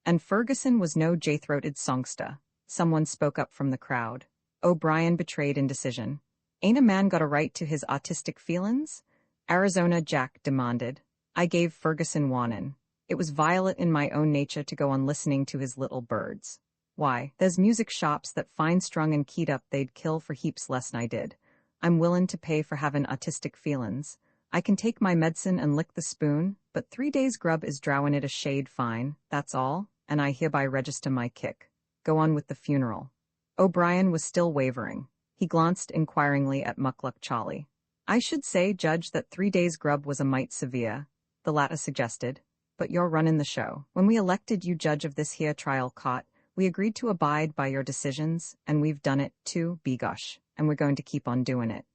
And Ferguson was no jay-throated songster. Someone spoke up from the crowd. O'Brien betrayed indecision. Ain't a man got a right to his artistic feelin's? Arizona Jack demanded. I gave Ferguson warnin'. It was violent in my own nature to go on listening to his little birds. Why, there's music shops that fine-strung and keyed up they'd kill for heaps less'n I did. I'm willin' to pay for havin' artistic feelin's. I can take my medicine and lick the spoon, but 3 days grub is drowin' it a shade fine, that's all, and I hereby register my kick. Go on with the funeral. O'Brien was still wavering. He glanced inquiringly at Muckluck Charlie. I should say, Judge, that 3 days grub was a mite severe, the latter suggested, but you're runnin' the show. When we elected you judge of this here trial caught, we agreed to abide by your decisions, and we've done it too, begosh, and we're going to keep on doing it.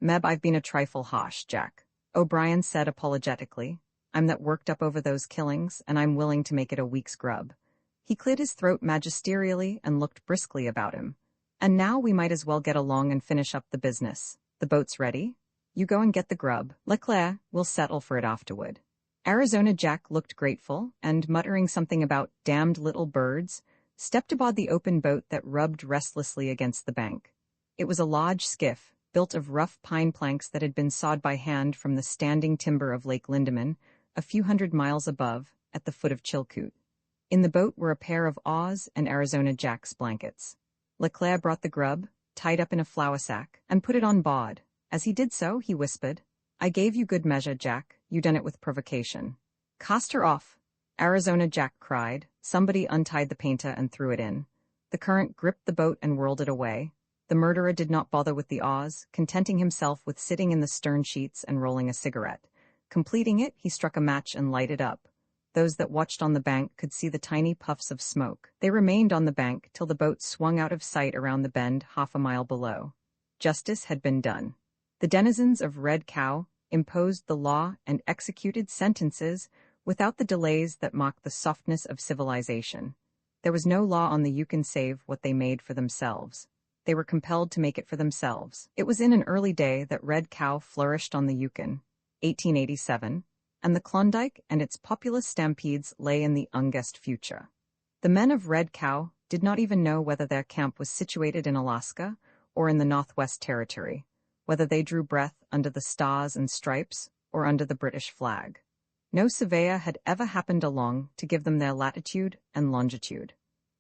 Meb, I've been a trifle harsh, Jack, O'Brien said apologetically. I'm that worked up over those killings, and I'm willing to make it a week's grub. He cleared his throat magisterially and looked briskly about him. And now we might as well get along and finish up the business. The boat's ready. You go and get the grub. Leclerc, we'll settle for it afterward. Arizona Jack looked grateful, and muttering something about damned little birds, stepped aboard the open boat that rubbed restlessly against the bank. It was a large skiff, built of rough pine planks that had been sawed by hand from the standing timber of Lake Lindeman, a few hundred miles above, at the foot of Chilkoot. In the boat were a pair of Oz and Arizona Jack's blankets. Leclerc brought the grub, tied up in a flour sack, and put it on board. As he did so, he whispered, I gave you good measure, Jack. You done it with provocation. Cast her off, Arizona Jack cried. Somebody untied the painter and threw it in. The current gripped the boat and whirled it away. The murderer did not bother with the Oz, contenting himself with sitting in the stern sheets and rolling a cigarette. Completing it, he struck a match and lighted up. Those that watched on the bank could see the tiny puffs of smoke. They remained on the bank till the boat swung out of sight around the bend half a mile below. Justice had been done. The denizens of Red Cow imposed the law and executed sentences without the delays that mock the softness of civilization. There was no law on the Yukon save what they made for themselves. They were compelled to make it for themselves. It was in an early day that Red Cow flourished on the Yukon, 1887, and the Klondike and its populous stampedes lay in the ungest future. The men of Red Cow did not even know whether their camp was situated in Alaska or in the Northwest Territory, whether they drew breath under the stars and stripes or under the British flag. No surveyor had ever happened along to give them their latitude and longitude.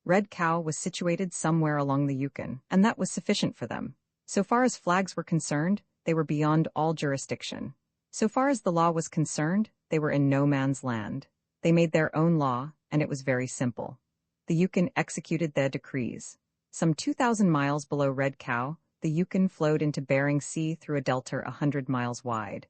Red Cow was situated somewhere along the Yukon, and that was sufficient for them. So far as flags were concerned, they were beyond all jurisdiction. So far as the law was concerned, they were in no man's land. They made their own law, and it was very simple. The Yukon executed their decrees. Some 2,000 miles below Red Cow, the Yukon flowed into Bering Sea through a delta 100 miles wide.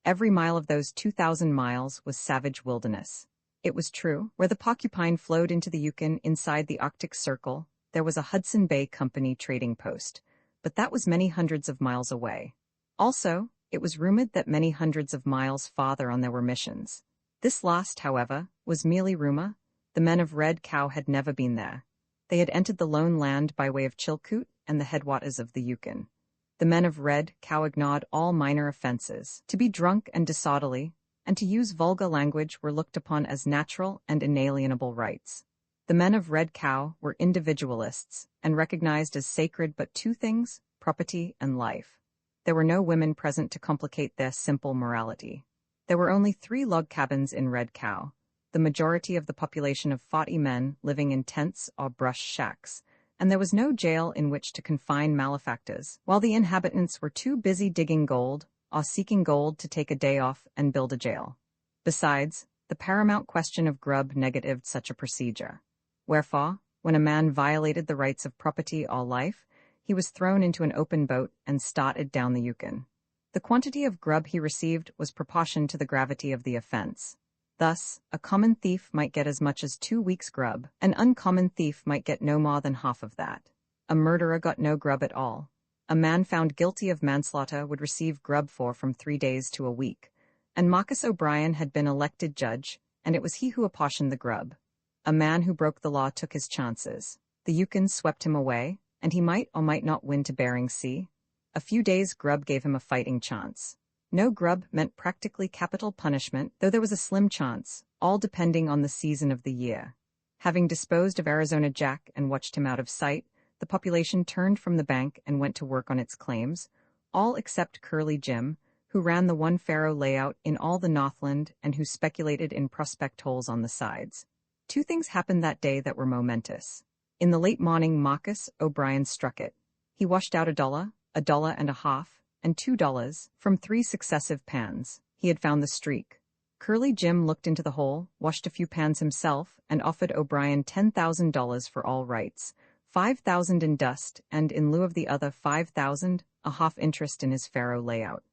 Every mile of those 2,000 miles was savage wilderness. It was true, where the Porcupine flowed into the Yukon inside the Arctic Circle, there was a Hudson Bay Company trading post, but that was many hundreds of miles away. Also, it was rumored that many hundreds of miles farther on there were missions. This last, however, was merely rumor. The men of Red Cow had never been there. They had entered the lone land by way of Chilkoot and the headwaters of the Yukon. The men of Red Cow ignored all minor offenses. To be drunk and disorderly, and to use vulgar language were looked upon as natural and inalienable rights. The men of Red Cow were individualists and recognized as sacred but two things, property and life. There were no women present to complicate their simple morality. There were only 3 log cabins in Red Cow, the majority of the population of 40 men living in tents or brush shacks, and there was no jail in which to confine malefactors, while the inhabitants were too busy digging gold or seeking gold to take a day off and build a jail. Besides, the paramount question of grub negatived such a procedure. Wherefore, when a man violated the rights of property or life, he was thrown into an open boat and started down the Yukon. The quantity of grub he received was proportioned to the gravity of the offense. Thus, a common thief might get as much as 2 weeks' grub. An uncommon thief might get no more than half of that. A murderer got no grub at all. A man found guilty of manslaughter would receive grub for from 3 days to a week. And Marcus O'Brien had been elected judge, and it was he who apportioned the grub. A man who broke the law took his chances. The Yukon swept him away, and he might or might not win to Bering Sea. A few days' grub gave him a fighting chance. No grub meant practically capital punishment, though there was a slim chance, all depending on the season of the year. Having disposed of Arizona Jack and watched him out of sight, the population turned from the bank and went to work on its claims, all except Curly Jim, who ran the one faro layout in all the Northland and who speculated in prospect holes on the sides. Two things happened that day that were momentous. In the late morning, Marcus O'Brien struck it. He washed out $1, $1.50, and $2 from 3 successive pans. He had found the streak. Curly Jim looked into the hole, washed a few pans himself, and offered O'Brien $10,000 for all rights, $5,000 in dust, and in lieu of the other $5,000, a half interest in his faro layout.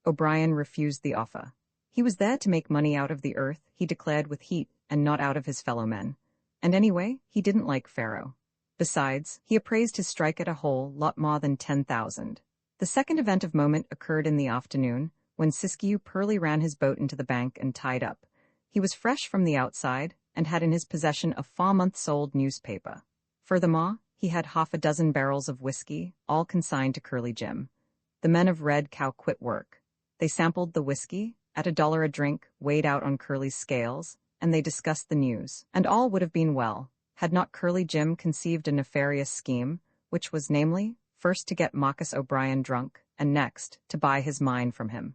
O'Brien refused the offer. He was there to make money out of the earth, he declared with heat, and not out of his fellow men. And anyway, he didn't like faro. Besides, he appraised his strike at a whole lot more than 10,000. The second event of moment occurred in the afternoon, when Siskiyou Pearly ran his boat into the bank and tied up. He was fresh from the outside, and had in his possession a 4-month-old newspaper. Furthermore, he had 6 barrels of whiskey, all consigned to Curly Jim. The men of Red Cow quit work. They sampled the whiskey, at $1 a drink, weighed out on Curly's scales, and they discussed the news. And all would have been well, had not Curly Jim conceived a nefarious scheme, which was, namely, first to get Marcus O'Brien drunk, and next, to buy his mine from him.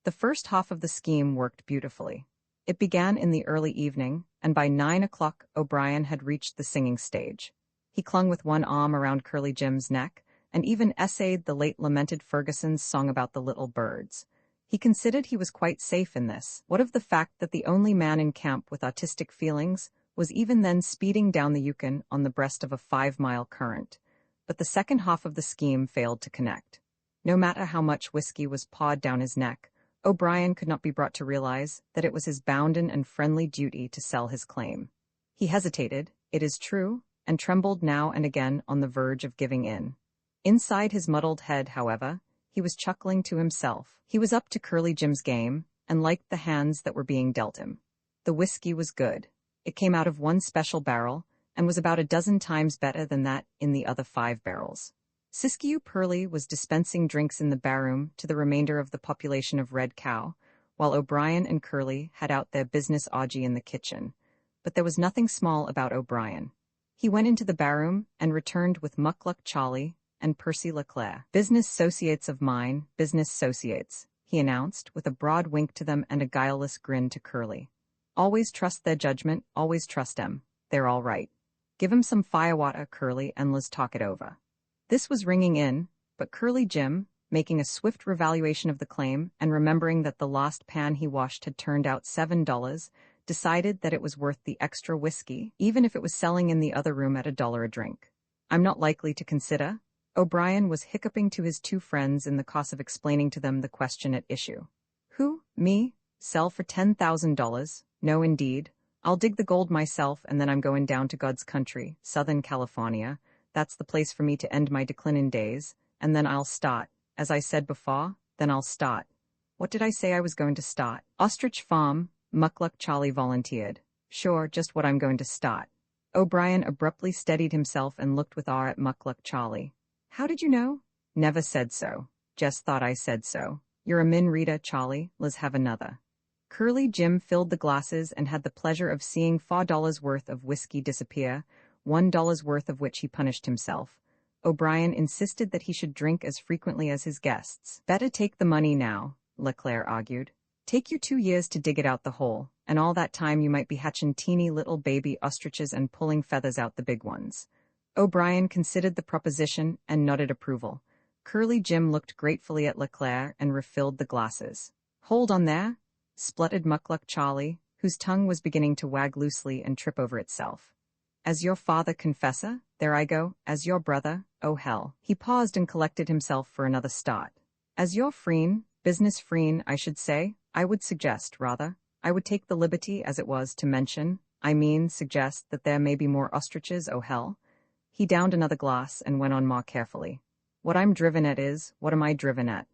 The first half of the scheme worked beautifully. It began in the early evening, and by 9 o'clock O'Brien had reached the singing stage. He clung with one arm around Curly Jim's neck, and even essayed the late lamented Ferguson's song about the little birds. He considered he was quite safe in this. What of the fact that the only man in camp with artistic feelings was even then speeding down the Yukon on the breast of a 5-mile current? But the second half of the scheme failed to connect. No matter how much whiskey was pawed down his neck, O'Brien could not be brought to realize that it was his bounden and friendly duty to sell his claim. He hesitated, it is true, and trembled now and again on the verge of giving in. Inside his muddled head, however, he was chuckling to himself. He was up to Curly Jim's game, and liked the hands that were being dealt him. The whiskey was good. It came out of one special barrel, and was about 12 times better than that in the other 5 barrels. Siskiyou Pearly was dispensing drinks in the barroom to the remainder of the population of Red Cow, while O'Brien and Curly had out their business orgy in the kitchen. But there was nothing small about O'Brien. He went into the barroom and returned with Muckluck Charlie and Percy Leclerc. "Business associates of mine, business associates," he announced, with a broad wink to them and a guileless grin to Curly. "Always trust their judgment, always trust 'em. They're all right. Give 'em some firewater, Curly, and let's talk it over." This was ringing in, but Curly Jim, making a swift revaluation of the claim and remembering that the last pan he washed had turned out $7, decided that it was worth the extra whiskey, even if it was selling in the other room at $1 a drink. "I'm not likely to consider," O'Brien was hiccuping to his 2 friends in the course of explaining to them the question at issue. "Who, me? Sell for $10,000? No, indeed. I'll dig the gold myself, and then I'm going down to God's country, Southern California. That's the place for me to end my declinin' days, and then I'll start. As I said before, then I'll start. What did I say I was going to start?" "Ostrich Farm," Muckluck Charlie volunteered. "Sure, just what I'm going to start." O'Brien abruptly steadied himself and looked with awe at Muckluck Charlie. "How did you know?" "Never said so. Just thought I said so. You're a min reader, Charlie. Let's have another." Curly Jim filled the glasses and had the pleasure of seeing $4 worth of whiskey disappear, $1 worth of which he punished himself. O'Brien insisted that he should drink as frequently as his guests. "Better take the money now," Leclerc argued. "Take you 2 years to dig it out the hole, and all that time you might be hatching teeny little baby ostriches and pulling feathers out the big ones." O'Brien considered the proposition and nodded approval. Curly Jim looked gratefully at Leclerc and refilled the glasses. "Hold on there," spluttered Muckluck Charlie, whose tongue was beginning to wag loosely and trip over itself. "As your father confessor, there I go, as your brother, oh hell." He paused and collected himself for another start. "As your freen, business freen, I should say, I would suggest, rather, I would take the liberty as it was to mention, suggest that there may be more ostriches, oh hell." He downed another glass and went on more carefully. "What I'm driven at is, what am I driven at?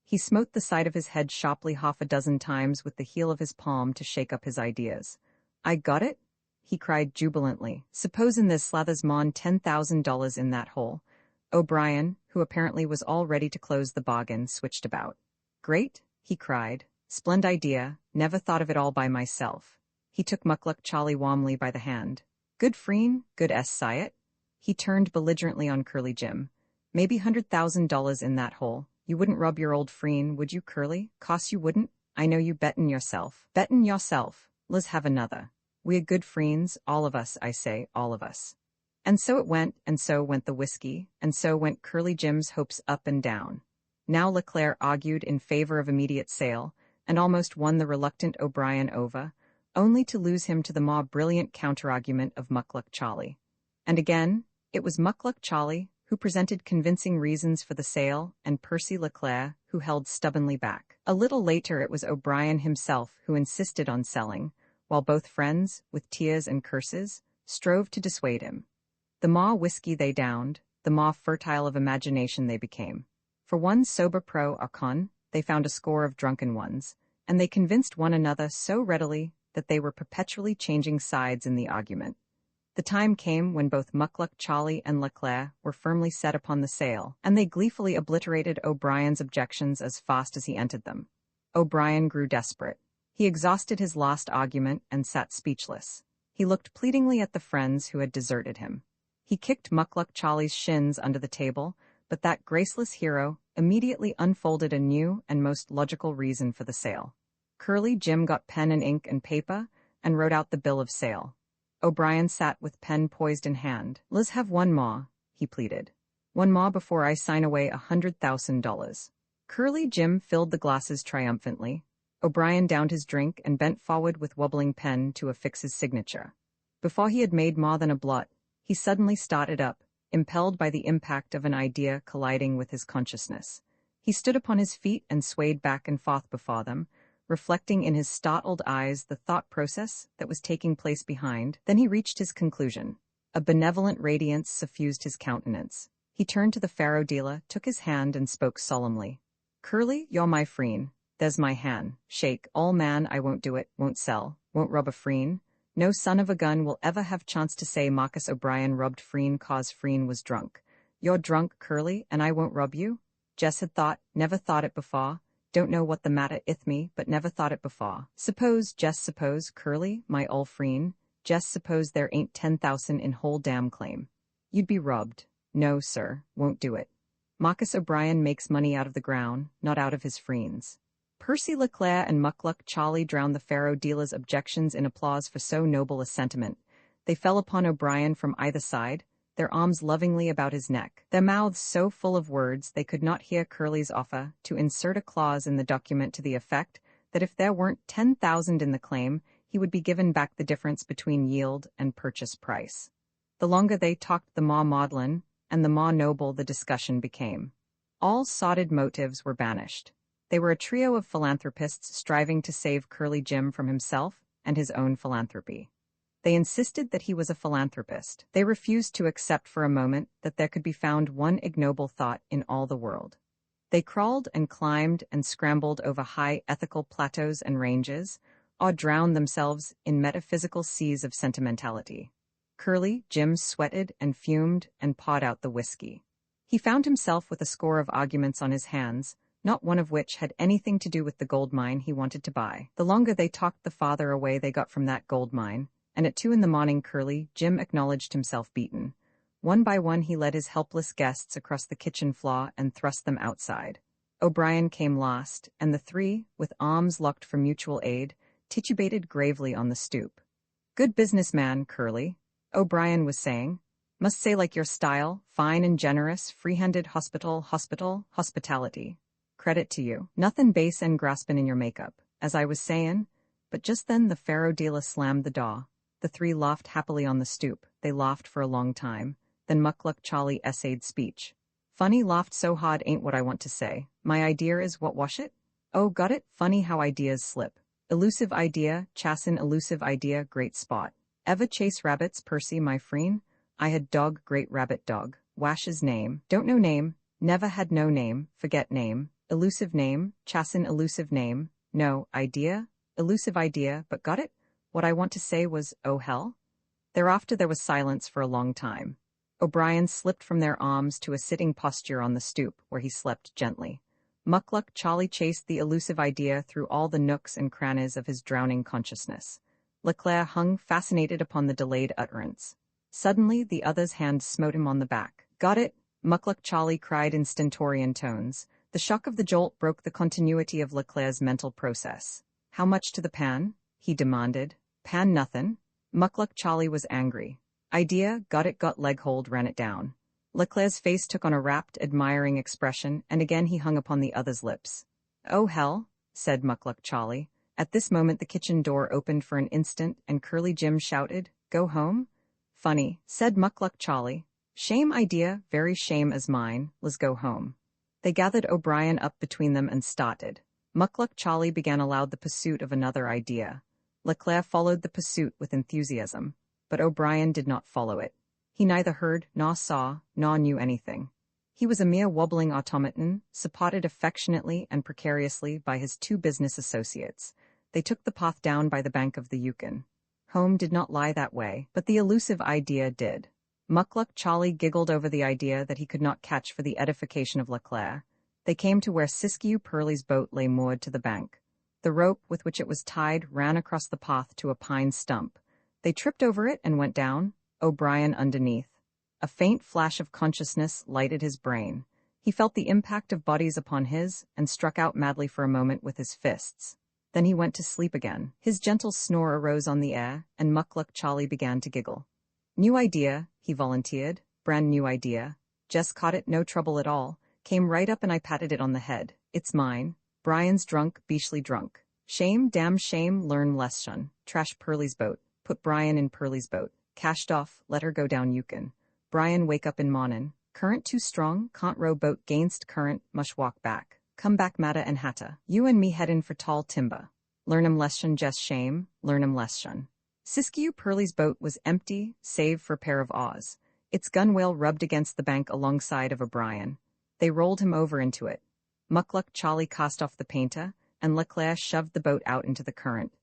He smote the side of his head sharply half a dozen times with the heel of his palm to shake up his ideas. "I got it?" he cried jubilantly. "Supposin' there's slathers mon $10,000 in that hole." O'Brien, who apparently was all ready to close the bargain, switched about. "Great," he cried. "Splend idea, never thought of it all by myself." He took Muckluck Charlie warmly by the hand. "Good freen, good sight." He turned belligerently on Curly Jim. "Maybe $100,000 in that hole. You wouldn't rub your old freen, would you, Curly? Course you wouldn't. I know you bettin' yourself. Bettin' yourself. Let's have another. We a good freens, all of us, I say, all of us." And so it went, and so went the whiskey, and so went Curly Jim's hopes up and down. Now Leclerc argued in favor of immediate sale, and almost won the reluctant O'Brien over, only to lose him to the more brilliant counterargument of Muckluck Charlie. And again, it was Muckluck Charlie who presented convincing reasons for the sale, and Percy Leclerc who held stubbornly back. A little later it was O'Brien himself who insisted on selling, while both friends, with tears and curses, strove to dissuade him. The more whiskey they downed, the more fertile of imagination they became. For one sober pro or con, they found a score of drunken ones, and they convinced one another so readily that they were perpetually changing sides in the argument. The time came when both Muckluck Charlie and Leclerc were firmly set upon the sale, and they gleefully obliterated O'Brien's objections as fast as he entered them. O'Brien grew desperate. He exhausted his last argument and sat speechless. He looked pleadingly at the friends who had deserted him. He kicked Muckluck Charlie's shins under the table, but that graceless hero immediately unfolded a new and most logical reason for the sale. Curly Jim got pen and ink and paper and wrote out the bill of sale. O'Brien sat with pen poised in hand. "Let's have one more," he pleaded. "One more before I sign away $100,000. Curly Jim filled the glasses triumphantly. O'Brien downed his drink and bent forward with wobbling pen to affix his signature. Before he had made more than a blot, he suddenly started up, impelled by the impact of an idea colliding with his consciousness. He stood upon his feet and swayed back and forth before them, reflecting in his startled eyes the thought process that was taking place behind. Then he reached his conclusion. A benevolent radiance suffused his countenance. He turned to the faro dealer, took his hand, and spoke solemnly. "Curly, you're my freen. There's my hand. Shake. All man, I won't do it, won't sell, won't rub a freen. No son of a gun will ever have chance to say Marcus O'Brien rubbed freen cause freen was drunk. You're drunk, Curly, and I won't rub you? Jess had thought, never thought it before. Don't know what the matter ith me, but never thought it before. Suppose, Jess, suppose, Curly, my ol' freen, Jess, suppose there ain't 10,000 in whole damn claim. You'd be rubbed. No, sir, won't do it. Marcus O'Brien makes money out of the ground, not out of his freens." Percy Leclerc and Muckluck Charlie drowned the faro dealer's objections in applause for so noble a sentiment. They fell upon O'Brien from either side, their arms lovingly about his neck, their mouths so full of words they could not hear Curly's offer to insert a clause in the document to the effect that if there weren't 10,000 in the claim, he would be given back the difference between yield and purchase price. The longer they talked, the more maudlin and the more noble the discussion became. All sordid motives were banished. They were a trio of philanthropists striving to save Curly Jim from himself and his own philanthropy. They insisted that he was a philanthropist. They refused to accept for a moment that there could be found one ignoble thought in all the world. They crawled and climbed and scrambled over high ethical plateaus and ranges, or drowned themselves in metaphysical seas of sentimentality. Curly Jim sweated and fumed and pawed out the whiskey. He found himself with a score of arguments on his hands, not one of which had anything to do with the gold mine he wanted to buy. The longer they talked, the farther away they got from that gold mine, and at 2 a.m. Curly Jim acknowledged himself beaten. One by one he led his helpless guests across the kitchen floor and thrust them outside. O'Brien came last, and the three, with arms locked for mutual aid, titubated gravely on the stoop. "Good businessman, Curly," O'Brien was saying. "Must say like your style, fine and generous, free-handed hospitality. Credit to you. Nothin' base and graspin' in your makeup, as I was sayin'." But just then the faro dealer slammed the door. The three laughed happily on the stoop. They laughed for a long time. Then Muckluck Charlie essayed speech. "Funny laughed so hard ain't what I want to say. My idea is what wash it? Oh, got it? Funny how ideas slip. Elusive idea, chassin' elusive idea, great spot. Ever chase rabbits, Percy, my freen? I had dog, great rabbit dog. Wash's name. Don't know name. Never had no name. Forget name. Elusive name, Chasin elusive name, no, idea, elusive idea, but got it? What I want to say was, oh hell? Thereafter there was silence for a long time. O'Brien slipped from their arms to a sitting posture on the stoop, where he slept gently. Muckluck Charlie chased the elusive idea through all the nooks and crannies of his drowning consciousness. Leclerc hung fascinated upon the delayed utterance. Suddenly the other's hand smote him on the back. Got it? Muckluck Charlie cried in stentorian tones. The shock of the jolt broke the continuity of Leclerc's mental process. How much to the pan? He demanded. Pan nothin'. Muckluck Charlie was angry. Idea, got it, got leg hold, ran it down. Leclerc's face took on a rapt, admiring expression, and again he hung upon the other's lips. Oh hell, said Muckluck Charlie. At this moment the kitchen door opened for an instant, and Curly Jim shouted, Go home? Funny, said Muckluck Charlie. Shame idea, very shame as mine, let's go home. They gathered O'Brien up between them and started. Muckluck Charlie began aloud the pursuit of another idea. Leclerc followed the pursuit with enthusiasm, but O'Brien did not follow it. He neither heard, nor saw, nor knew anything. He was a mere wobbling automaton, supported affectionately and precariously by his two business associates. They took the path down by the bank of the Yukon. Home did not lie that way, but the elusive idea did. Muckluck Charlie giggled over the idea that he could not catch for the edification of Leclerc. They came to where Siskiyou Pearlie's boat lay moored to the bank. The rope with which it was tied ran across the path to a pine stump. They tripped over it and went down, O'Brien underneath. A faint flash of consciousness lighted his brain. He felt the impact of bodies upon his, and struck out madly for a moment with his fists. Then he went to sleep again. His gentle snore arose on the air, and Muckluck Charlie began to giggle. New idea, he volunteered. Brand new idea. Just caught it, no trouble at all. Came right up and I patted it on the head. It's mine. Brian's drunk, beastly drunk. Shame, damn shame, learn lesson. Trash Pearlie's boat. Put Brian in Pearlie's boat. Cashed off, let her go down Yukon. Brian wake up in mornin'. Current too strong, can't row boat gainst current, mush walk back. Come back Matta and Hatta. You and me headin' for tall timber. Learn 'em lesson, just shame, learn 'em lesson. Siskiyou Pearlie's boat was empty, save for a pair of oars. Its gunwale rubbed against the bank alongside of O'Brien. They rolled him over into it. Muckluck Charlie cast off the painter, and Leclerc shoved the boat out into the current.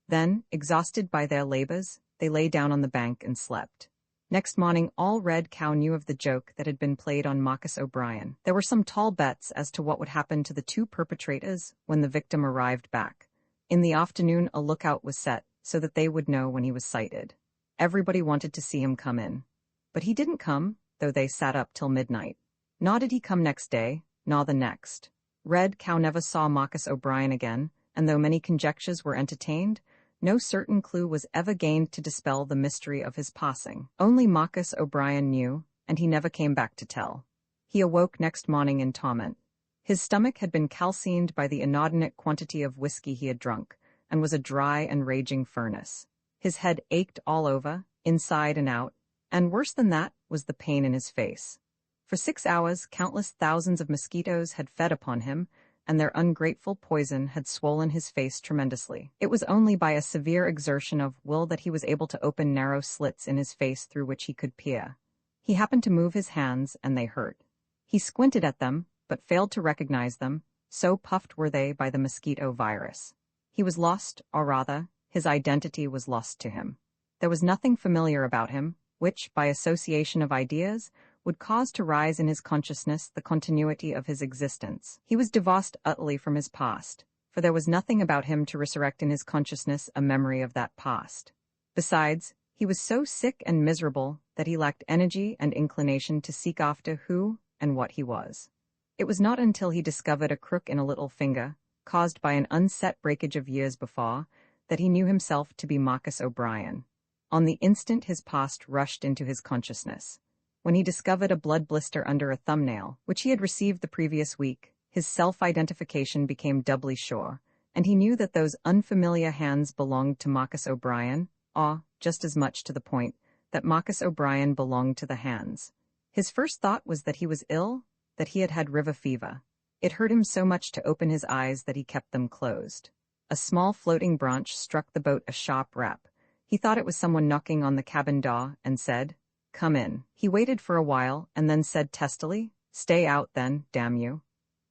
Then, exhausted by their labors, they lay down on the bank and slept. Next morning all Red Cow knew of the joke that had been played on Marcus O'Brien. There were some tall bets as to what would happen to the two perpetrators when the victim arrived back. In the afternoon a lookout was set, so that they would know when he was sighted. Everybody wanted to see him come in. But he didn't come, though they sat up till midnight. Nor did he come next day, nor the next. Red Cow never saw Marcus O'Brien again, and though many conjectures were entertained, no certain clue was ever gained to dispel the mystery of his passing. Only Marcus O'Brien knew, and he never came back to tell. He awoke next morning in torment. His stomach had been calcined by the inordinate quantity of whiskey he had drunk, and was a dry and raging furnace. His head ached all over, inside and out, and worse than that was the pain in his face. For 6 hours countless thousands of mosquitoes had fed upon him, and their ungrateful poison had swollen his face tremendously. It was only by a severe exertion of will that he was able to open narrow slits in his face through which he could peer. He happened to move his hands, and they hurt. He squinted at them, but failed to recognize them, so puffed were they by the mosquito virus. He was lost, or rather, his identity was lost to him. There was nothing familiar about him, which, by association of ideas, would cause to rise in his consciousness the continuity of his existence. He was divorced utterly from his past, for there was nothing about him to resurrect in his consciousness a memory of that past. Besides, he was so sick and miserable that he lacked energy and inclination to seek after who and what he was. It was not until he discovered a crook in a little finger, caused by an unset breakage of years before, that he knew himself to be Marcus O'Brien. On the instant his past rushed into his consciousness. When he discovered a blood blister under a thumbnail, which he had received the previous week, his self-identification became doubly sure, and he knew that those unfamiliar hands belonged to Marcus O'Brien, or, just as much to the point, that Marcus O'Brien belonged to the hands. His first thought was that he was ill, that he had had river fever. It hurt him so much to open his eyes that he kept them closed. A small floating branch struck the boat a sharp rap. He thought it was someone knocking on the cabin door, and said, "Come in." He waited for a while, and then said testily, "Stay out then, damn you."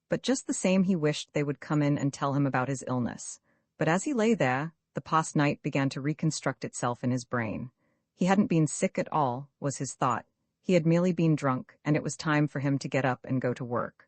But just the same he wished they would come in and tell him about his illness. But as he lay there, the past night began to reconstruct itself in his brain. He hadn't been sick at all, was his thought. He had merely been drunk, and it was time for him to get up and go to work.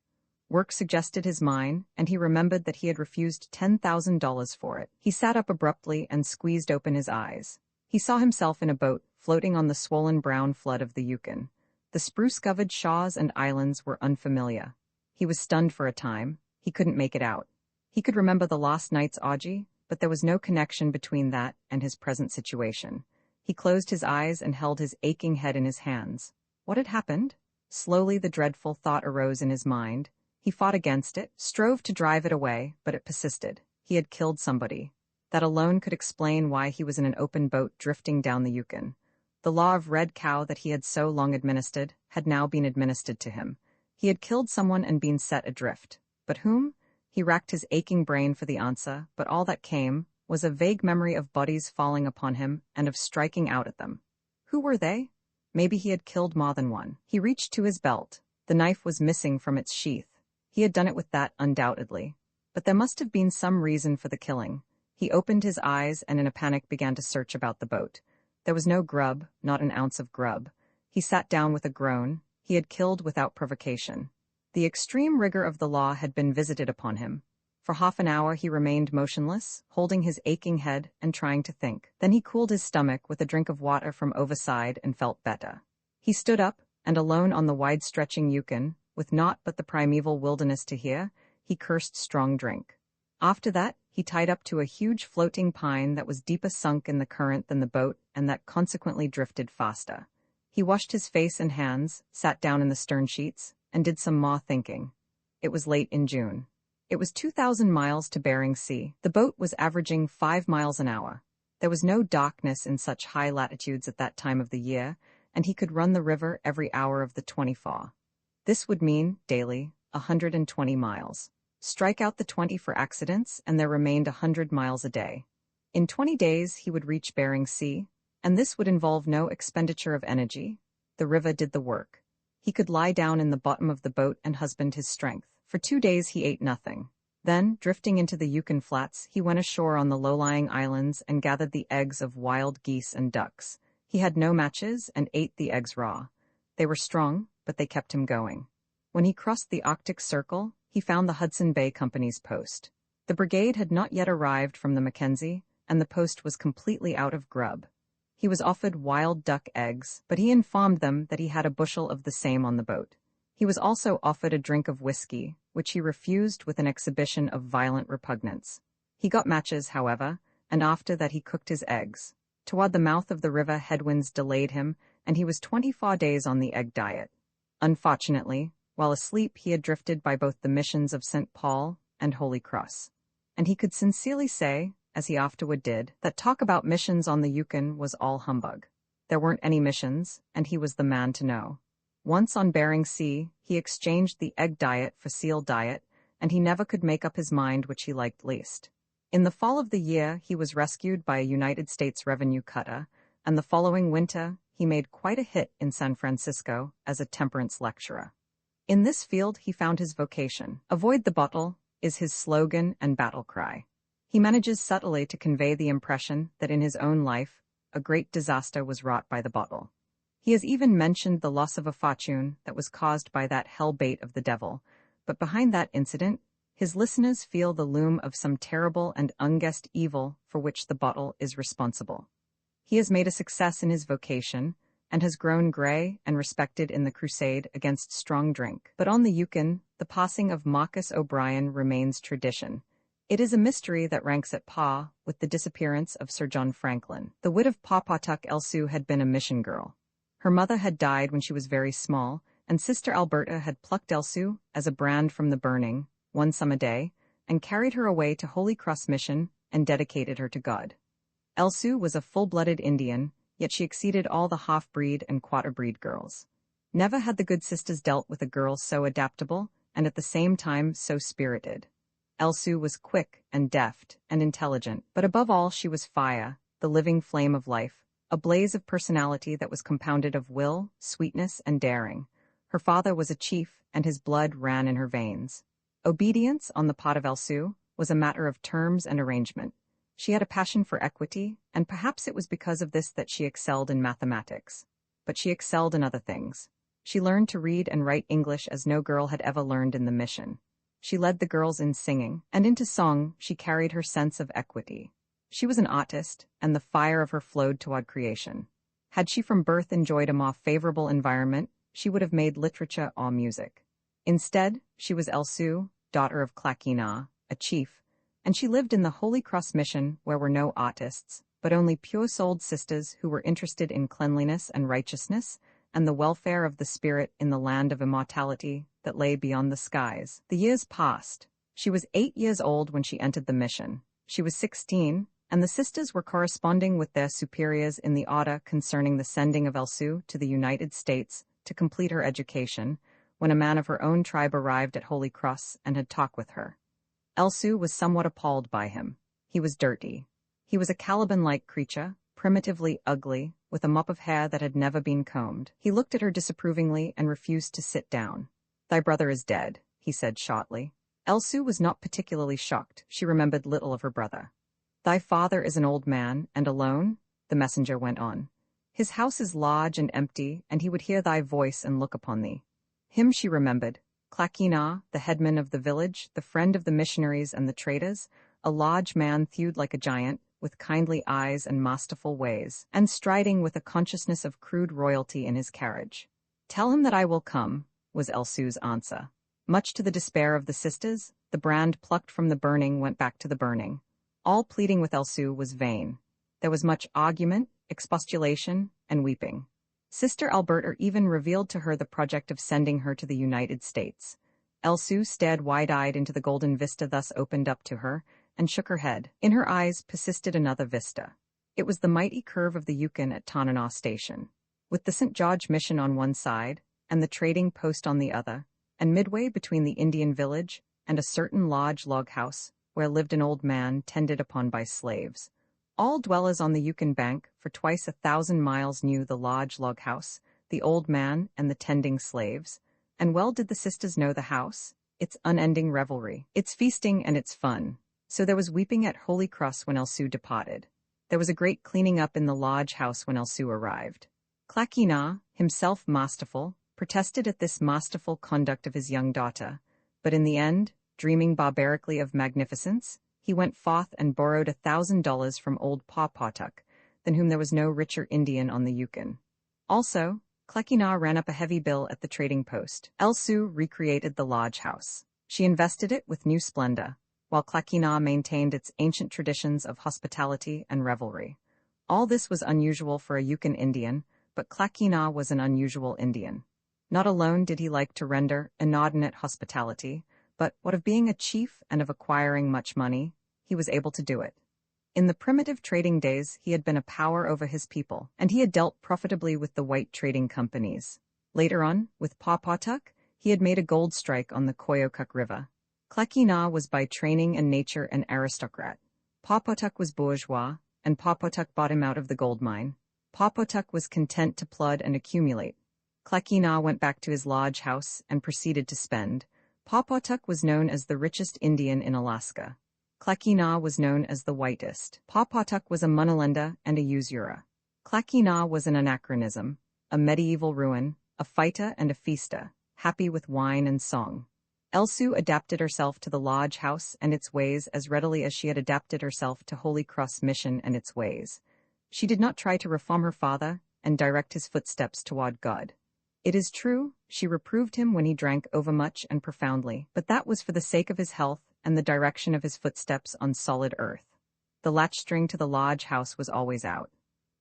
Work suggested his mind, and he remembered that he had refused $10,000 for it. He sat up abruptly and squeezed open his eyes. He saw himself in a boat, floating on the swollen brown flood of the Yukon. The spruce-covered shores and islands were unfamiliar. He was stunned for a time. He couldn't make it out. He could remember the last night's orgy, but there was no connection between that and his present situation. He closed his eyes and held his aching head in his hands. What had happened? Slowly the dreadful thought arose in his mind. He fought against it, strove to drive it away, but it persisted. He had killed somebody. That alone could explain why he was in an open boat drifting down the Yukon. The law of red cow that he had so long administered had now been administered to him. He had killed someone and been set adrift. But whom? He racked his aching brain for the answer, but all that came was a vague memory of bodies falling upon him and of striking out at them. Who were they? Maybe he had killed more than one. He reached to his belt. The knife was missing from its sheath. He had done it with that, undoubtedly. But there must have been some reason for the killing. He opened his eyes and in a panic began to search about the boat. There was no grub, not an ounce of grub. He sat down with a groan. He had killed without provocation. The extreme rigor of the law had been visited upon him. For half an hour he remained motionless, holding his aching head and trying to think. Then he cooled his stomach with a drink of water from overside and felt better. He stood up, and alone on the wide-stretching Yukon, with naught but the primeval wilderness to hear, he cursed strong drink. After that, he tied up to a huge floating pine that was deeper sunk in the current than the boat and that consequently drifted faster. He washed his face and hands, sat down in the stern sheets, and did some more thinking. It was late in June. It was 2,000 miles to Bering Sea. The boat was averaging 5 miles an hour. There was no darkness in such high latitudes at that time of the year, and he could run the river every hour of the 24. This would mean, daily, 120 miles. Strike out the 20 for accidents, and there remained 100 miles a day. In 20 days he would reach Bering Sea, and this would involve no expenditure of energy. The river did the work. He could lie down in the bottom of the boat and husband his strength. For 2 days he ate nothing. Then, drifting into the Yukon Flats, he went ashore on the low-lying islands and gathered the eggs of wild geese and ducks. He had no matches and ate the eggs raw. They were strong, but they kept him going. When he crossed the Arctic Circle, he found the Hudson Bay Company's post. The brigade had not yet arrived from the Mackenzie, and the post was completely out of grub. He was offered wild duck eggs, but he informed them that he had a bushel of the same on the boat. He was also offered a drink of whiskey, which he refused with an exhibition of violent repugnance. He got matches, however, and after that he cooked his eggs. Toward the mouth of the river, headwinds delayed him, and he was 24 days on the egg diet. Unfortunately, while asleep he had drifted by both the missions of St. Paul and Holy Cross. And he could sincerely say, as he afterward did, that talk about missions on the Yukon was all humbug. There weren't any missions, and he was the man to know. Once on Bering Sea, he exchanged the egg diet for seal diet, and he never could make up his mind which he liked least. In the fall of the year, he was rescued by a United States Revenue cutter, and the following winter, he made quite a hit in San Francisco as a temperance lecturer. In this field, he found his vocation. Avoid the bottle is his slogan and battle cry. He manages subtly to convey the impression that in his own life, a great disaster was wrought by the bottle. He has even mentioned the loss of a fortune that was caused by that hell bait of the devil, but behind that incident, his listeners feel the loom of some terrible and unguessed evil for which the bottle is responsible. He has made a success in his vocation, and has grown gray and respected in the crusade against strong drink. But on the Yukon, the passing of Marcus O'Brien remains tradition. It is a mystery that ranks at par with the disappearance of Sir John Franklin. The wit of Pawpawtuck Elsu had been a mission girl. Her mother had died when she was very small, and Sister Alberta had plucked Elsu as a brand from the burning, one summer day, and carried her away to Holy Cross Mission and dedicated her to God. Elsu was a full-blooded Indian, yet she exceeded all the half-breed and quarter-breed girls. Never had the good sisters dealt with a girl so adaptable and at the same time so spirited. Elsu was quick and deft and intelligent, but above all she was fire, the living flame of life, a blaze of personality that was compounded of will, sweetness, and daring. Her father was a chief, and his blood ran in her veins. Obedience on the part of Elsu was a matter of terms and arrangement. She had a passion for equity, and perhaps it was because of this that she excelled in mathematics. But she excelled in other things. She learned to read and write English as no girl had ever learned in the mission. She led the girls in singing, and into song she carried her sense of equity. She was an artist, and the fire of her flowed toward creation. Had she from birth enjoyed a more favorable environment, she would have made literature or music. Instead, she was Elsu, daughter of Klakina, a chief, and she lived in the Holy Cross mission where were no artists, but only pure-souled sisters who were interested in cleanliness and righteousness, and the welfare of the spirit in the land of immortality that lay beyond the skies. The years passed. She was 8 years old when she entered the mission. She was 16, and the sisters were corresponding with their superiors in the order concerning the sending of Elsu to the United States to complete her education, when a man of her own tribe arrived at Holy Cross and had talked with her. Elsu was somewhat appalled by him. He was dirty. He was a Caliban-like creature, primitively ugly, with a mop of hair that had never been combed. He looked at her disapprovingly and refused to sit down. "Thy brother is dead," he said shortly. Elsu was not particularly shocked. She remembered little of her brother. "Thy father is an old man, and alone?" the messenger went on. "His house is large and empty, and he would hear thy voice and look upon thee." Him she remembered. Klakina, the headman of the village, the friend of the missionaries and the traders, a large man thewed like a giant, with kindly eyes and masterful ways, and striding with a consciousness of crude royalty in his carriage. "Tell him that I will come," was Elsu's answer. Much to the despair of the sisters, the brand plucked from the burning went back to the burning. All pleading with Elsu was vain. There was much argument, expostulation, and weeping. Sister Alberta even revealed to her the project of sending her to the United States. Elsu stared wide-eyed into the golden vista thus opened up to her, and shook her head. In her eyes persisted another vista. It was the mighty curve of the Yukon at Tanana Station. With the St. George Mission on one side, and the trading post on the other, and midway between the Indian village and a certain large log house, where lived an old man tended upon by slaves. All dwellers on the Yukon bank for twice 1,000 miles knew the large log house, the old man, and the tending slaves, and well did the sisters know the house, its unending revelry, its feasting and its fun. So there was weeping at Holy Cross when Elsu departed. There was a great cleaning up in the lodge house when Elsu arrived. Klakina, himself masterful, protested at this masterful conduct of his young daughter, but in the end, dreaming barbarically of magnificence, he went forth and borrowed $1,000 from old Pawpawtuck, than whom there was no richer Indian on the Yukon. Also, Klakina ran up a heavy bill at the trading post. Elsu recreated the lodge house. She invested it with new splendor, while Klakina maintained its ancient traditions of hospitality and revelry. All this was unusual for a Yukon Indian, but Klakina was an unusual Indian. Not alone did he like to render inordinate hospitality, but what of being a chief and of acquiring much money, he was able to do it. In the primitive trading days, he had been a power over his people, and he had dealt profitably with the white trading companies. Later on, with Pawpawtuck, he had made a gold strike on the Koyokuk River. Klakina was by training and nature an aristocrat. Pawpawtuck was bourgeois, and Pawpawtuck bought him out of the gold mine. Pawpawtuck was content to plod and accumulate. Klakina went back to his lodge house and proceeded to spend. Pawpawtuck was known as the richest Indian in Alaska. Klakina was known as the whitest. Pawpawtuck was a moneylender and a usurer. Klakina was an anachronism, a medieval ruin, a fighter and a feaster, happy with wine and song. Elsu adapted herself to the lodge house and its ways as readily as she had adapted herself to Holy Cross mission and its ways. She did not try to reform her father and direct his footsteps toward God. It is true, she reproved him when he drank overmuch and profoundly, but that was for the sake of his health and the direction of his footsteps on solid earth. The latchstring to the lodge house was always out.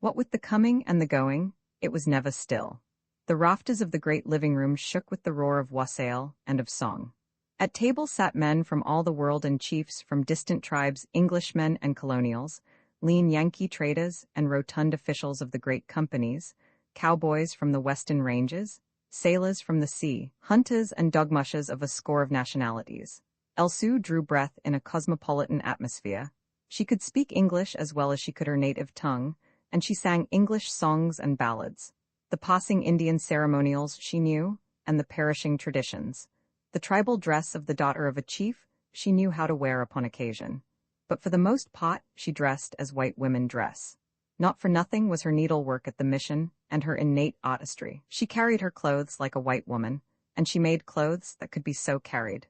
What with the coming and the going, it was never still. The rafters of the great living room shook with the roar of wassail and of song. At table sat men from all the world and chiefs from distant tribes, Englishmen and colonials, lean Yankee traders and rotund officials of the great companies, cowboys from the western ranges, sailors from the sea, hunters and dogmushers of a score of nationalities. Elsu drew breath in a cosmopolitan atmosphere. She could speak English as well as she could her native tongue, and she sang English songs and ballads. The passing Indian ceremonials she knew, and the perishing traditions. The tribal dress of the daughter of a chief she knew how to wear upon occasion. But for the most part she dressed as white women dress. Not for nothing was her needlework at the mission and her innate artistry. She carried her clothes like a white woman, and she made clothes that could be so carried.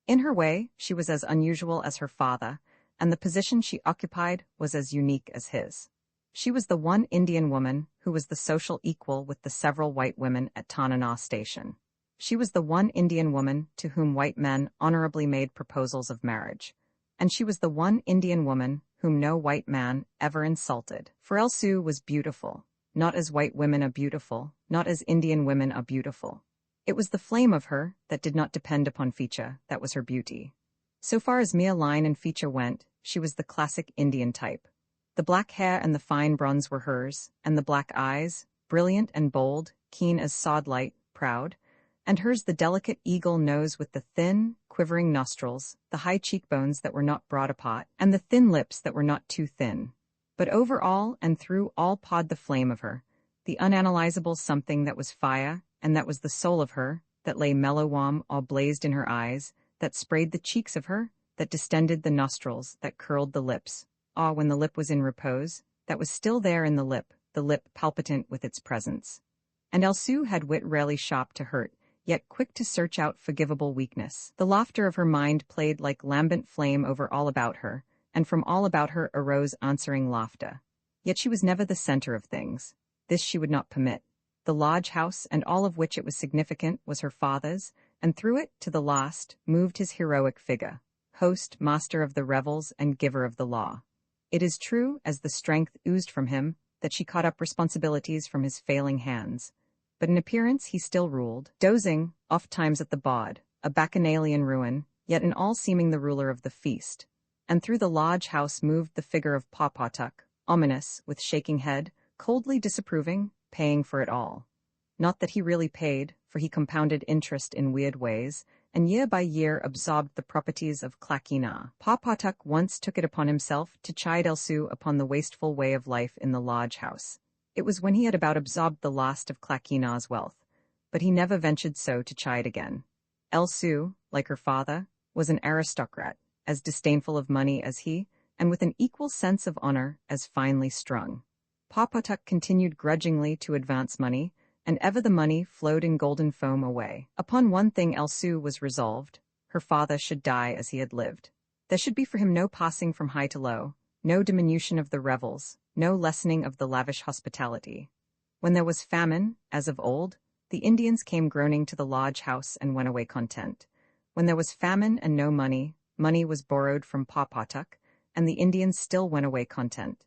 In her way, she was as unusual as her father, and the position she occupied was as unique as his. She was the one Indian woman who was the social equal with the several white women at Tanana Station. She was the one Indian woman to whom white men honorably made proposals of marriage. And she was the one Indian woman whom no white man ever insulted. For Elsu was beautiful, not as white women are beautiful, not as Indian women are beautiful. It was the flame of her that did not depend upon feature that was her beauty. So far as mere line and feature went, she was the classic Indian type. The black hair and the fine bronze were hers, and the black eyes, brilliant and bold, keen as sod-light, proud, and hers the delicate eagle nose with the thin, quivering nostrils, the high cheekbones that were not broad apart, and the thin lips that were not too thin. But over all and through all pod the flame of her, the unanalyzable something that was fire, and that was the soul of her, that lay mellow-warm or blazed in her eyes, that sprayed the cheeks of her, that distended the nostrils, that curled the lips. Ah, when the lip was in repose, that was still there in the lip palpitant with its presence. And Elsu had wit rarely sharp to hurt, yet quick to search out forgivable weakness. The laughter of her mind played like lambent flame over all about her, and from all about her arose answering laughter. Yet she was never the center of things. This she would not permit. The lodge house, and all of which it was significant, was her father's, and through it, to the last, moved his heroic figure, host, master of the revels, and giver of the law. It is true, as the strength oozed from him, that she caught up responsibilities from his failing hands. But in appearance he still ruled, dozing, oft-times at the bod, a bacchanalian ruin, yet in all seeming the ruler of the feast. And through the lodge house moved the figure of Pawpawtuck, ominous, with shaking head, coldly disapproving, paying for it all. Not that he really paid, for he compounded interest in weird ways, and year by year absorbed the properties of Clackina. Pawpawtuck once took it upon himself to chide Elsu upon the wasteful way of life in the lodge house. It was when he had about absorbed the last of Clackina's wealth, but he never ventured so to chide again. Elsu, like her father, was an aristocrat, as disdainful of money as he, and with an equal sense of honor as finely strung. Pawpawtuck continued grudgingly to advance money, and ever the money flowed in golden foam away. Upon one thing Elsu was resolved: her father should die as he had lived. There should be for him no passing from high to low, no diminution of the revels, no lessening of the lavish hospitality. When there was famine, as of old, the Indians came groaning to the lodge house and went away content. When there was famine and no money, money was borrowed from Pawpawtuck, and the Indians still went away content.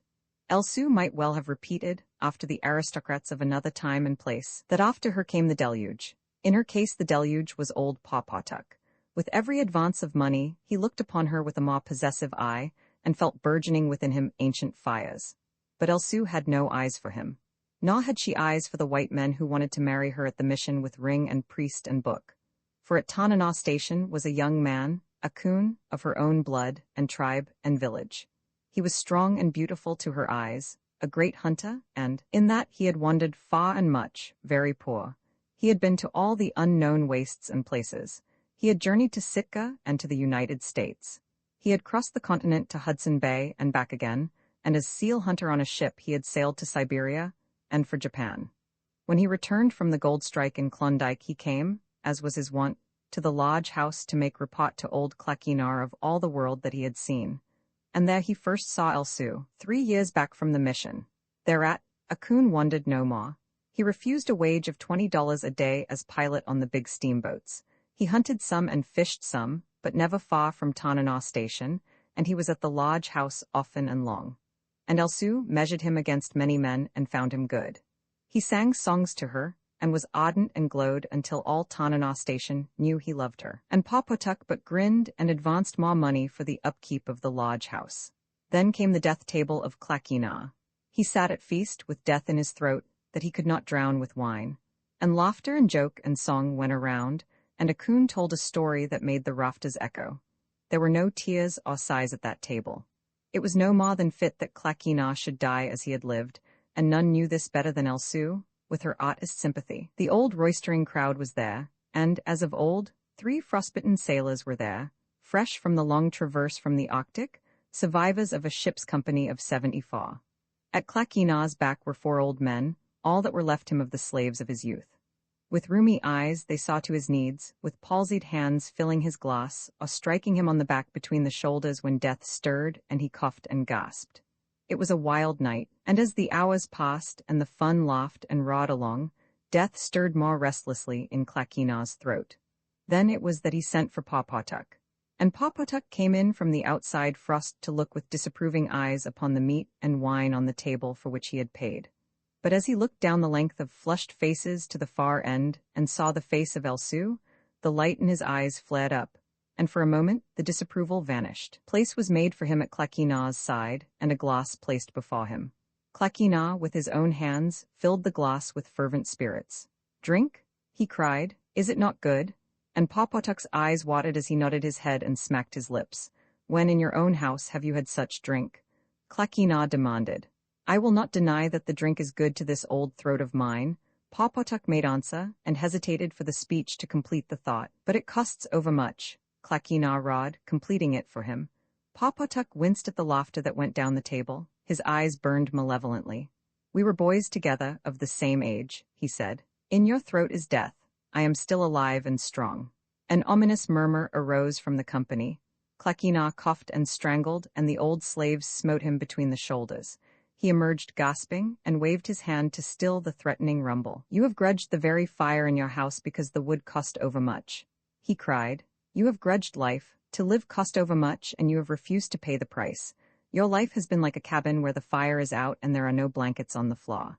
Elsu might well have repeated, after the aristocrats of another time and place, that after her came the deluge. In her case the deluge was old Pawpawtuck. With every advance of money, he looked upon her with a more possessive eye, and felt burgeoning within him ancient fires. But Elsu had no eyes for him. Nor had she eyes for the white men who wanted to marry her at the mission with ring and priest and book. For at Tanana Station was a young man, a coon, of her own blood, and tribe, and village. He was strong and beautiful to her eyes, a great hunter, and, in that he had wandered far and much, very poor. He had been to all the unknown wastes and places. He had journeyed to Sitka and to the United States. He had crossed the continent to Hudson Bay and back again, and as seal hunter on a ship he had sailed to Siberia and for Japan. When he returned from the gold strike in Klondike he came, as was his wont, to the lodge house to make report to old Clackinar of all the world that he had seen. And there he first saw Elsu, 3 years back from the mission. Thereat, a coon wandered no more. He refused a wage of $20 a day as pilot on the big steamboats. He hunted some and fished some, but never far from Tanana Station, and he was at the lodge house often and long. And Elsu measured him against many men and found him good. He sang songs to her, and was ardent and glowed until all Tanana Station knew he loved her. And Pawpawtuck but grinned and advanced more money for the upkeep of the lodge house. Then came the death table of Clackina. He sat at feast with death in his throat that he could not drown with wine. And laughter and joke and song went around, and a coon told a story that made the rafters echo. There were no tears or sighs at that table. It was no more than fit that Clackina should die as he had lived, and none knew this better than Elsu, with her artist sympathy. The old roistering crowd was there, and, as of old, 3 frostbitten sailors were there, fresh from the long traverse from the Arctic, survivors of a ship's company of 74. At Claquina's back were 4 old men, all that were left him of the slaves of his youth. With rheumy eyes they saw to his needs, with palsied hands filling his glass, or striking him on the back between the shoulders when death stirred and he coughed and gasped. It was a wild night, and as the hours passed and the fun laughed and roared along, death stirred more restlessly in Claquina's throat. Then it was that he sent for Pawpawtuck. And Pawpawtuck came in from the outside frost to look with disapproving eyes upon the meat and wine on the table for which he had paid. But as he looked down the length of flushed faces to the far end and saw the face of Elsue, the light in his eyes flared up, and for a moment the disapproval vanished. Place was made for him at Claquina's side, and a glass placed before him. Claquina, with his own hands, filled the glass with fervent spirits. "Drink?" he cried. "Is it not good?" And Pawpawtuck's eyes watered as he nodded his head and smacked his lips. "When in your own house have you had such drink?" Claquina demanded. "I will not deny that the drink is good to this old throat of mine," Pawpawtuck made answer, and hesitated for the speech to complete the thought. "But it costs overmuch," Claquina rod, completing it for him. Pawpawtuck winced at the laughter that went down the table. His eyes burned malevolently. "We were boys together, of the same age," he said. "In your throat is death. I am still alive and strong." An ominous murmur arose from the company. Claquina coughed and strangled, and the old slaves smote him between the shoulders. He emerged gasping, and waved his hand to still the threatening rumble. "You have grudged the very fire in your house because the wood cost overmuch," he cried. "You have grudged life. To live cost overmuch, and you have refused to pay the price. Your life has been like a cabin where the fire is out and there are no blankets on the floor."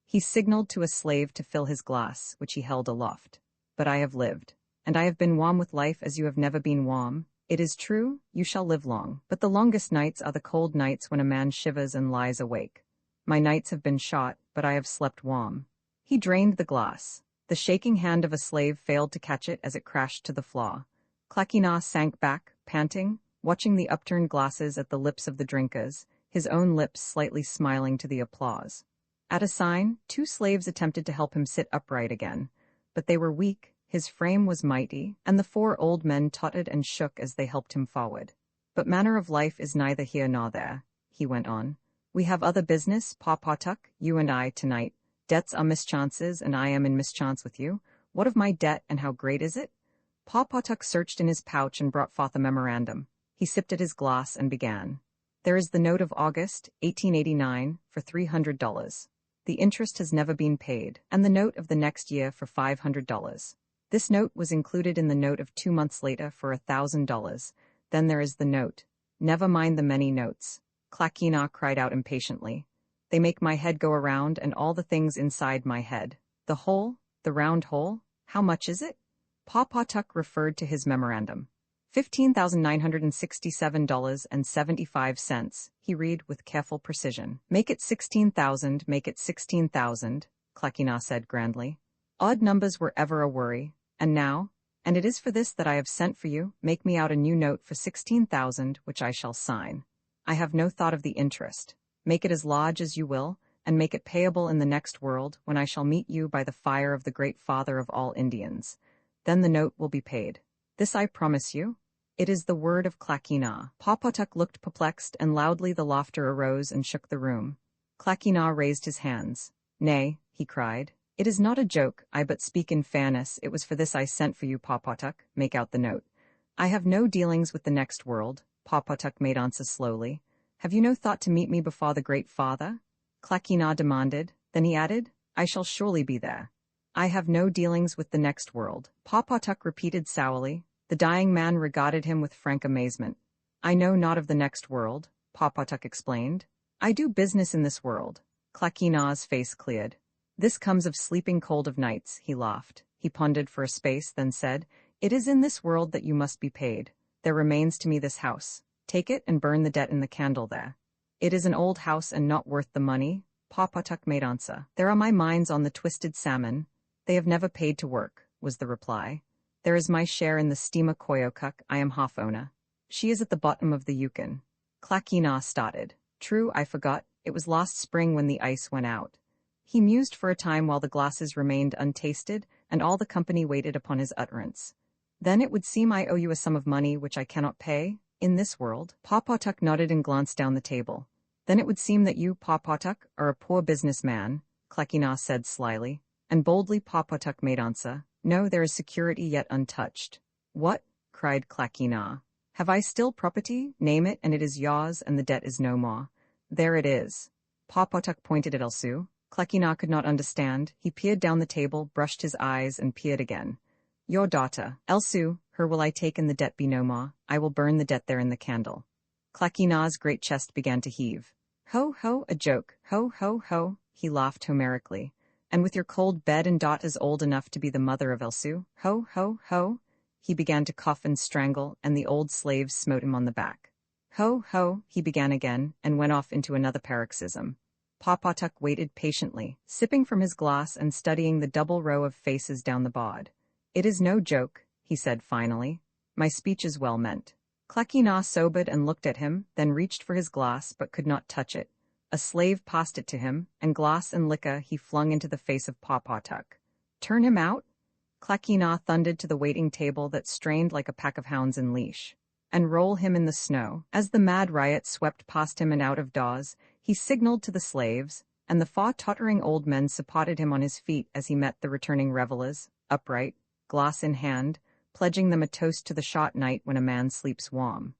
He signaled to a slave to fill his glass, which he held aloft. "But I have lived, and I have been warm with life as you have never been warm. It is true, you shall live long, but the longest nights are the cold nights when a man shivers and lies awake. My nights have been short, but I have slept warm." He drained the glass. The shaking hand of a slave failed to catch it as it crashed to the floor. Claquina sank back, panting, watching the upturned glasses at the lips of the drinkers, his own lips slightly smiling to the applause. At a sign, 2 slaves attempted to help him sit upright again, but they were weak. His frame was mighty, and the 4 old men tottered and shook as they helped him forward. "But manner of life is neither here nor there," he went on. "We have other business, Pawpawtuck, you and I, tonight. Debts are mischances, and I am in mischance with you. What of my debt, and how great is it?" Pawpawtuck searched in his pouch and brought forth a memorandum. He sipped at his glass and began. "There is the note of August, 1889, for $300. The interest has never been paid, and the note of the next year for $500. This note was included in the note of 2 months later for $1,000. Then there is the note. Never mind the many notes," Claquina cried out impatiently. "They make my head go around and all the things inside my head. The hole, the round hole, how much is it?" Pawpawtuck referred to his memorandum. $15,967.75, he read with careful precision. "Make it 16,000, make it 16,000, Claquina said grandly. Odd numbers were ever a worry, and now, and it is for this that I have sent for you, make me out a new note for 16,000, which I shall sign. I have no thought of the interest. Make it as large as you will, and make it payable in the next world, when I shall meet you by the fire of the great father of all Indians. Then the note will be paid. This I promise you. It is the word of Claquina." Pawpawtuck looked perplexed, and loudly the laughter arose and shook the room. Claquina raised his hands. "Nay," he cried. "It is not a joke, I but speak in fairness. It was for this I sent for you, Pawpawtuck. Make out the note." "I have no dealings with the next world," Pawpawtuck made answer slowly. "Have you no thought to meet me before the great father?" Claquina demanded. Then he added, "I shall surely be there." "I have no dealings with the next world," Pawpawtuck repeated sourly. The dying man regarded him with frank amazement. "I know not of the next world," Pawpawtuck explained. "I do business in this world." Claquina's face cleared. "This comes of sleeping cold of nights," he laughed. He pondered for a space, then said, "It is in this world that you must be paid. There remains to me this house. Take it and burn the debt in the candle there." "It is an old house and not worth the money," Pawpawtuck made answer. "There are my mines on the Twisted Salmon. They have never paid to work," was the reply. "There is my share in the steamer Koyokuk. I am half owner. She is at the bottom of the Yukon." Claquina started. "True, I forgot. It was last spring when the ice went out." He mused for a time while the glasses remained untasted, and all the company waited upon his utterance. Then it would seem I owe you a sum of money which I cannot pay, in this world. Pawpawtuck nodded and glanced down the table. Then it would seem that you, Pawpawtuck, are a poor businessman, Clackina said slyly, and boldly Pawpawtuck made answer, no, there is security yet untouched. What? Cried Clackina. Have I still property? Name it, and it is yours, and the debt is no more. There it is. Pawpawtuck pointed at Elsu. Clackina could not understand. He peered down the table, brushed his eyes, and peered again. Your daughter, Elsu, her will I take and the debt be no more. I will burn the debt there in the candle. Clackina's great chest began to heave. Ho, ho, a joke. Ho, ho, ho, he laughed homerically. And with your cold bed and dot is old enough to be the mother of Elsu. Ho, ho, ho. He began to cough and strangle, and the old slaves smote him on the back. Ho, ho, he began again, and went off into another paroxysm. Pawpawtuck waited patiently, sipping from his glass and studying the double row of faces down the bod. It is no joke, he said finally. My speech is well meant. Clackina sobered and looked at him, then reached for his glass but could not touch it. A slave passed it to him, and glass and liquor he flung into the face of Pawpawtuck. Turn him out? Clackina thundered to the waiting table that strained like a pack of hounds in leash. And roll him in the snow. As the mad riot swept past him and out of doors, he signaled to the slaves, and the tottering old men supported him on his feet as he met the returning revelers, upright, glass in hand, pledging them a toast to the short night when a man sleeps warm.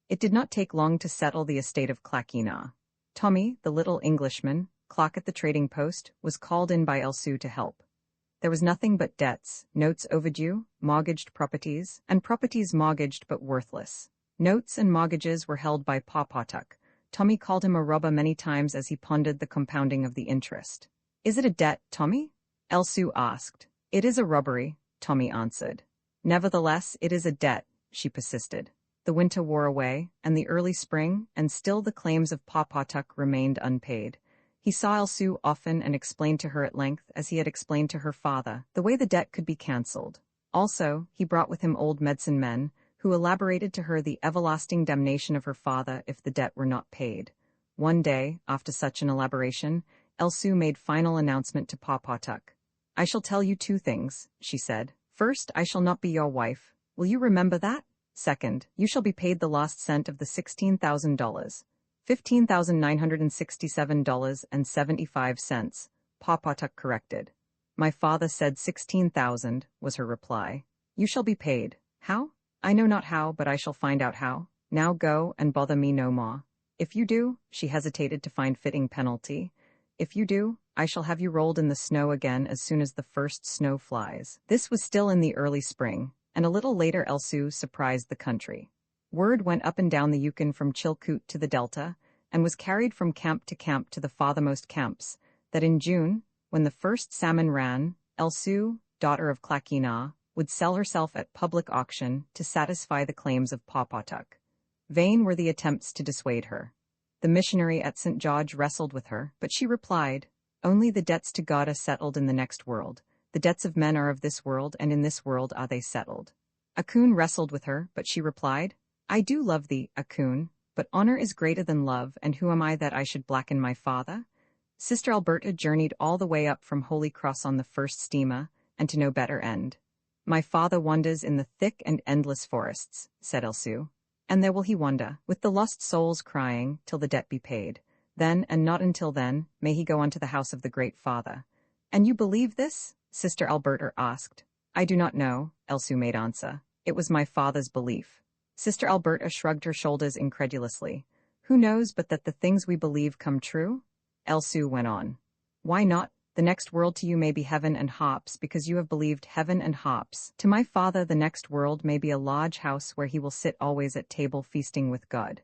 It did not take long to settle the estate of Clackina. Tommy, the little Englishman, clock at the trading post, was called in by Elsu to help. There was nothing but debts, notes overdue, mortgaged properties, and properties mortgaged but worthless. Notes and mortgages were held by Pawpawtuck. Tommy called him a robber many times as he pondered the compounding of the interest. Is it a debt, Tommy? Elsu asked. It is a robbery, Tommy answered. Nevertheless, it is a debt, she persisted. The winter wore away, and the early spring, and still the claims of Pawpawtuck remained unpaid. He saw Elsu often and explained to her at length, as he had explained to her father, the way the debt could be cancelled. Also, he brought with him old medicine men, who elaborated to her the everlasting damnation of her father if the debt were not paid. One day, after such an elaboration, Elsu made final announcement to Pawpawtuck. I shall tell you two things, she said. First, I shall not be your wife. Will you remember that? Second, you shall be paid the lost cent of the $16,000. $15,967.75, Pawpawtuck corrected. My father said 16,000, was her reply. You shall be paid. How? I know not how, but I shall find out how. Now go, and bother me no more. If you do, she hesitated to find fitting penalty. If you do, I shall have you rolled in the snow again as soon as the first snow flies. This was still in the early spring, and a little later Elsu surprised the country. Word went up and down the Yukon from Chilkoot to the Delta, and was carried from camp to the farthermost camps, that in June, when the first salmon ran, Elsu, daughter of Clackina, would sell herself at public auction to satisfy the claims of Pawpawtuck. Vain were the attempts to dissuade her. The missionary at St. George wrestled with her, but she replied, only the debts to God are settled in the next world. The debts of men are of this world, and in this world are they settled. Akun wrestled with her, but she replied, I do love thee, Akun, but honor is greater than love, and who am I that I should blacken my father? Sister Alberta journeyed all the way up from Holy Cross on the first steamer, and to no better end. My father wanders in the thick and endless forests, said Elsu, and there will he wander, with the lost souls crying, till the debt be paid. Then, and not until then, may he go unto the house of the Great Father. And you believe this? Sister Alberta asked. I do not know, Elsu made answer. It was my father's belief. Sister Alberta shrugged her shoulders incredulously. Who knows but that the things we believe come true? Elsu went on. Why not? The next world to you may be heaven and hops, because you have believed heaven and hops. To my father the next world may be a large house where he will sit always at table feasting with God.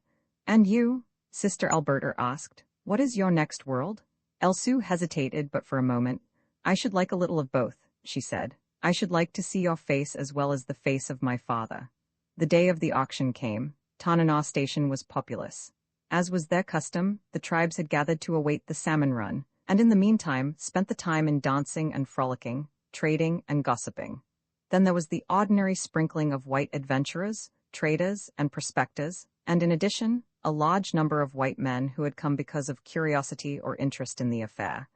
And you? Sister Alberta asked. What is your next world? Elsu hesitated but for a moment. I should like a little of both, she said. I should like to see your face as well as the face of my father. The day of the auction came. Tanana Station was populous. As was their custom, the tribes had gathered to await the salmon run, and in the meantime spent the time in dancing and frolicking, trading and gossiping. Then there was the ordinary sprinkling of white adventurers, traders, and prospectors, and in addition, a large number of white men who had come because of curiosity or interest in the affair.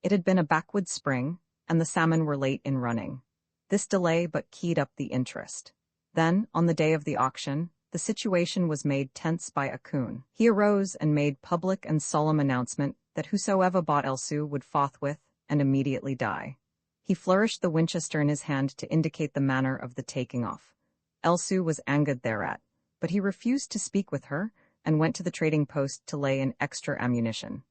It had been a backward spring, and the salmon were late in running. This delay but keyed up the interest. Then, on the day of the auction, the situation was made tense by Akun. He arose and made public and solemn announcement that whosoever bought Elsu would forthwith and immediately die. He flourished the Winchester in his hand to indicate the manner of the taking off. Elsu was angered thereat, but he refused to speak with her and went to the trading post to lay in extra ammunition.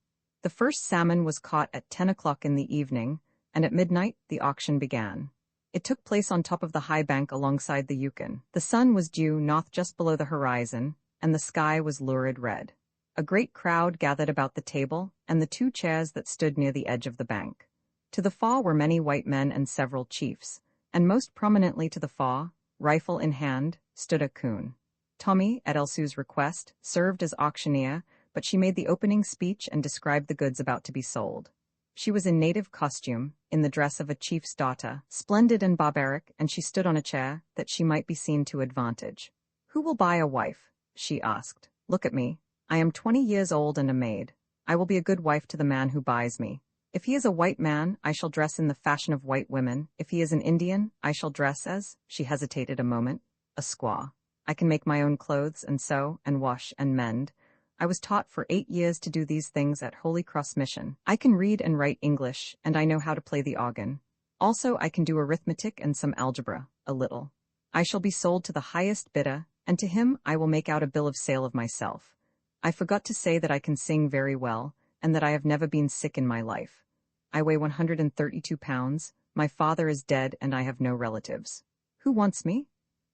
The first salmon was caught at 10 o'clock in the evening, and at midnight the auction began. It took place on top of the high bank alongside the Yukon. The sun was due north just below the horizon, and the sky was lurid red. A great crowd gathered about the table and the 2 chairs that stood near the edge of the bank. To the far were many white men and several chiefs, and most prominently to the far, rifle in hand, stood Akun. Tommy, at Elsu's request, served as auctioneer, but she made the opening speech and described the goods about to be sold. She was in native costume, in the dress of a chief's daughter, splendid and barbaric, and she stood on a chair, that she might be seen to advantage. "Who will buy a wife?" she asked. "Look at me. I am 20 years old and a maid. I will be a good wife to the man who buys me. If he is a white man, I shall dress in the fashion of white women. If he is an Indian, I shall dress as," she hesitated a moment, "a squaw. I can make my own clothes and sew and wash and mend. I was taught for 8 years to do these things at Holy Cross Mission. I can read and write English, and I know how to play the organ. Also, I can do arithmetic and some algebra, a little. I shall be sold to the highest bidder, and to him I will make out a bill of sale of myself. I forgot to say that I can sing very well, and that I have never been sick in my life. I weigh 132 pounds, my father is dead, and I have no relatives. Who wants me?"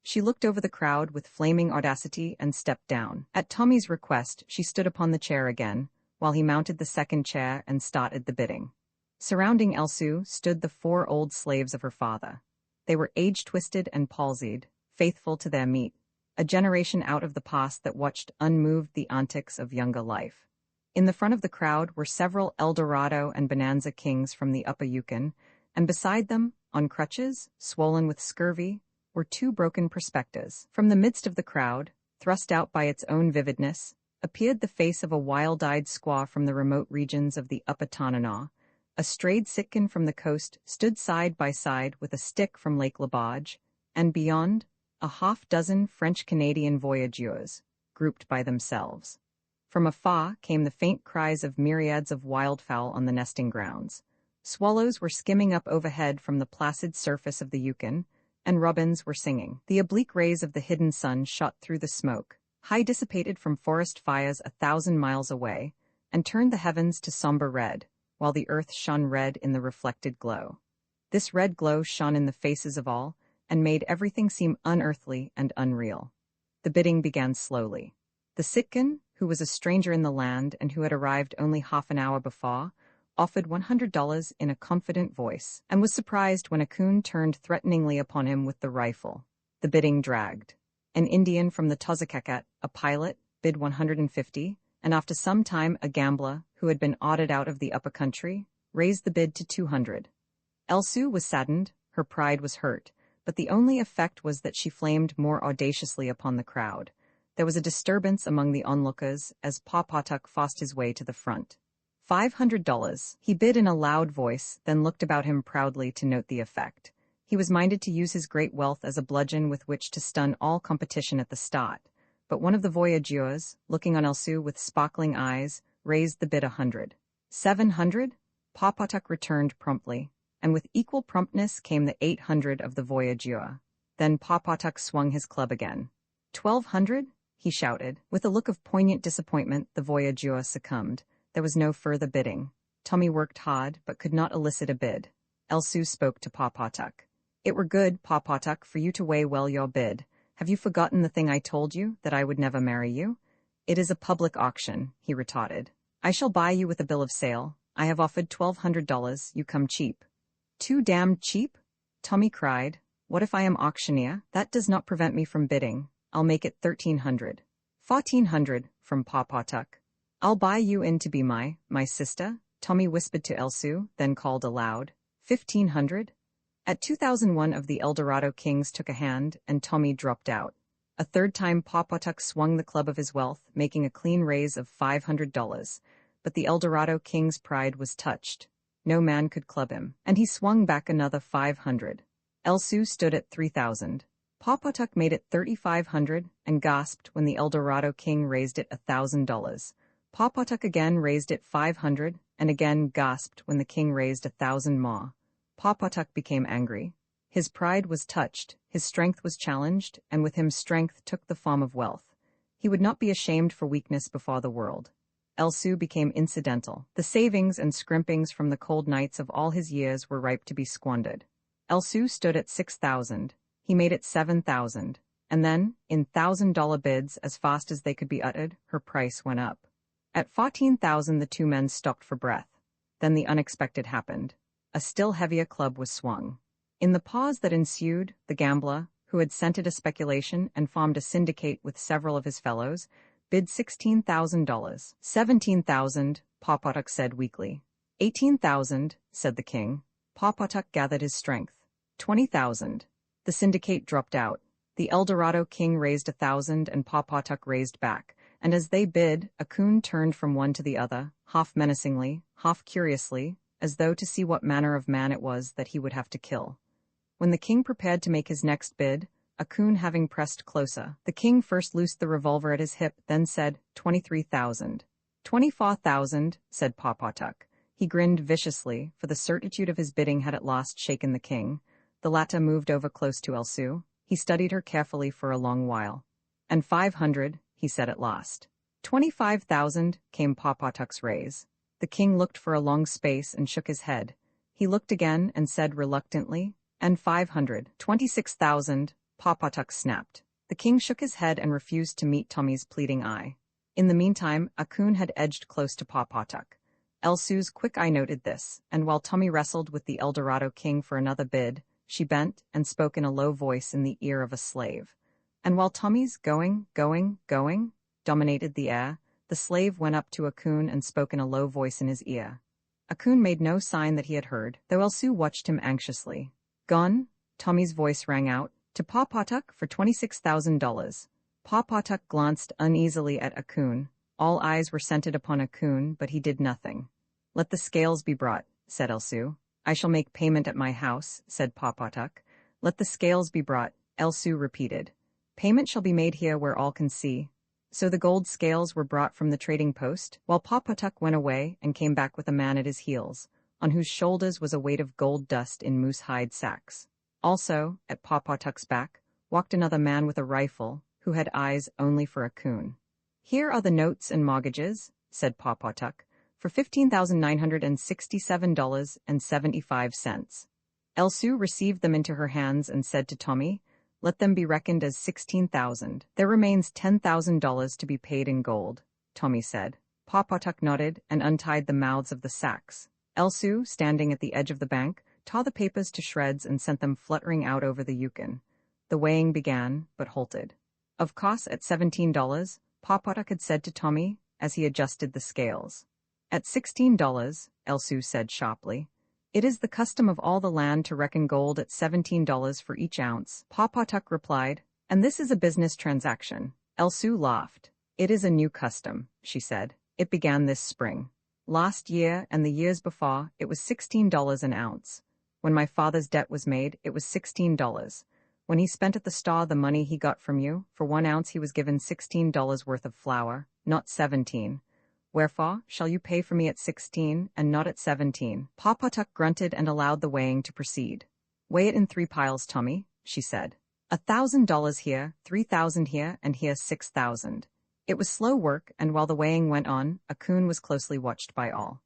She looked over the crowd with flaming audacity and stepped down. At Tommy's request, she stood upon the chair again, while he mounted the second chair and started the bidding. Surrounding Elsu stood the 4 old slaves of her father. They were age-twisted and palsied, faithful to their meat, a generation out of the past that watched unmoved the antics of younger life. In the front of the crowd were several Eldorado and Bonanza kings from the Upper Yukon, and beside them, on crutches, swollen with scurvy, were 2 broken prospectors. From the midst of the crowd, thrust out by its own vividness, appeared the face of a wild-eyed squaw from the remote regions of the Upper Tanana. A strayed Sitkan from the coast stood side by side with a stick from Lake Labage, and beyond, a half-dozen French-Canadian voyageurs, grouped by themselves. From afar came the faint cries of myriads of wildfowl on the nesting grounds. Swallows were skimming up overhead from the placid surface of the Yukon, and robins were singing. The oblique rays of the hidden sun shot through the smoke, high dissipated from forest fires 1,000 miles away, and turned the heavens to somber red, while the earth shone red in the reflected glow. This red glow shone in the faces of all, and made everything seem unearthly and unreal. The bidding began slowly. The Sitkan, who was a stranger in the land and who had arrived only half an hour before, offered $100 in a confident voice, and was surprised when Akun turned threateningly upon him with the rifle. The bidding dragged. An Indian from the Tozakakat, a pilot, bid $150, and after some time a gambler, who had been ordered out of the upper country, raised the bid to $200. Elsu was saddened, her pride was hurt, but the only effect was that she flamed more audaciously upon the crowd. There was a disturbance among the onlookers as Papatuk forced his way to the front. $500, he bid in a loud voice, then looked about him proudly to note the effect. He was minded to use his great wealth as a bludgeon with which to stun all competition at the start, but one of the voyageurs, looking on Elsu with sparkling eyes, raised the bid 100. $700? Papatuk returned promptly, and with equal promptness came the 800 of the voyageur. Then Papatuk swung his club again. $1,200? He shouted. With a look of poignant disappointment, the voyageur succumbed. There was no further bidding. Tommy worked hard, but could not elicit a bid. Elsu spoke to Papatuk. "It were good, Papatuk, for you to weigh well your bid. Have you forgotten the thing I told you, that I would never marry you?" "It is a public auction," he retorted. "I shall buy you with a bill of sale. I have offered $1,200, you come cheap." "Too damned cheap?" Tommy cried. "What if I am auctioneer? That does not prevent me from bidding. I'll make it 1,300. 1,400, from Papatuk. "I'll buy you in to be my sister," Tommy whispered to Elsu, then called aloud. 1,500? At 2001 of the Eldorado kings took a hand, and Tommy dropped out. A third time Papatuk swung the club of his wealth, making a clean raise of $500. But the Eldorado king's pride was touched. No man could club him, and he swung back another 500. Elsu stood at 3,000. Pawpawtuck made it $3,500 and gasped when the Eldorado king raised it $1,000. Pawpawtuck again raised it $500 and again gasped when the king raised 1,000 more. Pawpawtuck became angry. His pride was touched, his strength was challenged, and with him strength took the form of wealth. He would not be ashamed for weakness before the world. Elsu became incidental. The savings and scrimpings from the cold nights of all his years were ripe to be squandered. Elsu stood at 6,000. He made it 7,000. And then, in $1,000 bids as fast as they could be uttered, her price went up. At 14,000 the two men stopped for breath. Then the unexpected happened. A still heavier club was swung. In the pause that ensued, the gambler, who had scented a speculation and formed a syndicate with several of his fellows, bid $16,000. 17,000, Pawpawtuck said weakly. 18,000, said the king. Pawpawtuck gathered his strength. 20,000. The syndicate dropped out. The Eldorado king raised 1,000 and Pawpawtuck raised back, and as they bid, a coon turned from one to the other, half menacingly, half curiously, as though to see what manner of man it was that he would have to kill. When the king prepared to make his next bid, a coon having pressed closer, the king first loosed the revolver at his hip, then said, 23,000. 24,000, said Pawpawtuck. He grinned viciously, for the certitude of his bidding had at last shaken the king. The latter moved over close to Elsu. He studied her carefully for a long while. And 500, he said at last. 25,000, came Pawpawtuck's raise. The king looked for a long space and shook his head. He looked again and said reluctantly, and 500. 26,000, Pawpawtuck snapped. The king shook his head and refused to meet Tommy's pleading eye. In the meantime, a coon had edged close to Pawpawtuck. Elsu's quick eye noted this, and while Tommy wrestled with the Eldorado king for another bid, she bent and spoke in a low voice in the ear of a slave. And while Tommy's going, dominated the air, the slave went up to a coon and spoke in a low voice in his ear. A coon made no sign that he had heard, though Elsu watched him anxiously. Gone, Tommy's voice rang out, to Pawpawtuck for $26,000. Pawpawtuck glanced uneasily at a coon. All eyes were centered upon a coon, but he did nothing. Let the scales be brought, said Elsu. I shall make payment at my house, said Pawpawtuck. Let the scales be brought, Elsu repeated. Payment shall be made here where all can see. So the gold scales were brought from the trading post, while Pawpawtuck went away and came back with a man at his heels, on whose shoulders was a weight of gold dust in moose-hide sacks. Also, at Pawpawtuck's back, walked another man with a rifle, who had eyes only for a coon. Here are the notes and mortgages, said Pawpawtuck, for $15,967.75. Elsu received them into her hands and said to Tommy, let them be reckoned as 16,000. There remains $10,000 to be paid in gold, Tommy said. Pawpawtuck nodded and untied the mouths of the sacks. Elsu, standing at the edge of the bank, tore the papers to shreds and sent them fluttering out over the Yukon. The weighing began, but halted. Of course, at $17, Pawpawtuck had said to Tommy, as he adjusted the scales. At $16, Elsu said sharply. It is the custom of all the land to reckon gold at $17 for each ounce, Pawpawtuck replied, and this is a business transaction. Elsu laughed. It is a new custom, she said. It began this spring. Last year and the years before, it was $16 an ounce. When my father's debt was made, it was $16. When he spent at the store the money he got from you, for 1 ounce he was given $16 worth of flour, not 17. Wherefore shall you pay for me at 16 and not at 17? Pawpawtuck grunted and allowed the weighing to proceed. Weigh it in 3 piles, Tommy, she said. $1,000 here, 3,000 here, and here 6,000. It was slow work, and while the weighing went on, a coon was closely watched by all.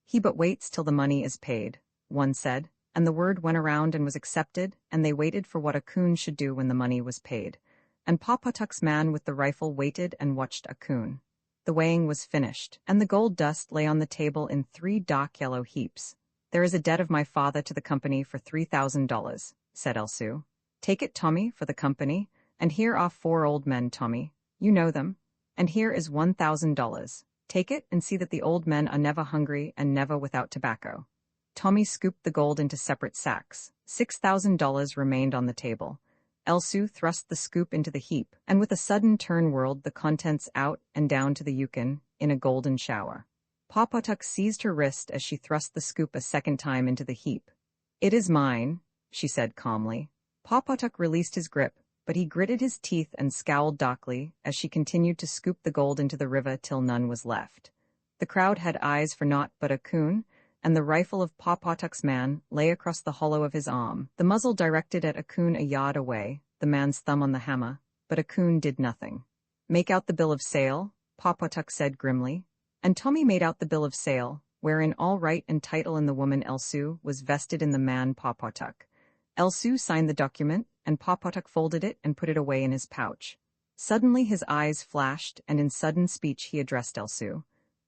He but waits till the money is paid, one said, and the word went around and was accepted, and they waited for what a coon should do when the money was paid. And Pawpawtuck's man with the rifle waited and watched a coon. The weighing was finished, and the gold dust lay on the table in 3 dark yellow heaps. There is a debt of my father to the company for $3,000, said Elsu. Take it, Tommy, for the company, and here are 4 old men, Tommy. You know them. And here is $1,000. Take it and see that the old men are never hungry and never without tobacco. Tommy scooped the gold into separate sacks. $6,000 remained on the table. Elsu thrust the scoop into the heap, and with a sudden turn whirled the contents out and down to the Yukon in a golden shower. Pawpawtuck seized her wrist as she thrust the scoop a second time into the heap. It is mine, she said calmly. Pawpawtuck released his grip, but he gritted his teeth and scowled darkly as she continued to scoop the gold into the river till none was left. The crowd had eyes for naught but Akun, and the rifle of Pawpawtuck's man lay across the hollow of his arm, the muzzle directed at Akun a yard away, the man's thumb on the hammer, but Akun did nothing. "Make out the bill of sale," Pawpawtuck said grimly, and Tommy made out the bill of sale, wherein all right and title in the woman Elsu was vested in the man Pawpawtuck. Elsu signed the document, and Pawpawtuck folded it and put it away in his pouch. Suddenly his eyes flashed, and in sudden speech he addressed Elsu.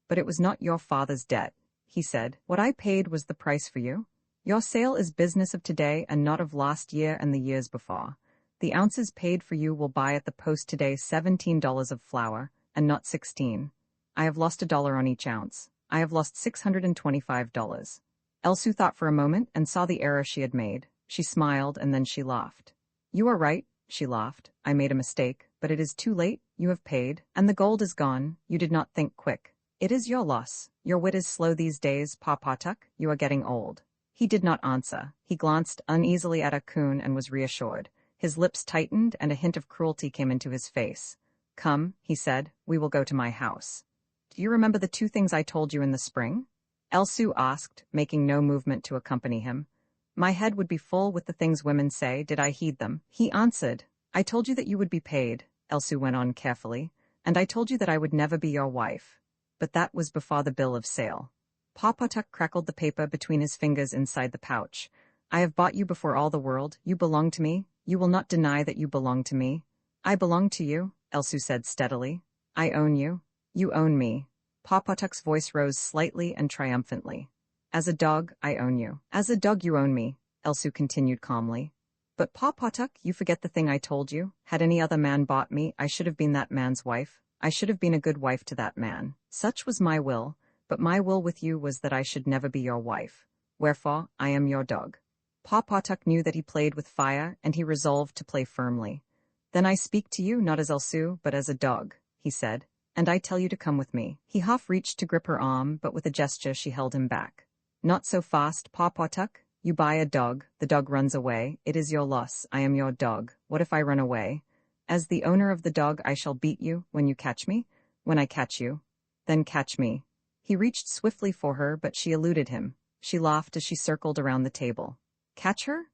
"But it was not your father's debt," he said. "What I paid was the price for you. Your sale is business of today and not of last year and the years before. The ounces paid for you will buy at the post today $17 of flour, and not 16. I have lost $1 on each ounce. I have lost $625. Elsu thought for a moment and saw the error she had made. She smiled and then she laughed. "You are right," she laughed. "I made a mistake, but it is too late. You have paid, and the gold is gone. You did not think quick. It is your loss. Your wit is slow these days, Pawpawtuck. You are getting old." He did not answer. He glanced uneasily at Akun and was reassured. His lips tightened and a hint of cruelty came into his face. "Come," he said, "we will go to my house." "Do you remember the 2 things I told you in the spring?" Elsu asked, making no movement to accompany him. "My head would be full with the things women say, did I heed them," he answered. "I told you that you would be paid," Elsu went on carefully, "and I told you that I would never be your wife. But that was before the bill of sale." Pawpawtuck crackled the paper between his fingers inside the pouch. "I have bought you before all the world. You belong to me. You will not deny that you belong to me." "I belong to you," Elsu said steadily. "I own you. You own me." Pawpawtuck's voice rose slightly and triumphantly. "As a dog, I own you. As a dog you own me," Elsu continued calmly. "But Pawpawtuck, you forget the thing I told you. Had any other man bought me, I should have been that man's wife. I should have been a good wife to that man. Such was my will, but my will with you was that I should never be your wife. Wherefore, I am your dog." Pawpawtuck knew that he played with fire, and he resolved to play firmly. "Then I speak to you not as Elsu, but as a dog," he said, "and I tell you to come with me." He half reached to grip her arm, but with a gesture she held him back. "Not so fast, Pawpawtuck. You buy a dog, the dog runs away. It is your loss. I am your dog. What if I run away? As the owner of the dog, I shall beat you when you catch me. When I catch you, then catch me." He reached swiftly for her, but she eluded him. She laughed as she circled around the table. "Catch her?"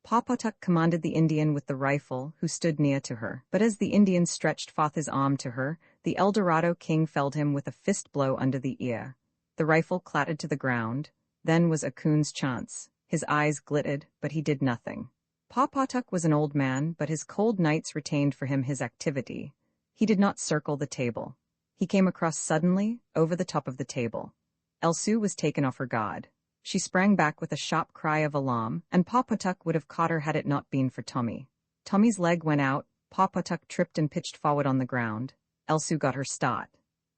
Pawpawtuck commanded the Indian with the rifle, who stood near to her. But as the Indian stretched forth his arm to her, the El Dorado king felled him with a fist blow under the ear. The rifle clattered to the ground. Then was Akun's chance. His eyes glittered, but he did nothing. Pawpawtuck was an old man, but his cold nights retained for him his activity. He did not circle the table. He came across suddenly, over the top of the table. Elsu was taken off her guard. She sprang back with a sharp cry of alarm, and Pawpawtuck would have caught her had it not been for Tommy. Tommy's leg went out, Pawpawtuck tripped and pitched forward on the ground. Elsu got her start.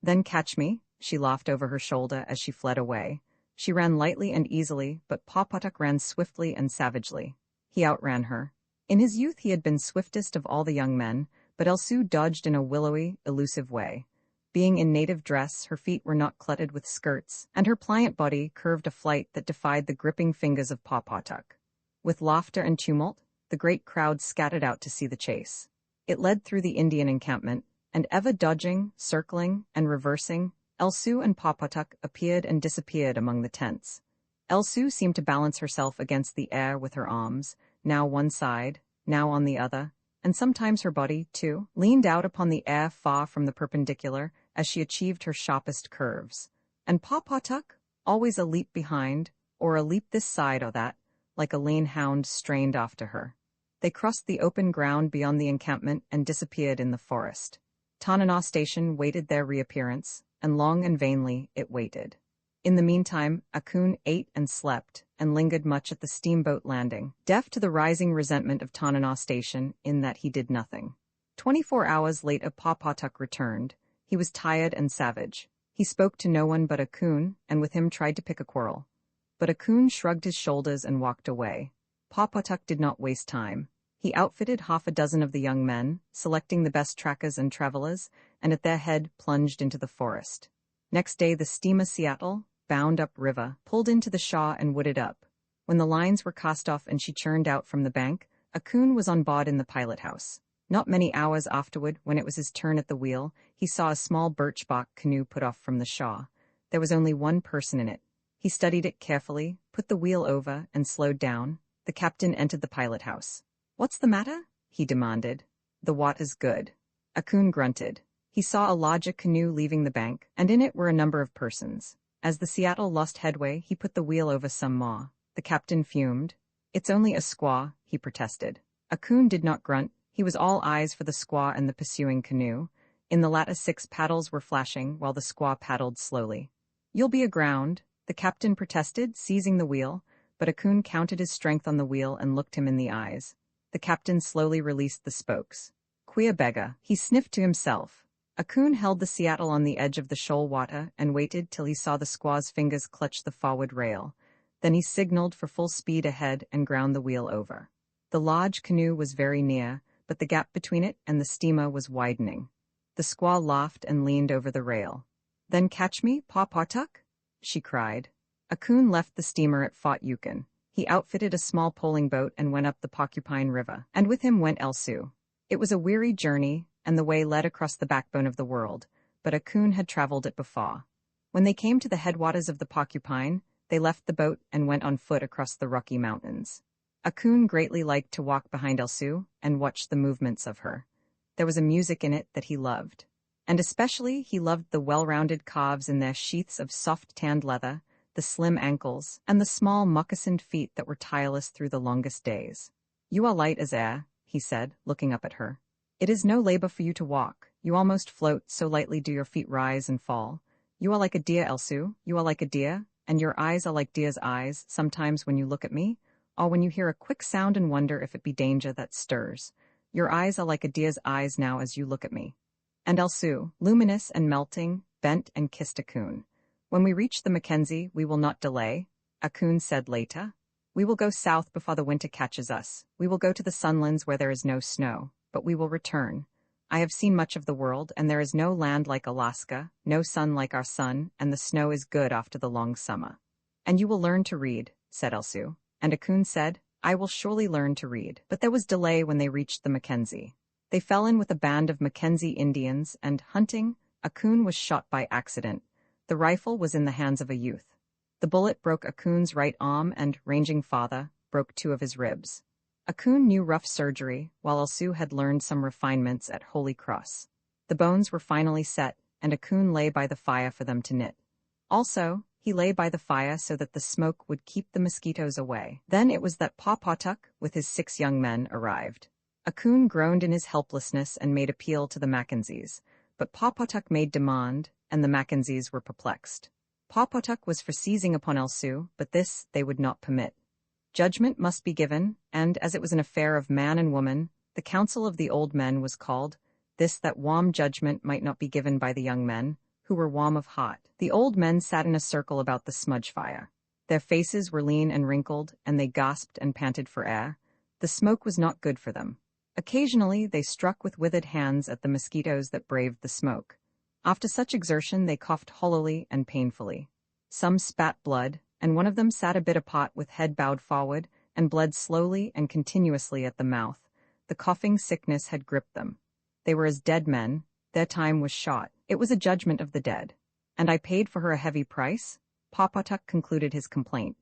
"Then catch me," she laughed over her shoulder as she fled away. She ran lightly and easily, but Pawpawtuck ran swiftly and savagely. He outran her. In his youth he had been swiftest of all the young men, but Elsu dodged in a willowy, elusive way. Being in native dress, her feet were not cluttered with skirts, and her pliant body curved a flight that defied the gripping fingers of Pawpawtuck. With laughter and tumult, the great crowd scattered out to see the chase. It led through the Indian encampment, and ever dodging, circling, and reversing, Elsu and Pawpawtuck appeared and disappeared among the tents. Elsu seemed to balance herself against the air with her arms, now one side, now on the other, and sometimes her body, too, leaned out upon the air far from the perpendicular as she achieved her sharpest curves. And Pawpawtuck, always a leap behind, or a leap this side or that, like a lean hound strained after her. They crossed the open ground beyond the encampment and disappeared in the forest. Tanana Station waited their reappearance, and long and vainly it waited. In the meantime, Akun ate and slept, and lingered much at the steamboat landing, deaf to the rising resentment of Tanana Station in that he did nothing. 24 hours later Pawpawtuck returned. He was tired and savage. He spoke to no one but Akun, and with him tried to pick a quarrel. But Akun shrugged his shoulders and walked away. Pawpawtuck did not waste time. He outfitted half a dozen of the young men, selecting the best trackers and travelers, and at their head plunged into the forest. Next day the steamer Seattle, bound up river, pulled into the Shaw and wooded up. When the lines were cast off and she churned out from the bank, Akun was on board in the pilot house. Not many hours afterward, when it was his turn at the wheel, he saw a small birch-bark canoe put off from the Shaw. There was only one person in it. He studied it carefully, put the wheel over, and slowed down. The captain entered the pilot house. "What's the matter?" he demanded. "The watt is good." Akun grunted. He saw a larger canoe leaving the bank, and in it were a number of persons. As the Seattle lost headway, he put the wheel over some more. The captain fumed. "It's only a squaw," he protested. Akun did not grunt. He was all eyes for the squaw and the pursuing canoe. In the latter 6 paddles were flashing, while the squaw paddled slowly. "You'll be aground," the captain protested, seizing the wheel, but Akun counted his strength on the wheel and looked him in the eyes. The captain slowly released the spokes. "Queer beggar," he sniffed to himself. Akun held the Seattle on the edge of the shoal water and waited till he saw the squaw's fingers clutch the forward rail. Then he signaled for full speed ahead and ground the wheel over. The large canoe was very near, but the gap between it and the steamer was widening. The squaw laughed and leaned over the rail. "Then catch me, Pawpawtuck?" she cried. Akun left the steamer at Fort Yukon. He outfitted a small poling boat and went up the Porcupine River, and with him went Elsu. It was a weary journey, and the way led across the backbone of the world, but Akun had traveled it before. When they came to the headwaters of the Porcupine, they left the boat and went on foot across the Rocky Mountains. Akun greatly liked to walk behind Elsu and watch the movements of her. There was a music in it that he loved. And especially he loved the well-rounded calves in their sheaths of soft tanned leather, the slim ankles, and the small moccasined feet that were tireless through the longest days. "You are light as air," he said, looking up at her. "It is no labor for you to walk. You almost float, so lightly do your feet rise and fall. You are like a deer, Elsu, you are like a deer, and your eyes are like deer's eyes, sometimes when you look at me, or when you hear a quick sound and wonder if it be danger that stirs. Your eyes are like a deer's eyes now as you look at me." And Elsu, luminous and melting, bent and kissed Akun. "When we reach the Mackenzie, we will not delay," Akun said later. "We will go south before the winter catches us. We will go to the sunlands where there is no snow, but we will return. I have seen much of the world, and there is no land like Alaska, no sun like our sun, and the snow is good after the long summer." "And you will learn to read," said Elsu. And Akun said, "I will surely learn to read." But there was delay when they reached the Mackenzie. They fell in with a band of Mackenzie Indians, and, hunting, Akun was shot by accident. The rifle was in the hands of a youth. The bullet broke Akun's right arm and, ranging farther, broke 2 of his ribs. Akun knew rough surgery, while Elsu had learned some refinements at Holy Cross. The bones were finally set, and Akun lay by the fire for them to knit. Also, he lay by the fire so that the smoke would keep the mosquitoes away. Then it was that Pawpawtuck, with his 6 young men, arrived. Akun groaned in his helplessness and made appeal to the Mackenzies, but Pawpawtuck made demand, and the Mackenzies were perplexed. Pawpawtuck was for seizing upon Elsu, but this they would not permit. Judgment must be given, and as it was an affair of man and woman, the council of the old men was called, this that warm judgment might not be given by the young men, who were warm of heart. The old men sat in a circle about the smudge fire. Their faces were lean and wrinkled, and they gasped and panted for air. The smoke was not good for them. Occasionally they struck with withered hands at the mosquitoes that braved the smoke. After such exertion they coughed hollowly and painfully. Some spat blood, and one of them sat a bit apart with head bowed forward, and bled slowly and continuously at the mouth. The coughing sickness had gripped them. They were as dead men. Their time was shot. It was a judgment of the dead. "And I paid for her a heavy price?" Pawpawtuck concluded his complaint.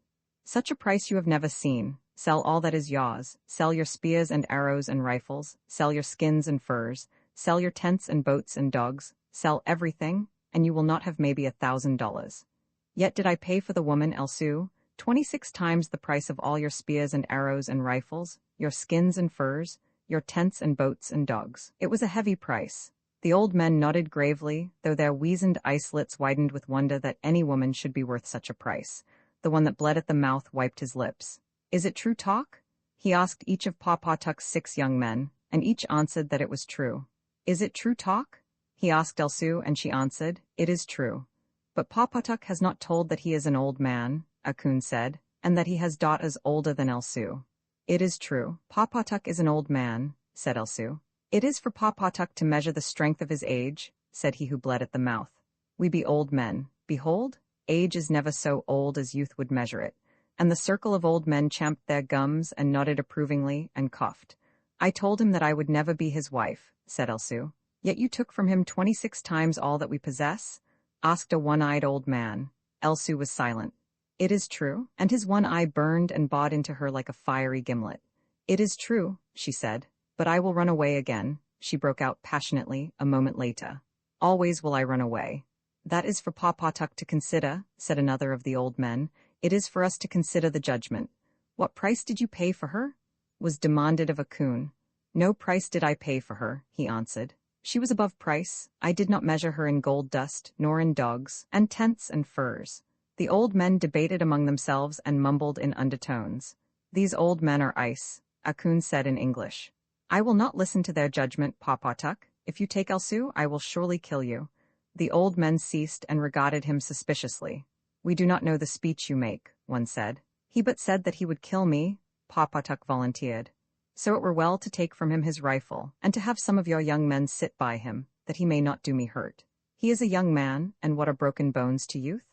"Such a price you have never seen. Sell all that is yours. Sell your spears and arrows and rifles. Sell your skins and furs. Sell your tents and boats and dogs. Sell everything, and you will not have maybe $1,000. Yet did I pay for the woman, Elsu, 26 times the price of all your spears and arrows and rifles, your skins and furs, your tents and boats and dogs. It was a heavy price." The old men nodded gravely, though their weazened islets widened with wonder that any woman should be worth such a price. The one that bled at the mouth wiped his lips. "Is it true talk?" he asked each of Pawpawtuck's 6 young men, and each answered that it was true. "Is it true talk?" he asked Elsu, and she answered, "It is true." "But Pawpawtuck has not told that he is an old man," Akun said, "and that he has daughters older than Elsu." "It is true. Pawpawtuck is an old man," said Elsu. "It is for Pawpawtuck to measure the strength of his age," said he who bled at the mouth. "We be old men. Behold, age is never so old as youth would measure it." And the circle of old men champed their gums and nodded approvingly and coughed. I told him that I would never be his wife, said Elsu. Yet you took from him 26 times all that we possess? Asked a one-eyed old man. Elsu was silent. It is true, and his one eye burned and bought into her like a fiery gimlet. It is true, she said, but I will run away again, she broke out passionately a moment later. Always will I run away. That is for Pawpaw-Tuck to consider, said another of the old men. It is for us to consider the judgment. What price did you pay for her? Was demanded of a coon. No price did I pay for her, he answered. She was above price. I did not measure her in gold dust, nor in dogs, and tents and furs. The old men debated among themselves and mumbled in undertones. These old men are ice, a coon said in English. I will not listen to their judgment, Pawpaw-Tuck. If you take Elsu, I will surely kill you. The old men ceased and regarded him suspiciously. We do not know the speech you make, one said. He but said that he would kill me, Pawpaw-Tuck volunteered. So it were well to take from him his rifle, and to have some of your young men sit by him, that he may not do me hurt. He is a young man, and what are broken bones to youth?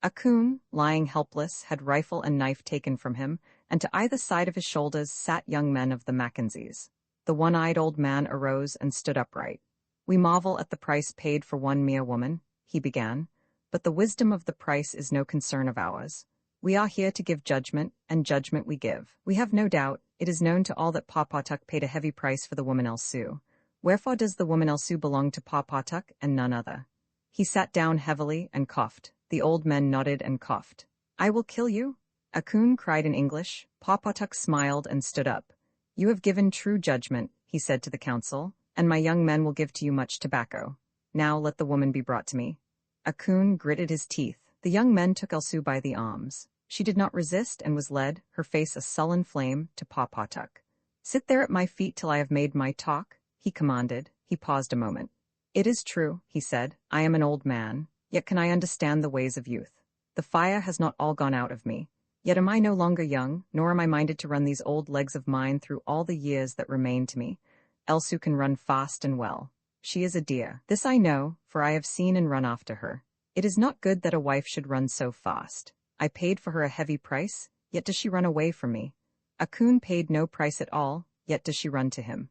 A coon, lying helpless, had rifle and knife taken from him, and to either side of his shoulders sat young men of the Mackenzies. The one-eyed old man arose and stood upright. We marvel at the price paid for one mere woman, he began, but the wisdom of the price is no concern of ours. We are here to give judgment, and judgment we give. We have no doubt, it is known to all that Pawpaw-Tuck paid a heavy price for the woman Elsu. Wherefore does the woman Elsu belong to Pawpaw-Tuck and none other? He sat down heavily and coughed. The old men nodded and coughed. I will kill you, a coon cried in English. Pawpaw-Tuck smiled and stood up. You have given true judgment, he said to the council, and my young men will give to you much tobacco. Now let the woman be brought to me. A coon gritted his teeth. The young men took Elsu by the arms. She did not resist and was led, her face a sullen flame, to Pawpaw-Tuck. Sit there at my feet till I have made my talk, he commanded. He paused a moment. It is true, he said, I am an old man, yet can I understand the ways of youth. The fire has not all gone out of me. Yet am I no longer young, nor am I minded to run these old legs of mine through all the years that remain to me. Elsu can run fast and well. She is a dear. This I know, for I have seen and run after her. It is not good that a wife should run so fast. I paid for her a heavy price, yet does she run away from me. A coon paid no price at all, yet does she run to him.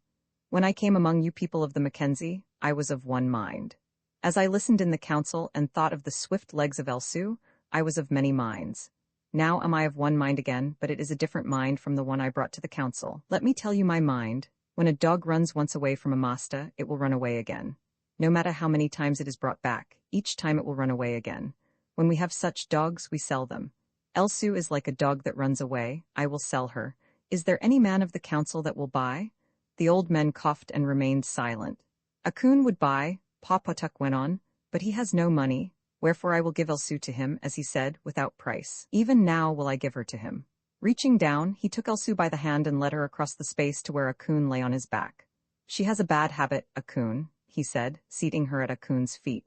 When I came among you people of the Mackenzie, I was of one mind. As I listened in the council and thought of the swift legs of Elsu, I was of many minds. Now am I of one mind again, but it is a different mind from the one I brought to the council. Let me tell you my mind. When a dog runs once away from a master, it will run away again. No matter how many times it is brought back, each time it will run away again. When we have such dogs, we sell them. Elsu is like a dog that runs away. I will sell her. Is there any man of the council that will buy? The old men coughed and remained silent. A coon would buy, Pawpaw-Tuck went on, but he has no money, wherefore I will give Elsu to him, as he said, without price. Even now will I give her to him. Reaching down, he took Elsu by the hand and led her across the space to where a coon lay on his back. She has a bad habit, a coon, he said, seating her at a coon's feet.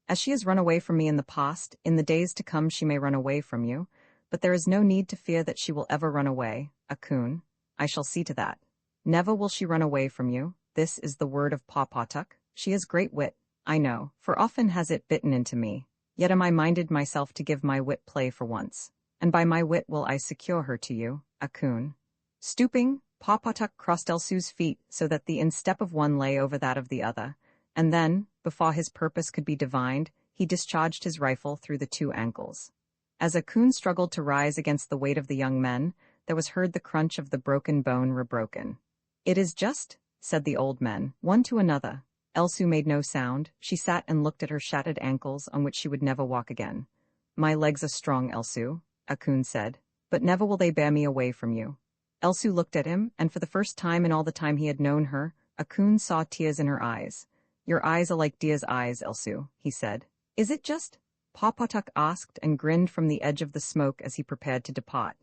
As she has run away from me in the past, in the days to come she may run away from you, but there is no need to fear that she will ever run away, a coon. I shall see to that. Never will she run away from you. This is the word of Pawpaw-Tuck. She has great wit, I know, for often has it bitten into me. Yet am I minded myself to give my wit play for once, and by my wit will I secure her to you, a coon. Stooping, Pawpaw-Tuck crossed Elsu's feet so that the instep of one lay over that of the other, and then, before his purpose could be divined, he discharged his rifle through the two ankles. As a coon struggled to rise against the weight of the young men, there was heard the crunch of the broken bone rebroken. It is just, said the old men, one to another. Elsu made no sound. She sat and looked at her shattered ankles on which she would never walk again. My legs are strong, Elsu, a coon said, but never will they bear me away from you. Elsu looked at him, and for the first time in all the time he had known her, a coon saw tears in her eyes. Your eyes are like deer's eyes, Elsu, he said. Is it just? Pawpaw-Tuck asked and grinned from the edge of the smoke as he prepared to depart.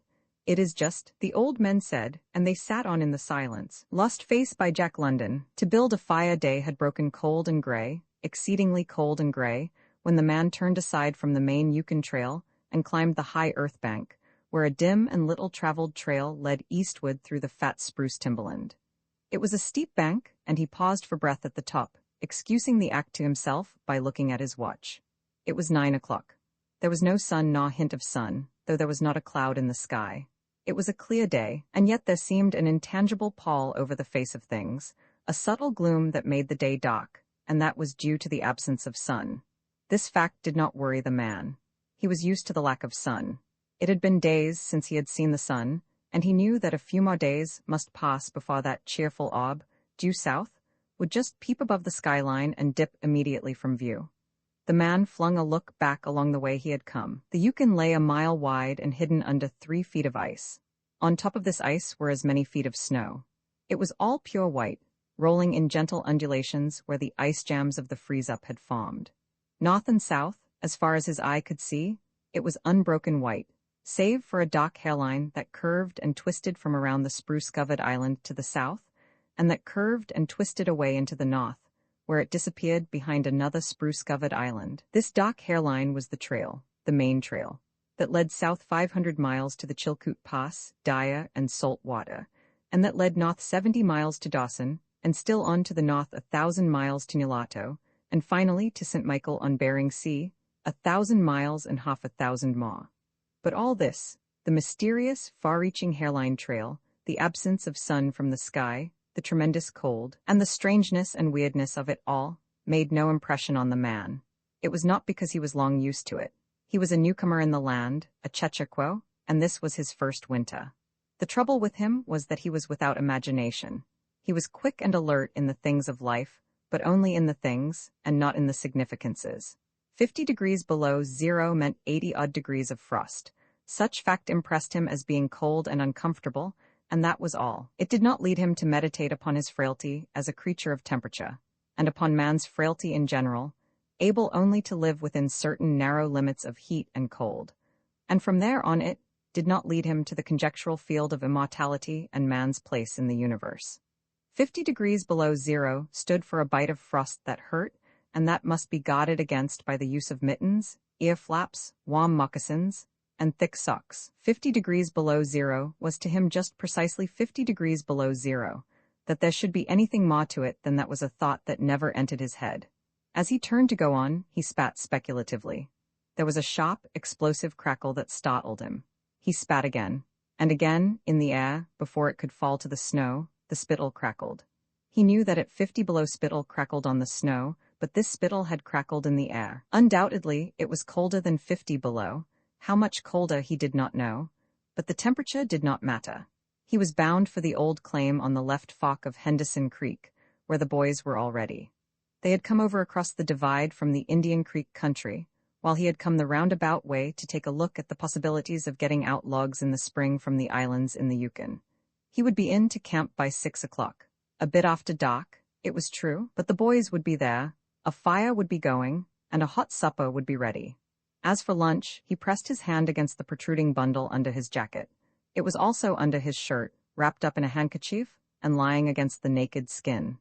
It is just, the old men said, and they sat on in the silence. Lost Face by Jack London. To build a fire day had broken cold and gray, exceedingly cold and gray, when the man turned aside from the main Yukon trail and climbed the high earth bank, where a dim and little-traveled trail led eastward through the fat spruce timberland. It was a steep bank, and he paused for breath at the top, excusing the act to himself by looking at his watch. It was 9 o'clock. There was no sun nor hint of sun, though there was not a cloud in the sky. It was a clear day, and yet there seemed an intangible pall over the face of things, a subtle gloom that made the day dark, and that was due to the absence of sun. This fact did not worry the man. He was used to the lack of sun. It had been days since he had seen the sun, and he knew that a few more days must pass before that cheerful orb, due south, would just peep above the skyline and dip immediately from view. The man flung a look back along the way he had come. The Yukon lay a mile wide and hidden under 3 feet of ice. On top of this ice were as many feet of snow. It was all pure white, rolling in gentle undulations where the ice jams of the freeze-up had formed. North and south, as far as his eye could see, it was unbroken white, save for a dark hairline that curved and twisted from around the spruce-covered island to the south, and that curved and twisted away into the north, where it disappeared behind another spruce-covered island. This dark hairline was the trail, the main trail, that led south 500 miles to the Chilkoot Pass, Daya, and Salt Water, and that led north 70 miles to Dawson, and still on to the north 1,000 miles to Nulato, and finally to St. Michael on Bering Sea, 1,000 miles and half 1,000 more. But all this, the mysterious, far-reaching hairline trail, the absence of sun from the sky, the tremendous cold, and the strangeness and weirdness of it all, made no impression on the man. It was not because he was long used to it. He was a newcomer in the land, a Chechaquo, and this was his first winter. The trouble with him was that he was without imagination. He was quick and alert in the things of life, but only in the things, and not in the significances. 50 degrees below zero meant 80-odd degrees of frost. Such fact impressed him as being cold and uncomfortable, and that was all. It did not lead him to meditate upon his frailty as a creature of temperature, and upon man's frailty in general, able only to live within certain narrow limits of heat and cold. And from there on it did not lead him to the conjectural field of immortality and man's place in the universe. 50 degrees below zero stood for a bite of frost that hurt, and that must be guarded against by the use of mittens, ear flaps, warm moccasins, and thick socks. 50 degrees below zero was to him just precisely 50 degrees below zero. That there should be anything more to it than that was a thought that never entered his head. As he turned to go on, he spat speculatively. There was a sharp, explosive crackle that startled him. He spat again, and again, in the air, before it could fall to the snow, the spittle crackled. He knew that at 50 below spittle crackled on the snow, but this spittle had crackled in the air. Undoubtedly, it was colder than 50 below. How much colder he did not know, but the temperature did not matter. He was bound for the old claim on the left fork of Henderson Creek, where the boys were already. They had come over across the divide from the Indian Creek country, while he had come the roundabout way to take a look at the possibilities of getting out logs in the spring from the islands in the Yukon. He would be in to camp by 6 o'clock. A bit after dark, it was true, but the boys would be there, a fire would be going, and a hot supper would be ready. As for lunch, he pressed his hand against the protruding bundle under his jacket. It was also under his shirt, wrapped up in a handkerchief, and lying against the naked skin.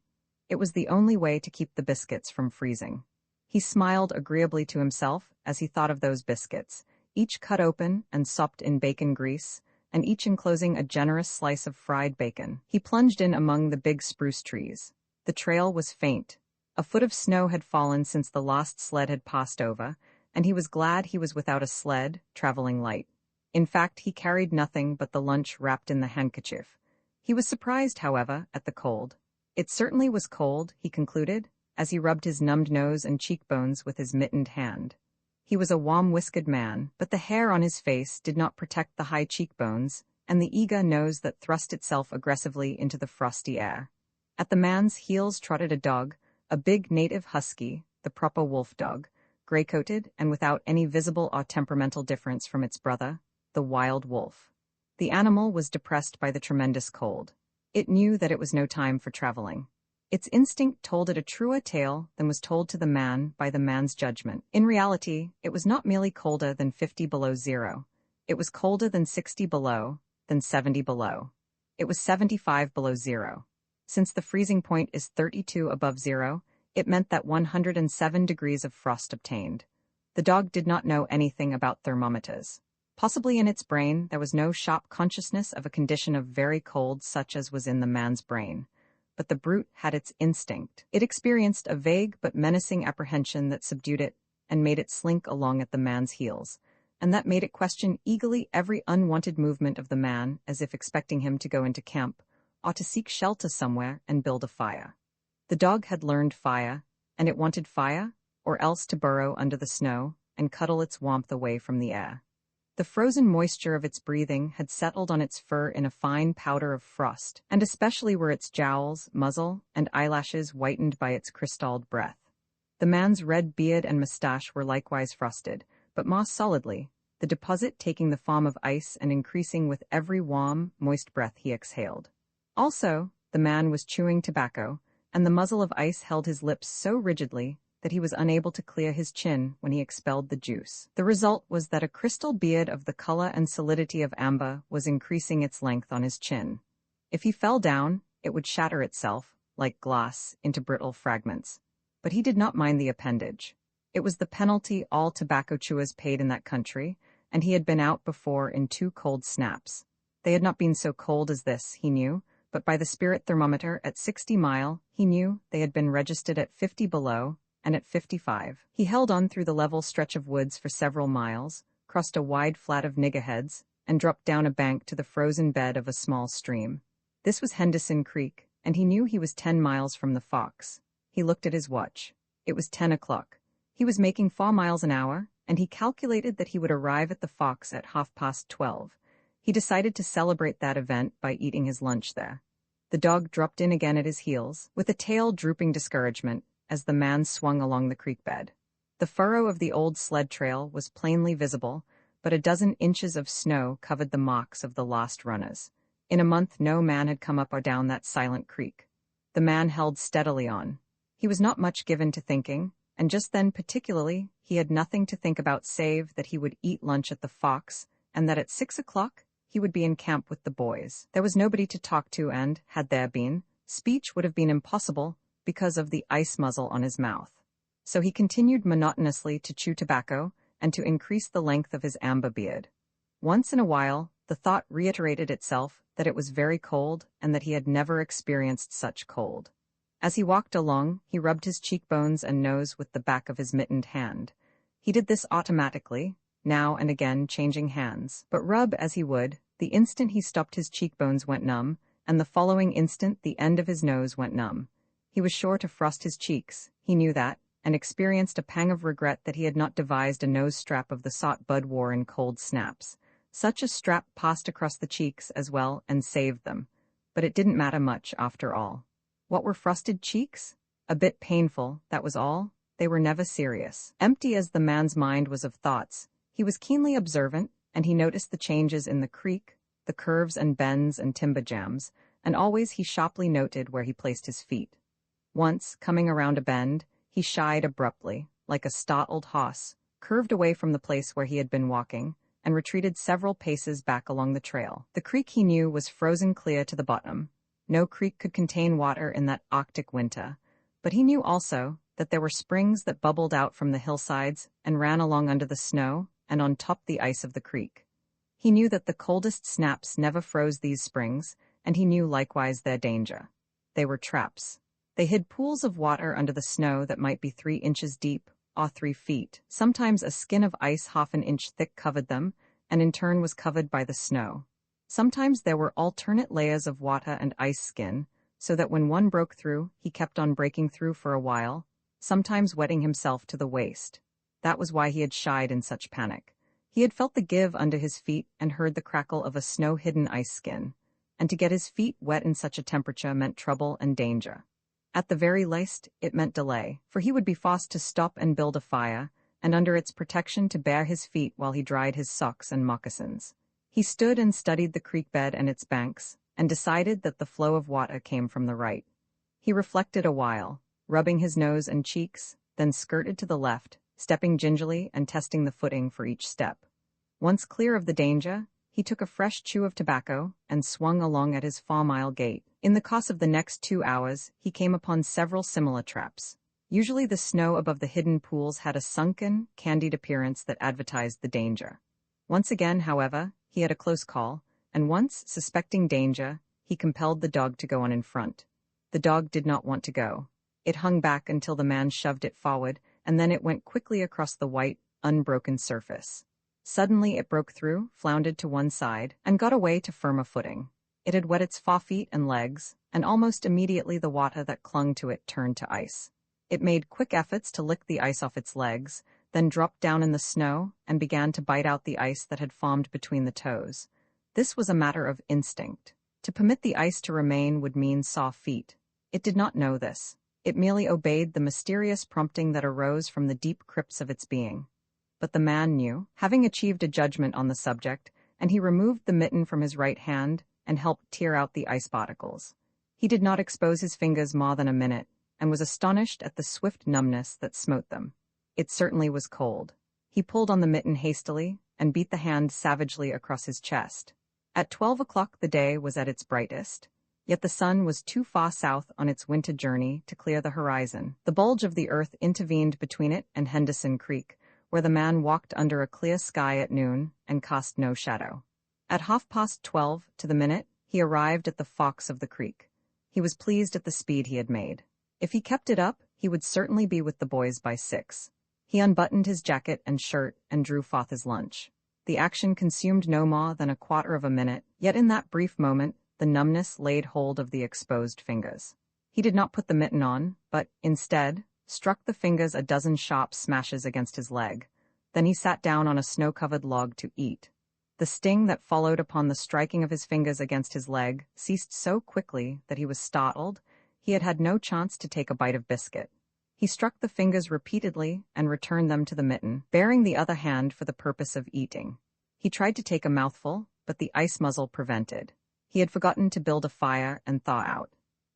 It was the only way to keep the biscuits from freezing. He smiled agreeably to himself as he thought of those biscuits, each cut open and sopped in bacon grease, and each enclosing a generous slice of fried bacon. He plunged in among the big spruce trees. The trail was faint. A foot of snow had fallen since the last sled had passed over, and he was glad he was without a sled, traveling light. In fact, he carried nothing but the lunch wrapped in the handkerchief. He was surprised, however, at the cold. It certainly was cold, he concluded, as he rubbed his numbed nose and cheekbones with his mittened hand. He was a warm-whiskered man, but the hair on his face did not protect the high cheekbones and the eager nose that thrust itself aggressively into the frosty air. At the man's heels trotted a dog, a big native husky, the proper wolf dog, gray-coated and without any visible or temperamental difference from its brother, the wild wolf. The animal was depressed by the tremendous cold. It knew that it was no time for traveling. Its instinct told it a truer tale than was told to the man by the man's judgment. In reality, it was not merely colder than 50 below zero. It was colder than 60 below, than 70 below. It was 75 below zero. Since the freezing point is 32 above zero, it meant that 107 degrees of frost obtained. The dog did not know anything about thermometers. Possibly in its brain there was no sharp consciousness of a condition of very cold such as was in the man's brain. But the brute had its instinct. It experienced a vague but menacing apprehension that subdued it and made it slink along at the man's heels, and that made it question eagerly every unwanted movement of the man, as if expecting him to go into camp, or to seek shelter somewhere and build a fire. The dog had learned fire, and it wanted fire, or else to burrow under the snow and cuddle its warmth away from the air. The frozen moisture of its breathing had settled on its fur in a fine powder of frost, and especially were its jowls, muzzle, and eyelashes whitened by its crystalled breath. The man's red beard and mustache were likewise frosted, but more solidly, the deposit taking the form of ice and increasing with every warm, moist breath he exhaled. Also, the man was chewing tobacco, and the muzzle of ice held his lips so rigidly that he was unable to clear his chin when he expelled the juice. The result was that a crystal beard of the color and solidity of amber was increasing its length on his chin. If he fell down, it would shatter itself, like glass, into brittle fragments. But he did not mind the appendage. It was the penalty all tobacco chewers paid in that country, and he had been out before in 2 cold snaps. They had not been so cold as this, he knew, but by the spirit thermometer at 60 mile, he knew they had been registered at 50 below, and at 55. He held on through the level stretch of woods for several miles, crossed a wide flat of niggerheads, and dropped down a bank to the frozen bed of a small stream. This was Henderson Creek, and he knew he was 10 miles from the Fox. He looked at his watch. It was 10 o'clock. He was making 4 miles an hour, and he calculated that he would arrive at the Fox at 12:30. He decided to celebrate that event by eating his lunch there. The dog dropped in again at his heels, with a tail drooping discouragement, as the man swung along the creek bed. The furrow of the old sled trail was plainly visible, but a dozen inches of snow covered the marks of the lost runners. In a month no man had come up or down that silent creek. The man held steadily on. He was not much given to thinking, and just then particularly he had nothing to think about save that he would eat lunch at the Fox, and that at 6 o'clock he would be in camp with the boys. There was nobody to talk to and, had there been, speech would have been impossible, because of the ice muzzle on his mouth. So he continued monotonously to chew tobacco and to increase the length of his amber beard. Once in a while, the thought reiterated itself that it was very cold and that he had never experienced such cold. As he walked along, he rubbed his cheekbones and nose with the back of his mittened hand. He did this automatically, now and again changing hands, but rub as he would, the instant he stopped his cheekbones went numb, and the following instant the end of his nose went numb. He was sure to frost his cheeks, he knew that, and experienced a pang of regret that he had not devised a nose strap of the sort Bud wore in cold snaps. Such a strap passed across the cheeks as well and saved them. But it didn't matter much, after all. What were frosted cheeks? A bit painful, that was all. They were never serious. Empty as the man's mind was of thoughts, he was keenly observant, and he noticed the changes in the creek, the curves and bends and timber jams, and always he sharply noted where he placed his feet. Once, coming around a bend, he shied abruptly, like a startled horse, curved away from the place where he had been walking, and retreated several paces back along the trail. The creek he knew was frozen clear to the bottom. No creek could contain water in that Arctic winter, but he knew also that there were springs that bubbled out from the hillsides and ran along under the snow and on top the ice of the creek. He knew that the coldest snaps never froze these springs, and he knew likewise their danger. They were traps. They hid pools of water under the snow that might be 3 inches deep, or 3 feet. Sometimes a skin of ice half an inch thick covered them, and in turn was covered by the snow. Sometimes there were alternate layers of water and ice skin, so that when one broke through, he kept on breaking through for a while, sometimes wetting himself to the waist. That was why he had shied in such panic. He had felt the give under his feet and heard the crackle of a snow-hidden ice skin, and to get his feet wet in such a temperature meant trouble and danger. At the very least, it meant delay, for he would be forced to stop and build a fire, and under its protection to bare his feet while he dried his socks and moccasins. He stood and studied the creek bed and its banks, and decided that the flow of water came from the right. He reflected a while, rubbing his nose and cheeks, then skirted to the left, stepping gingerly and testing the footing for each step. Once clear of the danger, he took a fresh chew of tobacco and swung along at his 4-mile gait. In the course of the next 2 hours, he came upon several similar traps. Usually the snow above the hidden pools had a sunken, candied appearance that advertised the danger. Once again, however, he had a close call, and once, suspecting danger, he compelled the dog to go on in front. The dog did not want to go. It hung back until the man shoved it forward, and then it went quickly across the white, unbroken surface. Suddenly it broke through, floundered to one side, and got away to firmer footing. It had wet its forefeet and legs, and almost immediately the water that clung to it turned to ice. It made quick efforts to lick the ice off its legs, then dropped down in the snow and began to bite out the ice that had formed between the toes. This was a matter of instinct. To permit the ice to remain would mean soft feet. It did not know this. It merely obeyed the mysterious prompting that arose from the deep crypts of its being. But the man knew, having achieved a judgment on the subject, and he removed the mitten from his right hand and helped tear out the ice particles. He did not expose his fingers more than a minute, and was astonished at the swift numbness that smote them. It certainly was cold. He pulled on the mitten hastily and beat the hand savagely across his chest. At 12 o'clock the day was at its brightest, yet the sun was too far south on its winter journey to clear the horizon. The bulge of the earth intervened between it and Henderson Creek, where the man walked under a clear sky at noon and cast no shadow. At 12:30 to the minute, he arrived at the forks of the creek. He was pleased at the speed he had made. If he kept it up, he would certainly be with the boys by 6. He unbuttoned his jacket and shirt and drew forth his lunch. The action consumed no more than a quarter of a minute, yet in that brief moment, the numbness laid hold of the exposed fingers. He did not put the mitten on, but, instead, struck the fingers a dozen sharp smashes against his leg. Then he sat down on a snow-covered log to eat. The sting that followed upon the striking of his fingers against his leg ceased so quickly that he was startled. He had had no chance to take a bite of biscuit. He struck the fingers repeatedly and returned them to the mitten, baring the other hand for the purpose of eating. He tried to take a mouthful, but the ice muzzle prevented. He had forgotten to build a fire and thaw out.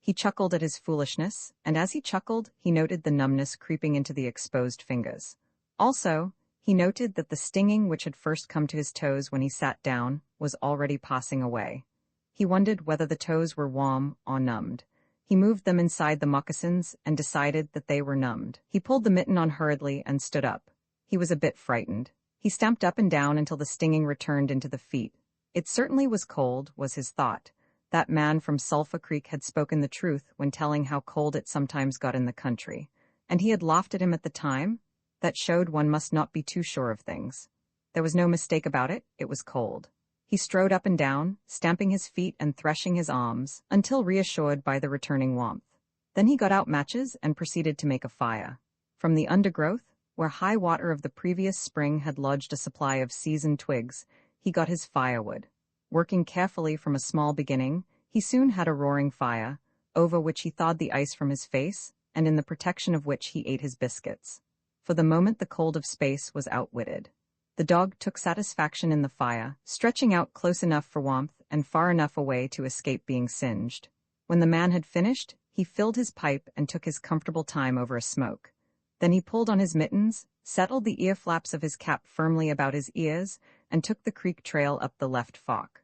He chuckled at his foolishness, and as he chuckled, he noted the numbness creeping into the exposed fingers. Also, he noted that the stinging which had first come to his toes when he sat down was already passing away. He wondered whether the toes were warm or numbed. He moved them inside the moccasins and decided that they were numbed. He pulled the mitten on hurriedly and stood up. He was a bit frightened. He stamped up and down until the stinging returned into the feet. It certainly was cold, was his thought. That man from Sulphur Creek had spoken the truth when telling how cold it sometimes got in the country. And he had laughed at him at the time. That showed one must not be too sure of things. There was no mistake about it, it was cold. He strode up and down, stamping his feet and threshing his arms, until reassured by the returning warmth. Then he got out matches and proceeded to make a fire. From the undergrowth, where high water of the previous spring had lodged a supply of seasoned twigs, he got his firewood. Working carefully from a small beginning, he soon had a roaring fire, over which he thawed the ice from his face, and in the protection of which he ate his biscuits. For the moment the cold of space was outwitted. The dog took satisfaction in the fire, stretching out close enough for warmth and far enough away to escape being singed. When the man had finished, he filled his pipe and took his comfortable time over a smoke. Then he pulled on his mittens, settled the ear flaps of his cap firmly about his ears, and took the creek trail up the left fork.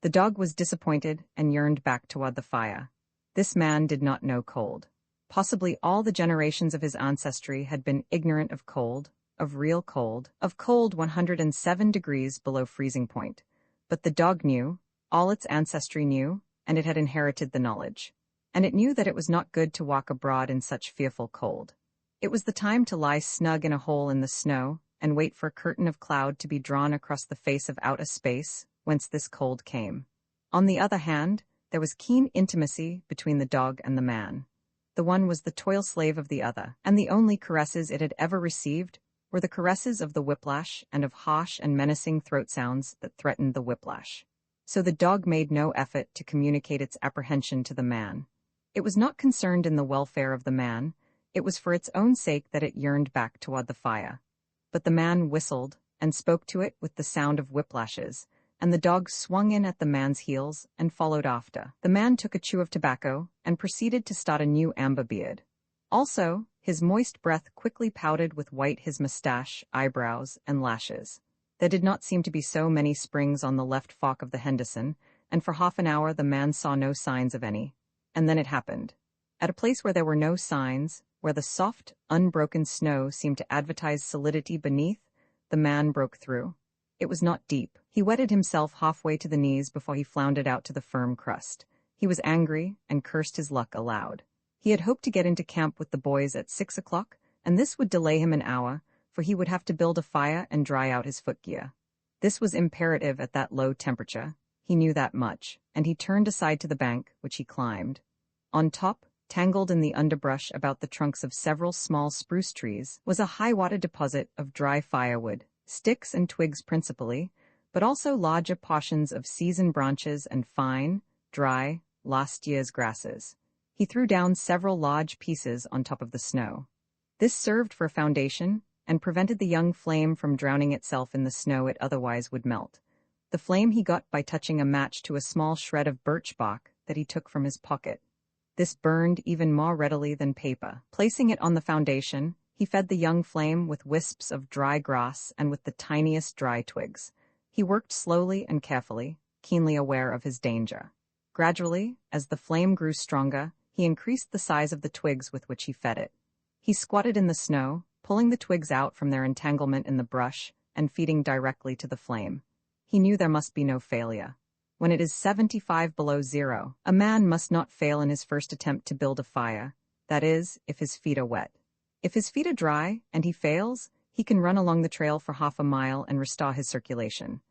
The dog was disappointed and yearned back toward the fire. This man did not know cold. Possibly all the generations of his ancestry had been ignorant of cold, of real cold, of cold 107 degrees below freezing point. But the dog knew, all its ancestry knew, and it had inherited the knowledge. And it knew that it was not good to walk abroad in such fearful cold. It was the time to lie snug in a hole in the snow and wait for a curtain of cloud to be drawn across the face of outer space, whence this cold came. On the other hand, there was keen intimacy between the dog and the man. The one was the toil slave of the other, and the only caresses it had ever received were the caresses of the whiplash and of harsh and menacing throat sounds that threatened the whiplash. So the dog made no effort to communicate its apprehension to the man. It was not concerned in the welfare of the man. It was for its own sake that it yearned back toward the fire. But the man whistled and spoke to it with the sound of whiplashes, and the dog swung in at the man's heels and followed after. The man took a chew of tobacco and proceeded to start a new amber beard. Also, his moist breath quickly powdered with white his mustache, eyebrows, and lashes. There did not seem to be so many springs on the left fork of the Henderson, and for half an hour the man saw no signs of any. And then it happened. At a place where there were no signs, where the soft, unbroken snow seemed to advertise solidity beneath, the man broke through. It was not deep. He wetted himself halfway to the knees before he floundered out to the firm crust. He was angry and cursed his luck aloud. He had hoped to get into camp with the boys at 6 o'clock, and this would delay him an hour, for he would have to build a fire and dry out his footgear. This was imperative at that low temperature. He knew that much, and he turned aside to the bank, which he climbed. On top, tangled in the underbrush about the trunks of several small spruce trees, was a high-water deposit of dry firewood, sticks and twigs principally, but also larger portions of seasoned branches and fine, dry, last year's grasses. He threw down several large pieces on top of the snow. This served for a foundation and prevented the young flame from drowning itself in the snow it otherwise would melt. The flame he got by touching a match to a small shred of birch bark that he took from his pocket. This burned even more readily than paper. Placing it on the foundation, he fed the young flame with wisps of dry grass and with the tiniest dry twigs. He worked slowly and carefully, keenly aware of his danger. Gradually, as the flame grew stronger, he increased the size of the twigs with which he fed it. He squatted in the snow, pulling the twigs out from their entanglement in the brush and feeding directly to the flame. He knew there must be no failure. When it is 75 below zero, a man must not fail in his first attempt to build a fire, that is, if his feet are wet. If his feet are dry, and he fails, he can run along the trail for half a mile and restore his circulation.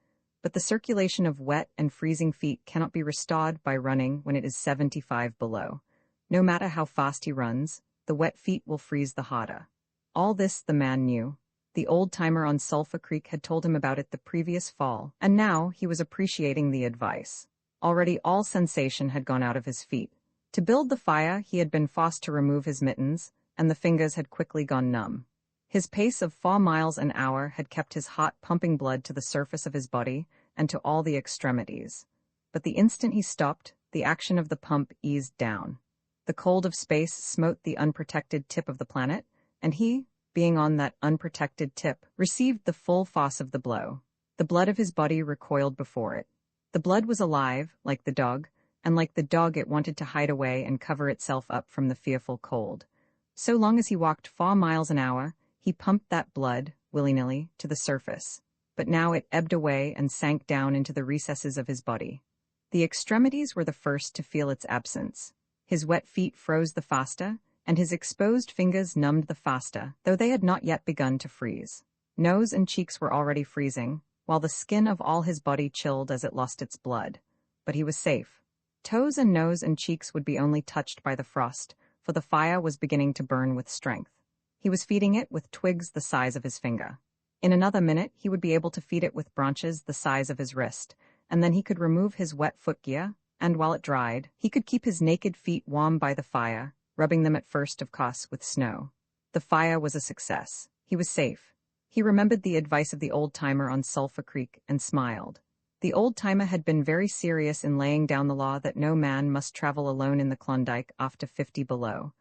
But the circulation of wet and freezing feet cannot be restored by running when it is 75 below. No matter how fast he runs, the wet feet will freeze the harder. All this the man knew. The old-timer on Sulphur Creek had told him about it the previous fall, and now he was appreciating the advice. Already all sensation had gone out of his feet. To build the fire, he had been forced to remove his mittens, and the fingers had quickly gone numb. His pace of 4 miles an hour had kept his heart pumping blood to the surface of his body and to all the extremities. But the instant he stopped, the action of the pump eased down. The cold of space smote the unprotected tip of the planet, and he, being on that unprotected tip, received the full force of the blow. The blood of his body recoiled before it. The blood was alive, like the dog, and like the dog it wanted to hide away and cover itself up from the fearful cold. So long as he walked 4 miles an hour, he pumped that blood, willy-nilly, to the surface. But now it ebbed away and sank down into the recesses of his body. The extremities were the first to feel its absence. His wet feet froze the faster, and his exposed fingers numbed the faster, though they had not yet begun to freeze. Nose and cheeks were already freezing, while the skin of all his body chilled as it lost its blood. But he was safe. Toes and nose and cheeks would be only touched by the frost, for the fire was beginning to burn with strength. He was feeding it with twigs the size of his finger. In another minute, he would be able to feed it with branches the size of his wrist, and then he could remove his wet footgear, and while it dried, he could keep his naked feet warm by the fire, rubbing them at first, of course, with snow. The fire was a success. He was safe. He remembered the advice of the old-timer on Sulphur Creek and smiled. The old-timer had been very serious in laying down the law that no man must travel alone in the Klondike after 50 below.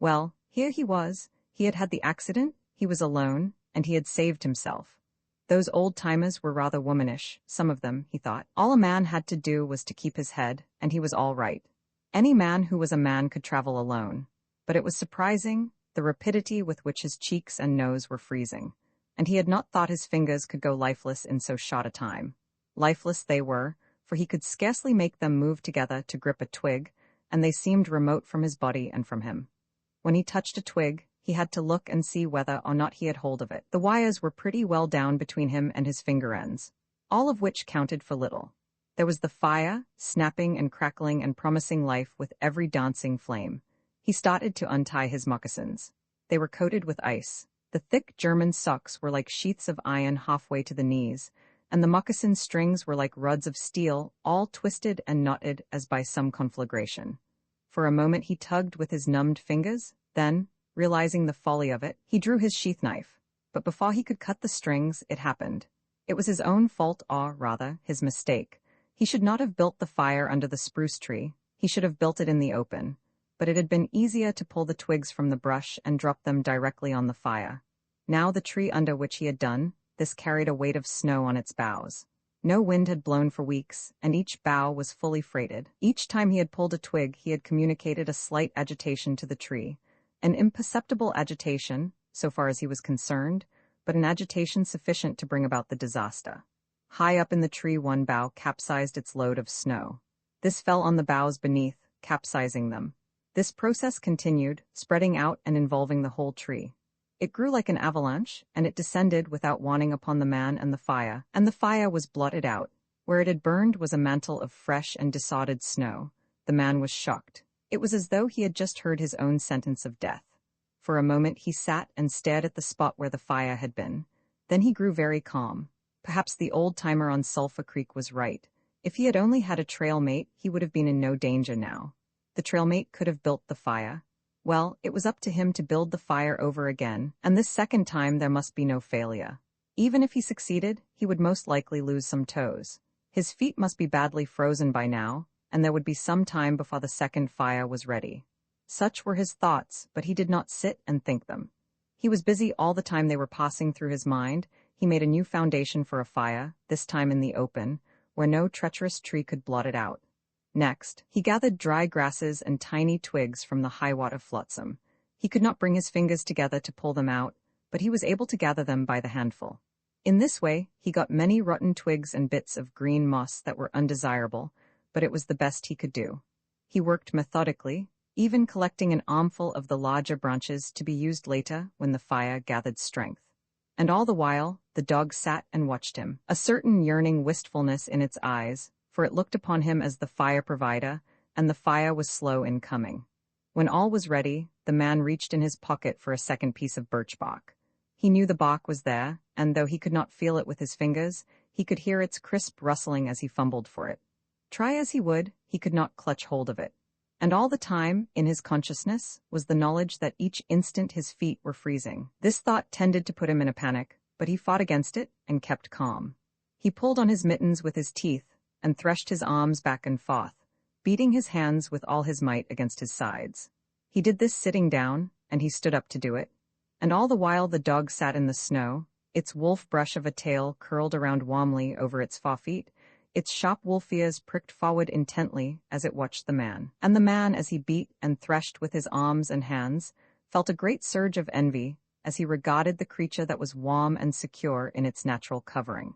Well, here he was. He had had the accident, he was alone, and he had saved himself. Those old-timers were rather womanish, some of them, he thought. All a man had to do was to keep his head, and he was all right. Any man who was a man could travel alone. But it was surprising, the rapidity with which his cheeks and nose were freezing, and he had not thought his fingers could go lifeless in so short a time. Lifeless they were, for he could scarcely make them move together to grip a twig, and they seemed remote from his body and from him. When he touched a twig, he had to look and see whether or not he had hold of it. The wires were pretty well down between him and his finger ends, all of which counted for little. There was the fire, snapping and crackling and promising life with every dancing flame. He started to untie his moccasins. They were coated with ice. The thick German socks were like sheaths of iron halfway to the knees, and the moccasin strings were like rods of steel, all twisted and knotted as by some conflagration. For a moment he tugged with his numbed fingers, then, realizing the folly of it, he drew his sheath knife. But before he could cut the strings, it happened. It was his own fault, or rather, his mistake. He should not have built the fire under the spruce tree. He should have built it in the open. But it had been easier to pull the twigs from the brush and drop them directly on the fire. Now the tree under which he had done this carried a weight of snow on its boughs. No wind had blown for weeks, and each bough was fully freighted. Each time he had pulled a twig, he had communicated a slight agitation to the tree. An imperceptible agitation, so far as he was concerned, but an agitation sufficient to bring about the disaster. High up in the tree, one bough capsized its load of snow. This fell on the boughs beneath, capsizing them. This process continued, spreading out and involving the whole tree. It grew like an avalanche, and it descended without warning upon the man and the fire was blotted out. Where it had burned was a mantle of fresh and disordered snow. The man was shocked. It was as though he had just heard his own sentence of death. For a moment he sat and stared at the spot where the fire had been. Then he grew very calm. Perhaps the old-timer on Sulphur Creek was right. If he had only had a trail mate, he would have been in no danger now. The trail mate could have built the fire. Well, it was up to him to build the fire over again, and this second time there must be no failure. Even if he succeeded, he would most likely lose some toes. His feet must be badly frozen by now, and there would be some time before the second fire was ready. Such were his thoughts, but he did not sit and think them. He was busy all the time they were passing through his mind. He made a new foundation for a fire, this time in the open, where no treacherous tree could blot it out. Next, he gathered dry grasses and tiny twigs from the highwater flotsam. He could not bring his fingers together to pull them out, but he was able to gather them by the handful. In this way, he got many rotten twigs and bits of green moss that were undesirable, but it was the best he could do. He worked methodically, even collecting an armful of the larger branches to be used later when the fire gathered strength. And all the while, the dog sat and watched him, a certain yearning wistfulness in its eyes, for it looked upon him as the fire provider, and the fire was slow in coming. When all was ready, the man reached in his pocket for a second piece of birch bark. He knew the bark was there, and though he could not feel it with his fingers, he could hear its crisp rustling as he fumbled for it. Try as he would, he could not clutch hold of it. And all the time, in his consciousness, was the knowledge that each instant his feet were freezing. This thought tended to put him in a panic, but he fought against it and kept calm. He pulled on his mittens with his teeth and threshed his arms back and forth, beating his hands with all his might against his sides. He did this sitting down, and he stood up to do it. And all the while the dog sat in the snow, its wolf brush of a tail curled around warmly over its forefeet, its sharp wolf ears pricked forward intently as it watched the man. And the man, as he beat and threshed with his arms and hands, felt a great surge of envy as he regarded the creature that was warm and secure in its natural covering.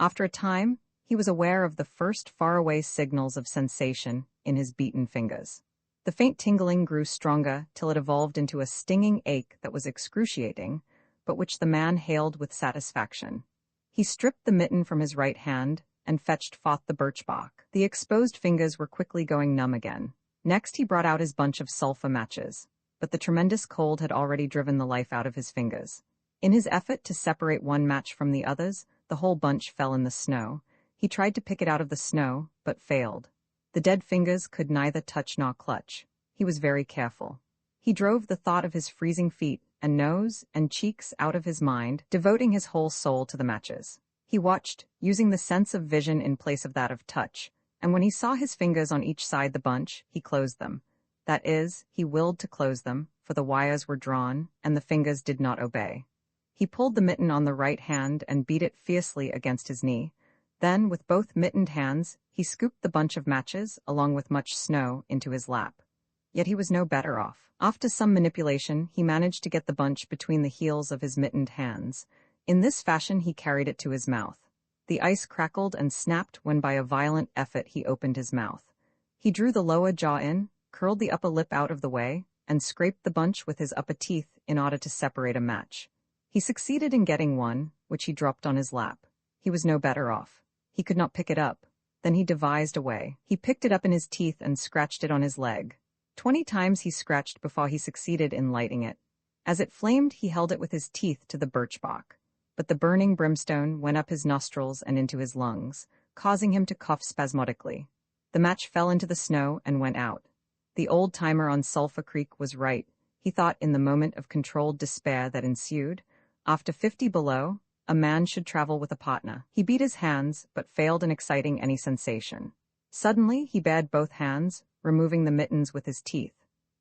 After a time, he was aware of the first faraway signals of sensation in his beaten fingers. The faint tingling grew stronger till it evolved into a stinging ache that was excruciating, but which the man hailed with satisfaction. He stripped the mitten from his right hand and fetched forth the birch bark. The exposed fingers were quickly going numb again. Next he brought out his bunch of sulphur matches, but the tremendous cold had already driven the life out of his fingers. In his effort to separate one match from the others, the whole bunch fell in the snow. He tried to pick it out of the snow, but failed. The dead fingers could neither touch nor clutch. He was very careful. He drove the thought of his freezing feet and nose and cheeks out of his mind, devoting his whole soul to the matches. He watched, using the sense of vision in place of that of touch, and when he saw his fingers on each side the bunch, he closed them. That is, he willed to close them, for the wires were drawn, and the fingers did not obey. He pulled the mitten on the right hand and beat it fiercely against his knee. Then, with both mittened hands, he scooped the bunch of matches, along with much snow, into his lap. Yet he was no better off. After some manipulation, he managed to get the bunch between the heels of his mittened hands. In this fashion he carried it to his mouth. The ice crackled and snapped when by a violent effort he opened his mouth. He drew the lower jaw in, curled the upper lip out of the way, and scraped the bunch with his upper teeth in order to separate a match. He succeeded in getting one, which he dropped on his lap. He was no better off. He could not pick it up. Then he devised a way. He picked it up in his teeth and scratched it on his leg. 20 times he scratched before he succeeded in lighting it. As it flamed, he held it with his teeth to the birch bark. But the burning brimstone went up his nostrils and into his lungs, causing him to cough spasmodically. The match fell into the snow and went out. The old-timer on Sulphur Creek was right, he thought in the moment of controlled despair that ensued. After 50 below, a man should travel with a partner. He beat his hands, but failed in exciting any sensation. Suddenly, he bared both hands, removing the mittens with his teeth.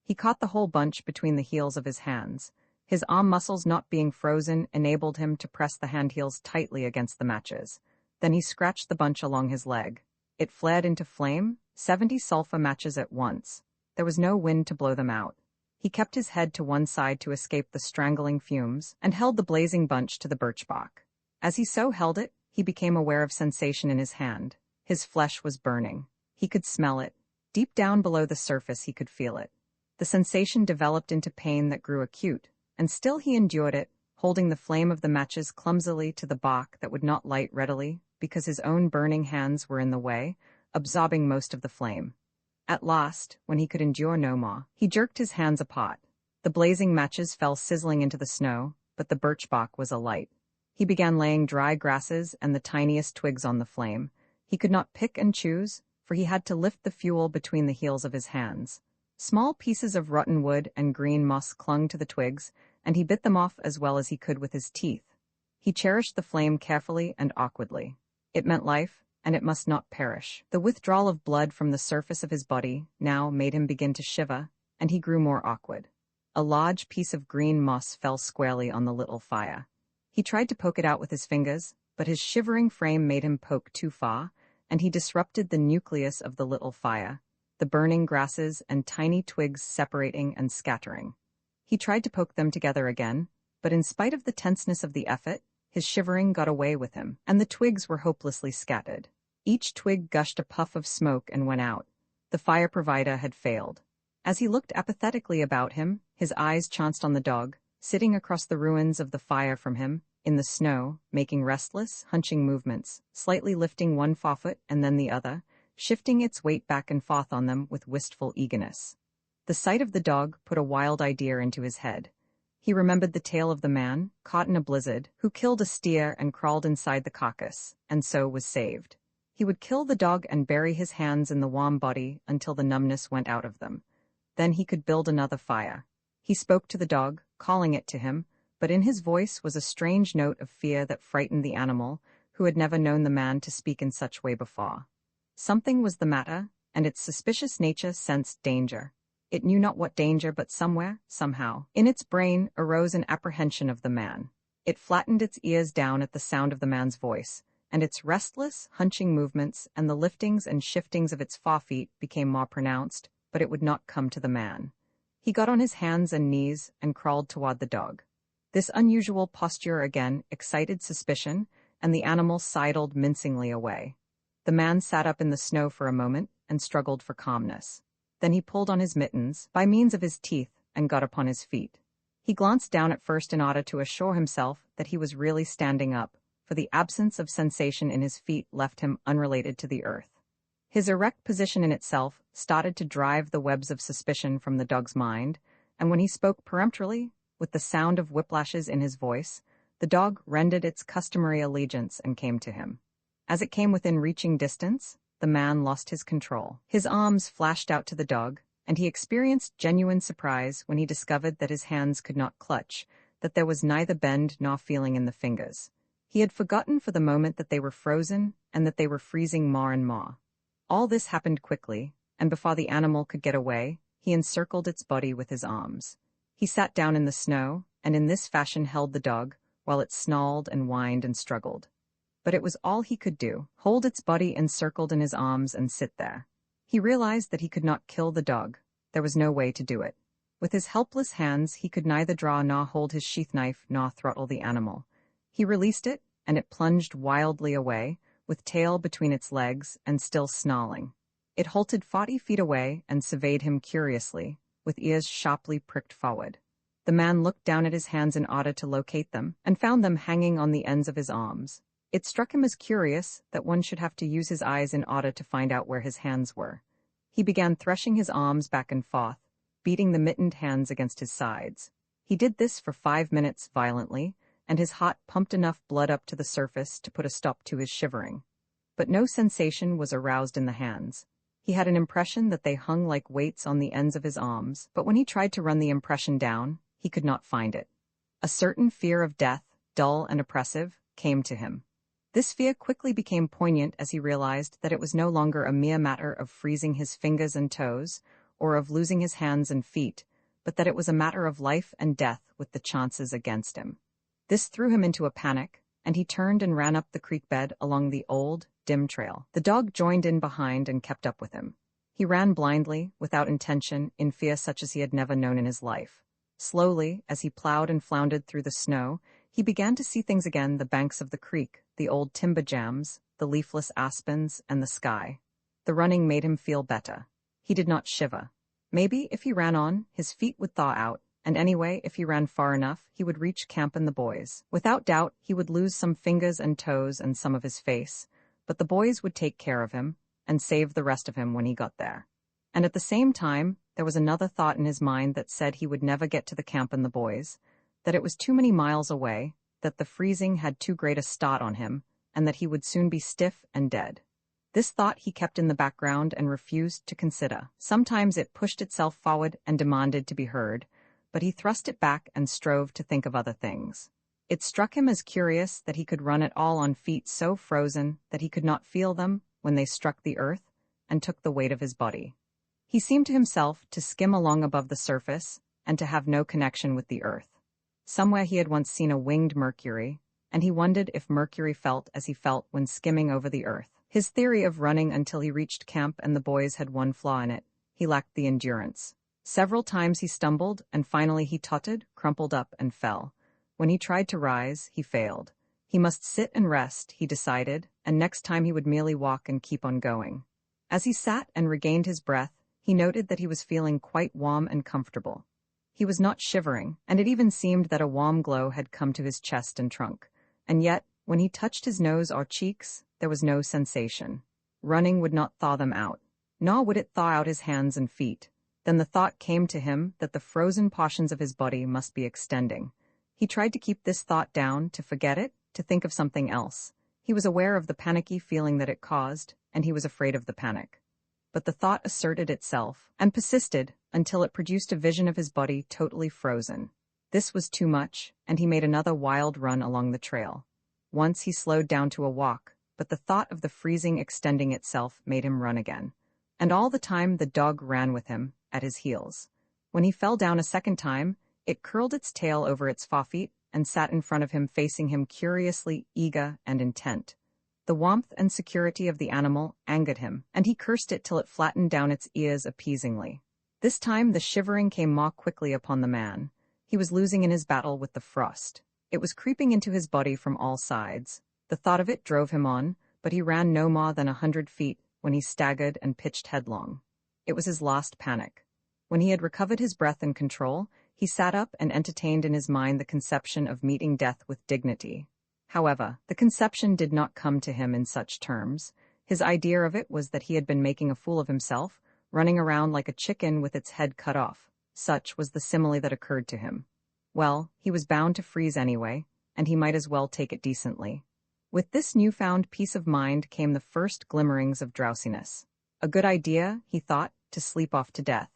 He caught the whole bunch between the heels of his hands. His arm muscles not being frozen enabled him to press the handheels tightly against the matches. Then he scratched the bunch along his leg. It flared into flame, 70 sulphur matches at once. There was no wind to blow them out. He kept his head to one side to escape the strangling fumes, and held the blazing bunch to the birch bark. As he so held it, he became aware of sensation in his hand. His flesh was burning. He could smell it. Deep down below the surface he could feel it. The sensation developed into pain that grew acute. and still he endured it, holding the flame of the matches clumsily to the bark that would not light readily because his own burning hands were in the way, absorbing most of the flame. At last, when he could endure no more, he jerked his hands apart. The blazing matches fell sizzling into the snow, but the birch bark was alight. He began laying dry grasses and the tiniest twigs on the flame. He could not pick and choose, for he had to lift the fuel between the heels of his hands. Small pieces of rotten wood and green moss clung to the twigs, and he bit them off as well as he could with his teeth. He cherished the flame carefully and awkwardly. It meant life, and it must not perish. The withdrawal of blood from the surface of his body now made him begin to shiver, and he grew more awkward. A large piece of green moss fell squarely on the little fire. He tried to poke it out with his fingers, but his shivering frame made him poke too far, and he disrupted the nucleus of the little fire, the burning grasses and tiny twigs separating and scattering. He tried to poke them together again, but in spite of the tenseness of the effort, his shivering got away with him, and the twigs were hopelessly scattered. Each twig gushed a puff of smoke and went out. The fire provider had failed. As he looked apathetically about him, his eyes chanced on the dog, sitting across the ruins of the fire from him, in the snow, making restless, hunching movements, slightly lifting one forefoot and then the other, shifting its weight back and forth on them with wistful eagerness. The sight of the dog put a wild idea into his head. He remembered the tale of the man, caught in a blizzard, who killed a steer and crawled inside the carcass, and so was saved. He would kill the dog and bury his hands in the warm body until the numbness went out of them. Then he could build another fire. He spoke to the dog, calling it to him, but in his voice was a strange note of fear that frightened the animal, who had never known the man to speak in such way before. Something was the matter, and its suspicious nature sensed danger. It knew not what danger, but somewhere, somehow, in its brain arose an apprehension of the man. It flattened its ears down at the sound of the man's voice, and its restless, hunching movements and the liftings and shiftings of its forefeet became more pronounced, but it would not come to the man. He got on his hands and knees and crawled toward the dog. This unusual posture again excited suspicion, and the animal sidled mincingly away. The man sat up in the snow for a moment and struggled for calmness. Then he pulled on his mittens, by means of his teeth, and got upon his feet. He glanced down at first in order to assure himself that he was really standing up, for the absence of sensation in his feet left him unrelated to the earth. His erect position in itself started to drive the webs of suspicion from the dog's mind, and when he spoke peremptorily, with the sound of whiplashes in his voice, the dog rendered its customary allegiance and came to him. As it came within reaching distance, the man lost his control. His arms flashed out to the dog, and he experienced genuine surprise when he discovered that his hands could not clutch, that there was neither bend nor feeling in the fingers. He had forgotten for the moment that they were frozen and that they were freezing more and more. All this happened quickly, and before the animal could get away, he encircled its body with his arms. He sat down in the snow, and in this fashion held the dog, while it snarled and whined and struggled. But it was all he could do, hold its body encircled in his arms and sit there. He realized that he could not kill the dog. There was no way to do it. With his helpless hands, he could neither draw nor hold his sheath knife nor throttle the animal. He released it, and it plunged wildly away, with tail between its legs and still snarling. It halted 40 feet away and surveyed him curiously, with ears sharply pricked forward. The man looked down at his hands in order to locate them, and found them hanging on the ends of his arms. It struck him as curious that one should have to use his eyes in order to find out where his hands were. He began threshing his arms back and forth, beating the mittened hands against his sides. He did this for 5 minutes violently, and his heart pumped enough blood up to the surface to put a stop to his shivering. But no sensation was aroused in the hands. He had an impression that they hung like weights on the ends of his arms, but when he tried to run the impression down, he could not find it. A certain fear of death, dull and oppressive, came to him. This fear quickly became poignant as he realized that it was no longer a mere matter of freezing his fingers and toes, or of losing his hands and feet, but that it was a matter of life and death with the chances against him. This threw him into a panic, and he turned and ran up the creek bed along the old, dim trail. The dog joined in behind and kept up with him. He ran blindly, without intention, in fear such as he had never known in his life. Slowly, as he plowed and floundered through the snow, he began to see things again: the banks of the creek, the old timber jams, the leafless aspens, and the sky. The running made him feel better. He did not shiver. Maybe, if he ran on, his feet would thaw out, and anyway, if he ran far enough, he would reach camp and the boys. Without doubt, he would lose some fingers and toes and some of his face, but the boys would take care of him and save the rest of him when he got there. And at the same time, there was another thought in his mind that said he would never get to the camp and the boys, that it was too many miles away, that the freezing had too great a start on him, and that he would soon be stiff and dead. This thought he kept in the background and refused to consider. Sometimes it pushed itself forward and demanded to be heard, but he thrust it back and strove to think of other things. It struck him as curious that he could run at all on feet so frozen that he could not feel them when they struck the earth and took the weight of his body. He seemed to himself to skim along above the surface and to have no connection with the earth. Somewhere he had once seen a winged Mercury, and he wondered if Mercury felt as he felt when skimming over the earth. His theory of running until he reached camp and the boys had one flaw in it: he lacked the endurance. Several times he stumbled, and finally he tottered, crumpled up, and fell. When he tried to rise, he failed. He must sit and rest, he decided, and next time he would merely walk and keep on going. As he sat and regained his breath, he noted that he was feeling quite warm and comfortable. He was not shivering, and it even seemed that a warm glow had come to his chest and trunk. And yet, when he touched his nose or cheeks, there was no sensation. Running would not thaw them out, nor would it thaw out his hands and feet. Then the thought came to him that the frozen portions of his body must be extending. He tried to keep this thought down, to forget it, to think of something else. He was aware of the panicky feeling that it caused, and he was afraid of the panic. But the thought asserted itself, and persisted, until it produced a vision of his body totally frozen. This was too much, and he made another wild run along the trail. Once he slowed down to a walk, but the thought of the freezing extending itself made him run again. And all the time the dog ran with him, at his heels. When he fell down a second time, it curled its tail over its forefeet and sat in front of him, facing him curiously, eager and intent. The warmth and security of the animal angered him, and he cursed it till it flattened down its ears appeasingly. This time the shivering came more quickly upon the man. He was losing in his battle with the frost. It was creeping into his body from all sides. The thought of it drove him on, but he ran no more than 100 feet when he staggered and pitched headlong. It was his last panic. When he had recovered his breath and control, he sat up and entertained in his mind the conception of meeting death with dignity. However, the conception did not come to him in such terms. His idea of it was that he had been making a fool of himself, running around like a chicken with its head cut off. Such was the simile that occurred to him. Well, he was bound to freeze anyway, and he might as well take it decently. With this newfound peace of mind came the first glimmerings of drowsiness. A good idea, he thought, to sleep off to death.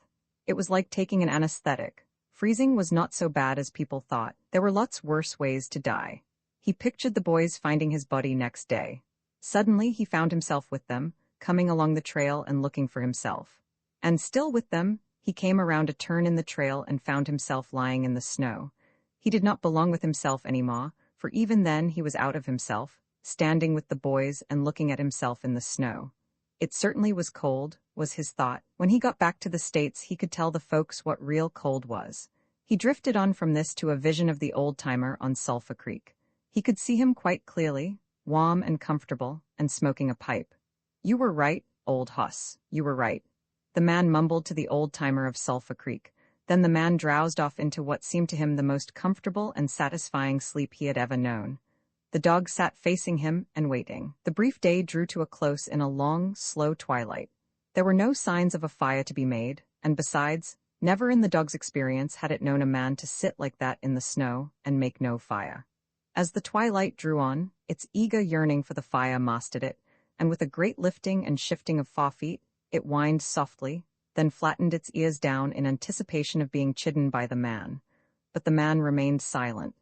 It was like taking an anesthetic. Freezing was not so bad as people thought. There were lots worse ways to die. He pictured the boys finding his body next day. Suddenly he found himself with them, coming along the trail and looking for himself. And still with them, he came around a turn in the trail and found himself lying in the snow. He did not belong with himself anymore, for even then he was out of himself, standing with the boys and looking at himself in the snow. It certainly was cold, was his thought. When he got back to the States, he could tell the folks what real cold was. He drifted on from this to a vision of the old-timer on Sulphur Creek. He could see him quite clearly, warm and comfortable, and smoking a pipe. "You were right, old hoss, you were right," the man mumbled to the old-timer of Sulphur Creek. Then the man drowsed off into what seemed to him the most comfortable and satisfying sleep he had ever known. The dog sat facing him and waiting. The brief day drew to a close in a long, slow twilight. There were no signs of a fire to be made, and besides, never in the dog's experience had it known a man to sit like that in the snow and make no fire. As the twilight drew on, its eager yearning for the fire mastered it, and with a great lifting and shifting of forefeet, it whined softly, then flattened its ears down in anticipation of being chidden by the man. But the man remained silent.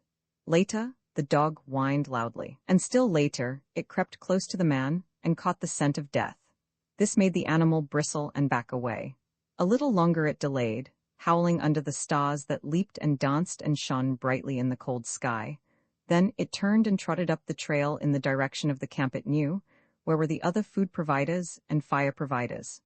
Later, the dog whined loudly, and still later, it crept close to the man and caught the scent of death. This made the animal bristle and back away. A little longer it delayed, howling under the stars that leaped and danced and shone brightly in the cold sky. Then it turned and trotted up the trail in the direction of the camp it knew, where were the other food providers and fire providers.